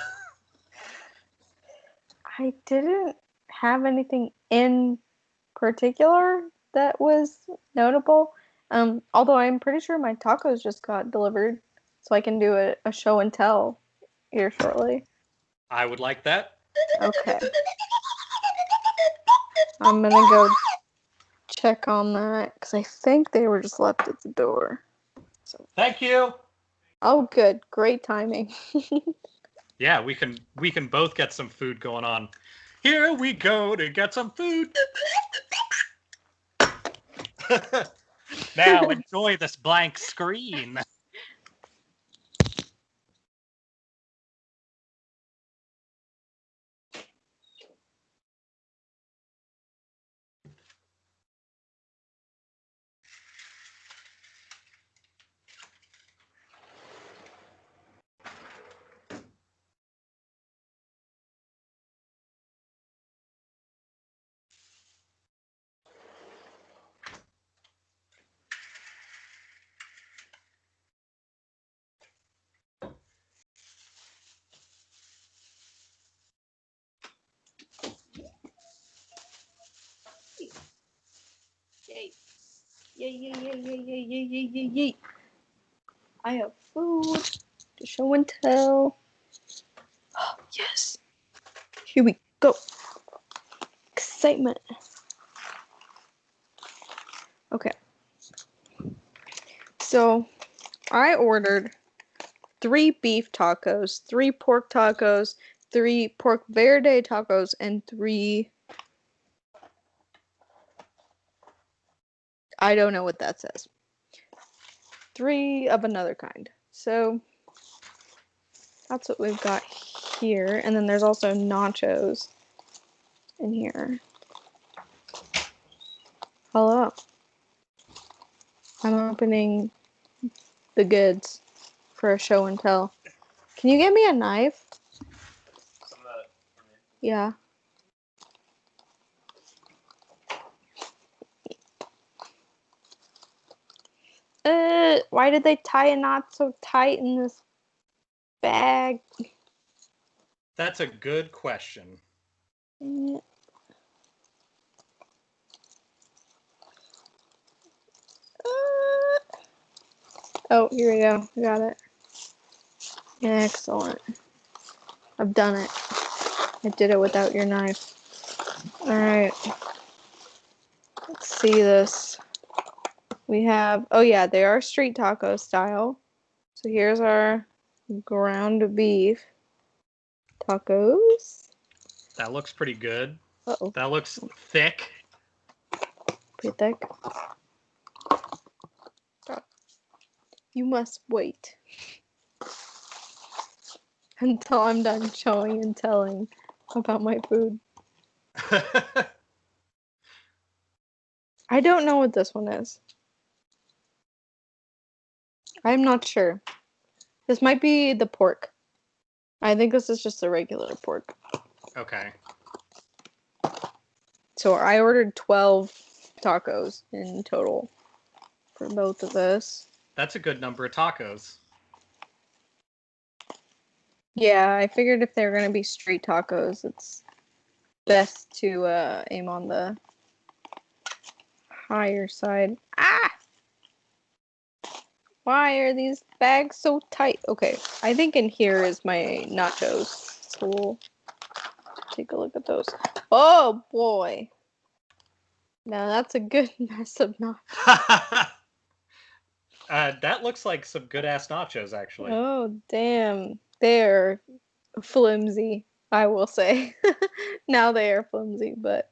I didn't have anything in particular that was notable. Although I'm pretty sure my tacos just got delivered, so I can do a show and tell here shortly. I would like that. Okay. I'm gonna go check on that because I think they were just left at the door. So. Thank you. Oh, good. Great timing. Yeah, we can both get some food going on. Here we go to get some food. Now enjoy this blank screen. Yay. Yay, yay, yay, yay, yay, yay, yay, yay, yay. I have food to show and tell. Oh, yes. Here we go. Excitement. Okay. So, I ordered 3 beef tacos, 3 pork tacos, 3 pork verde tacos, and 3... I don't know what that says. 3 of another kind. So, that's what we've got here. And then there's also nachos in here. Hello. I'm opening the goods for a show and tell. Can you get me a knife? Some of that for me. Yeah. Why did they tie a knot so tight in this bag? That's a good question. Oh, here we go. I got it. Excellent. I've done it. I did it without your knife. Alright. Let's see this. We have, oh yeah, they are street taco style. So here's our ground beef tacos. That looks pretty good. Uh-oh. That looks thick. Pretty thick. You must wait until I'm done showing and telling about my food. I don't know what this one is. I'm not sure. This might be the pork. I think this is just the regular pork. Okay. So I ordered 12 tacos in total for both of us. That's a good number of tacos. Yeah, I figured if they're going to be street tacos, it's best to aim on the higher side. Ah! Why are these bags so tight? Okay, I think in here is my nachos. So we'll take a look at those. Oh boy. Now that's a good mess of nachos. That looks like some good ass nachos, actually. Oh damn. They're flimsy, I will say. Now they are flimsy, but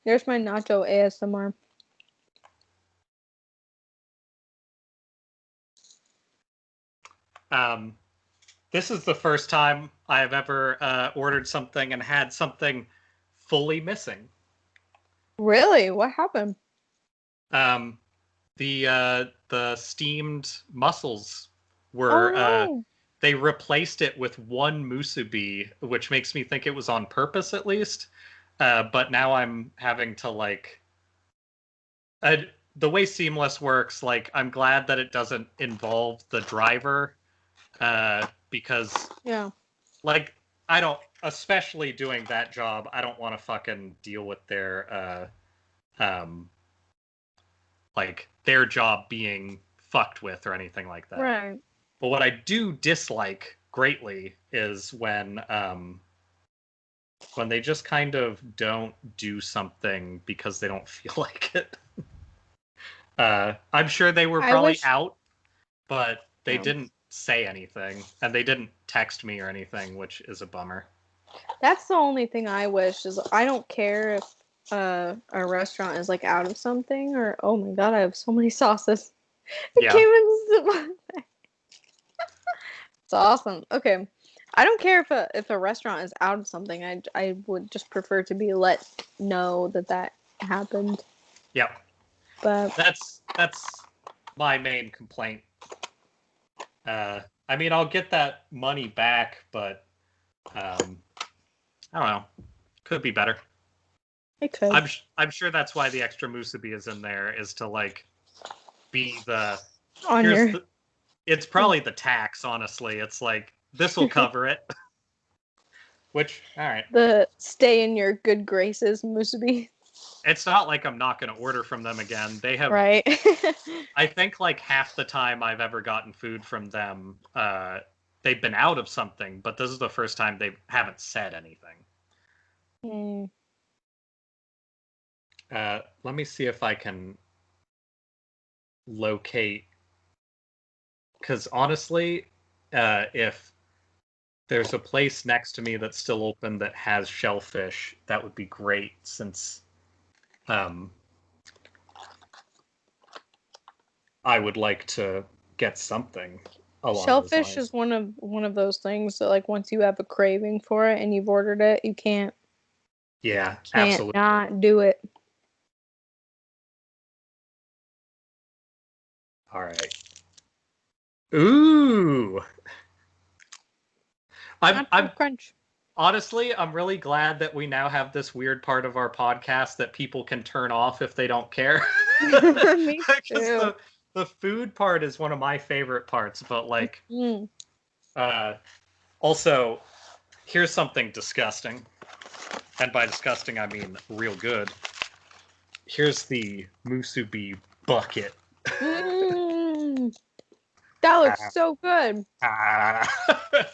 there's my nacho ASMR. This is the first time I have ever ordered something and had something fully missing. Really? What happened? The steamed mussels were no. They replaced it with one musubi, which makes me think it was on purpose at least. But now I'm having to like the way Seamless works, like I'm glad that it doesn't involve the driver because Yeah. like I don't, especially doing that job, I don't want to fucking deal with their like their job being fucked with or anything like that. Right. But what I do dislike greatly is when they just kind of don't do something because they don't feel like it. I'm sure they were probably out, but they didn't say anything, and they didn't text me or anything, which is a bummer. That's the only thing I wish is I don't care if a restaurant is like out of something or oh my god, I have so many sauces. It came in. It's awesome. Okay. I don't care if a restaurant is out of something. I would just prefer to be let know that happened. Yep. But that's my main complaint. I mean, I'll get that money back, but I don't know. Could be better. It could. I'm sure that's why the extra musubi is in there, is to like be the it's probably the tax, honestly. It's like this will cover it. Which, all right. The stay in your good graces musubi. It's not like I'm not going to order from them again. They have, right. I think like half the time I've ever gotten food from them, they've been out of something, but this is the first time they haven't said anything. Let me see if I can locate, because honestly, if there's a place next to me that's still open that has shellfish, that would be great, since I would like to get something along shellfish those is one of those things that like once you have a craving for it and you've ordered it, you can't Yeah, Can't absolutely. not do it. All right. Ooh. I'm Not crunch. honestly, I'm really glad that we now have this weird part of our podcast that people can turn off if they don't care. Me Because too. the food part is one of my favorite parts, but like Mm. uh also here's something disgusting. And by disgusting I mean real good. Here's the musubi bucket. Mm. That looks so good.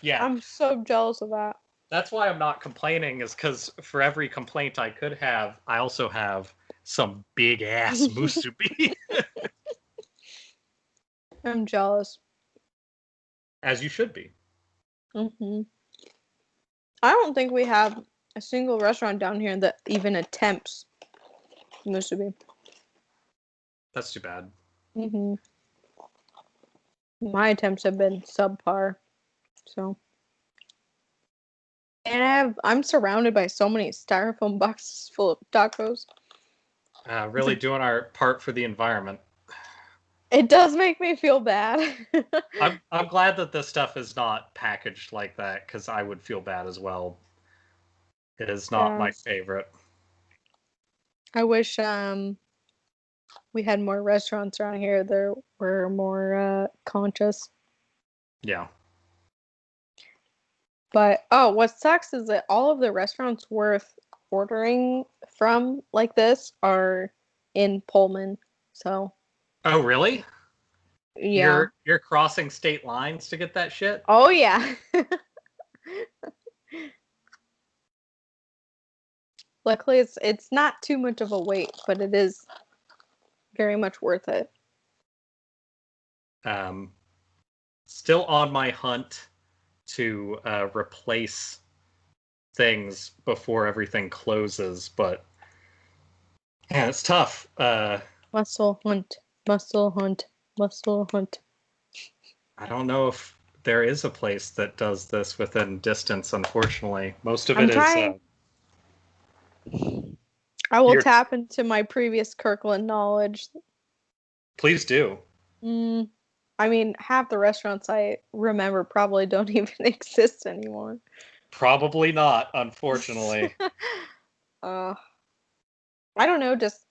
Yeah. I'm so jealous of that. That's why I'm not complaining, is because for every complaint I could have, I also have some big ass musubi. I'm jealous. As you should be. Hmm I don't think we have a single restaurant down here that even attempts musubi. That's too bad. Hmm My attempts have been subpar. So, and I'm surrounded by so many styrofoam boxes full of tacos. Really doing our part for the environment. It does make me feel bad. I'm glad that this stuff is not packaged like that, because I would feel bad as well. It is not Yeah. my favorite. I wish we had more restaurants around here that were more conscious. Yeah. But oh, what sucks is that all of the restaurants worth ordering from like this are in Pullman. So Oh, really? yeah. You're crossing state lines to get that shit? Oh yeah. Luckily it's not too much of a wait, but it is very much worth it. Um, Still on my hunt to replace things before everything closes, but yeah, it's tough. Muscle hunt, muscle hunt, muscle hunt. I don't know if there is a place that does this within distance, unfortunately. Most of I'm it is trying. I will here. tap into my previous Kirkland knowledge. Please do. Mm, I mean, half the restaurants I remember probably don't even exist anymore. Probably not, unfortunately. uh, I don't know. Does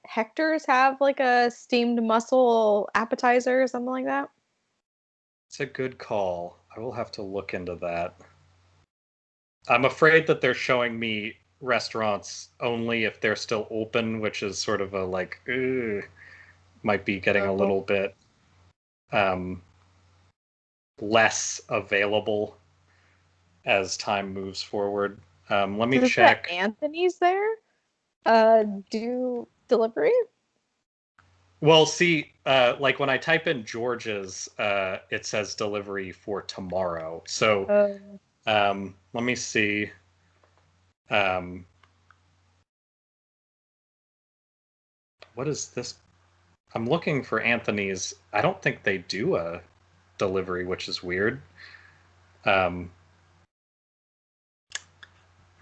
Hector's have like a steamed mussel appetizer or something like that? It's a good call. I will have to look into that. I'm afraid that they're showing me restaurants only if they're still open, which is sort of a like, ugh, might be getting a Oh, little bit um, less available as time moves forward. Let me does the check. Anthony's there do delivery? Well, see, like when I type in George's, it says delivery for tomorrow. So Oh, let me see. Um, what is this? I'm looking for Anthony's. I don't think they do a delivery, which is weird. Um,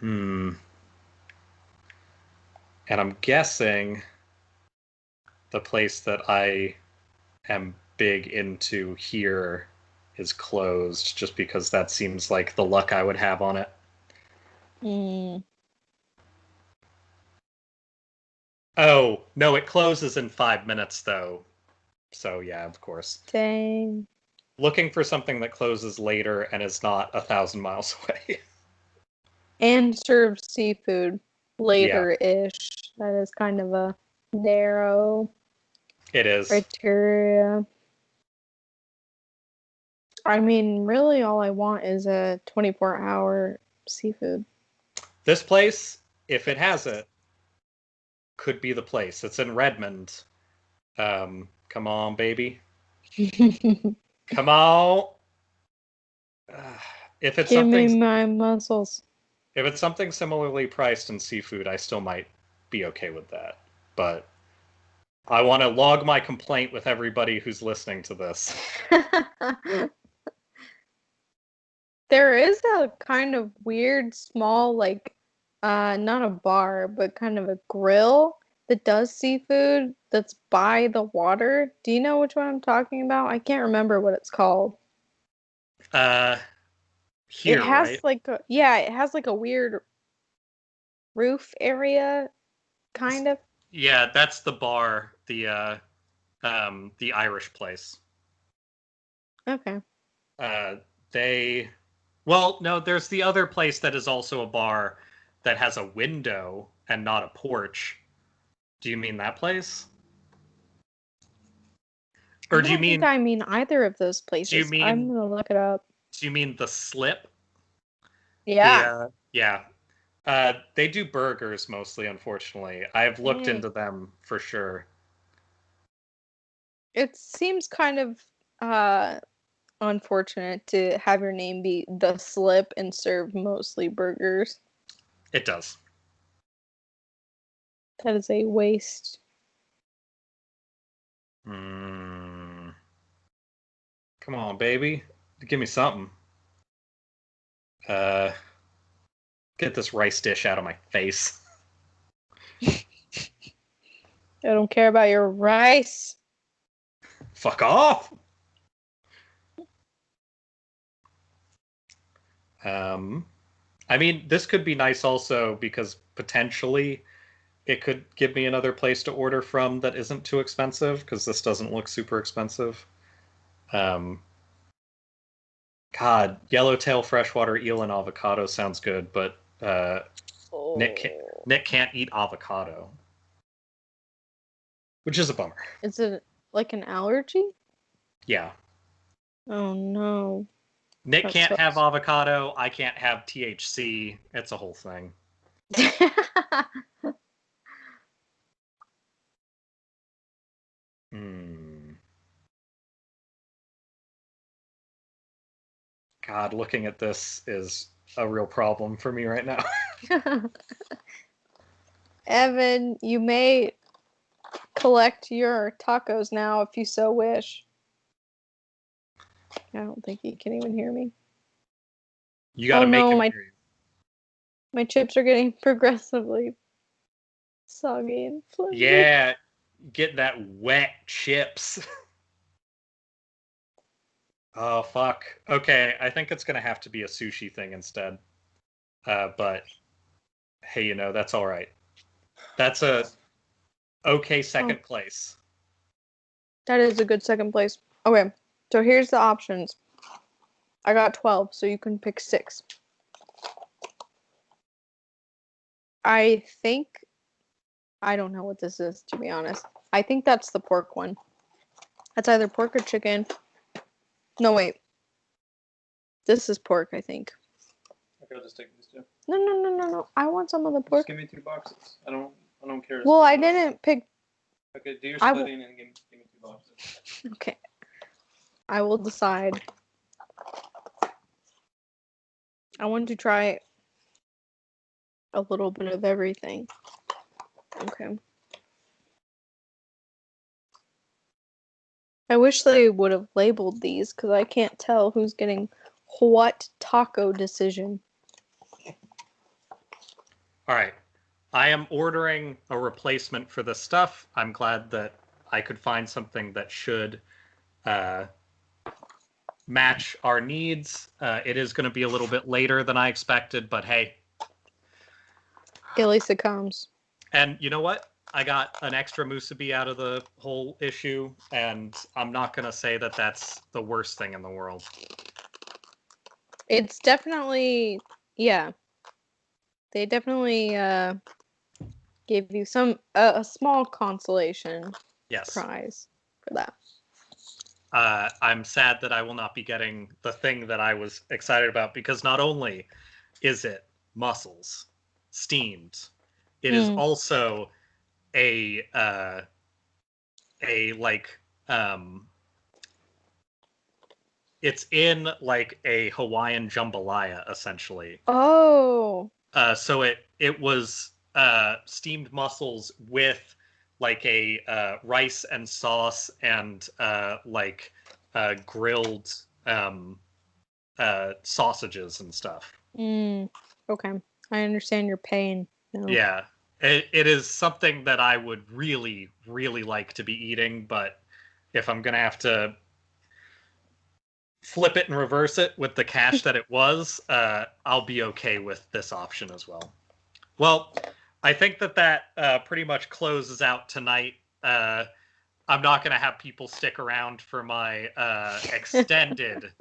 hmm. And I'm guessing the place that I am big into here is closed just because that seems like the luck I would have on it. mm, Oh, no, it closes in 5 minutes though. So yeah, of course. dang. Looking for something that closes later and is not 1,000 miles away. And serve seafood Yeah, later-ish. That is kind of a narrow it is. criteria. I mean, really, all I want is a 24-hour seafood. This place, if it has it, could be the place. It's in Redmond. Come on, baby. Come on. If it's Give me something my muscles. if it's something similarly priced in seafood, I still might be okay with that. But I want to log my complaint with everybody who's listening to this. There is a kind of weird, small, like not a bar, but kind of a grill that does seafood that's by the water. Do you know which one I'm talking about? I can't remember what it's called. Uh, It here, has right? it has like a weird roof area, kind of. Yeah, that's the bar, the Irish place. Okay. Uh, they, well, no, there's the other place that is also a bar that has a window and not a porch. Do you mean that place? I Or don't think I mean either of those do you places. I'm mean gonna look it up. do you mean the Slip? The Yeah. yeah. They do burgers mostly, unfortunately. I've looked Dang. into them for sure. It seems kind of uh unfortunate to have your name be The Slip and serve mostly burgers. It does. That is a waste. Mm, come on, baby. Give me something. Uh, get this rice dish out of my face. I don't care about your rice. Fuck off. Um, I mean, this could be nice also because potentially it could give me another place to order from that isn't too expensive because this doesn't look super expensive. Um, God, yellowtail freshwater eel and avocado sounds good, but Nick can't, Oh. Nick can't eat avocado, which is a bummer. Is it like an allergy? Yeah, Oh no. Nick That can't have sucks. avocado. I can't have THC. It's a whole thing. Hmm. God, looking at this is a real problem for me right now. Evan, you may collect your tacos now if you so wish. I don't think he can even hear me. You got Oh to make no, him my hear you. my chips are getting progressively soggy and flimsy. Yeah, get that wet chips. Oh fuck. Okay, I think it's gonna have to be a sushi thing instead. But hey, that's all right. That's a okay Oh, second place. that is a good second place. Okay, so here's the options. I got 12, so you can pick 6. I think I don't know what this is, to be honest. I think that's the pork one. That's either pork or chicken. No, wait. This is pork, I think. Okay, I'll just take these two. No, no, no, no, no. I want some of the Just pork. give me 2 boxes. I don't care. Well, I didn't pick. Okay, do your I splitting and give me 2 boxes. Okay. I will decide. I want to try a little bit of everything. Okay. I wish they would have labeled these because I can't tell who's getting what taco decision. All right. I am ordering a replacement for this stuff. I'm glad that I could find something that should uh, match our needs. It is going to be a little bit later than I expected, but hey. At least it comes. And you know what? I got an extra musubi out of the whole issue, and I'm not going to say that that's the worst thing in the world. It's definitely, yeah. They definitely gave you a small consolation Yes. prize for that. I'm sad that I will not be getting the thing that I was excited about because not only is it mussels steamed, it is also a like it's in like a Hawaiian jambalaya essentially. Oh. So it was steamed mussels with like a rice and sauce and like grilled sausages and stuff. Okay. I understand your pain. No. Yeah, it is something that I would really, really like to be eating, but if I'm gonna have to flip it and reverse it with the cash that it was, I'll be okay with this option as well. Well, I think that pretty much closes out tonight. I'm not going to have people stick around for my extended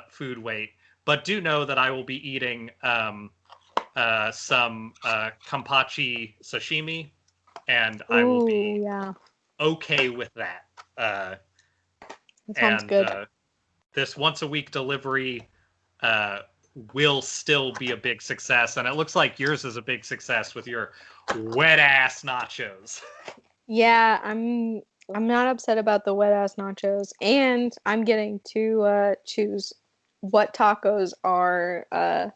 food wait, but do know that I will be eating some kampachi sashimi, and I will be okay with that. That sounds And good. this once a week delivery will still be a big success, and it looks like yours is a big success with your wet ass nachos. Yeah, I'm not upset about the wet ass nachos, and I'm getting to choose what tacos are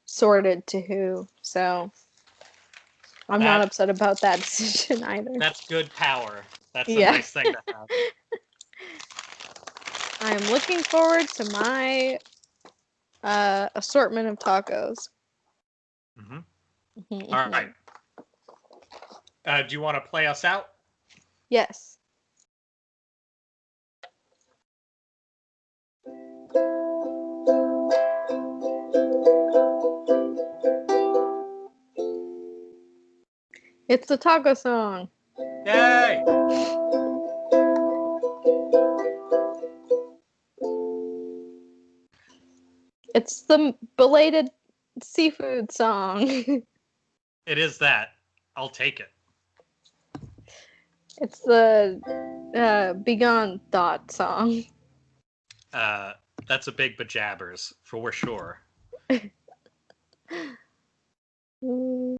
sorted to who. So I'm not upset about that decision either. That's good power. That's a nice thing to have. I'm looking forward to my assortment of tacos. Mm-hmm. All right. Do you want to play us out? Yes. It's the taco song. Yay! It's the belated seafood song. It is that. I'll take it. It's the Begone Thought song. That's a big bejabbers, for sure.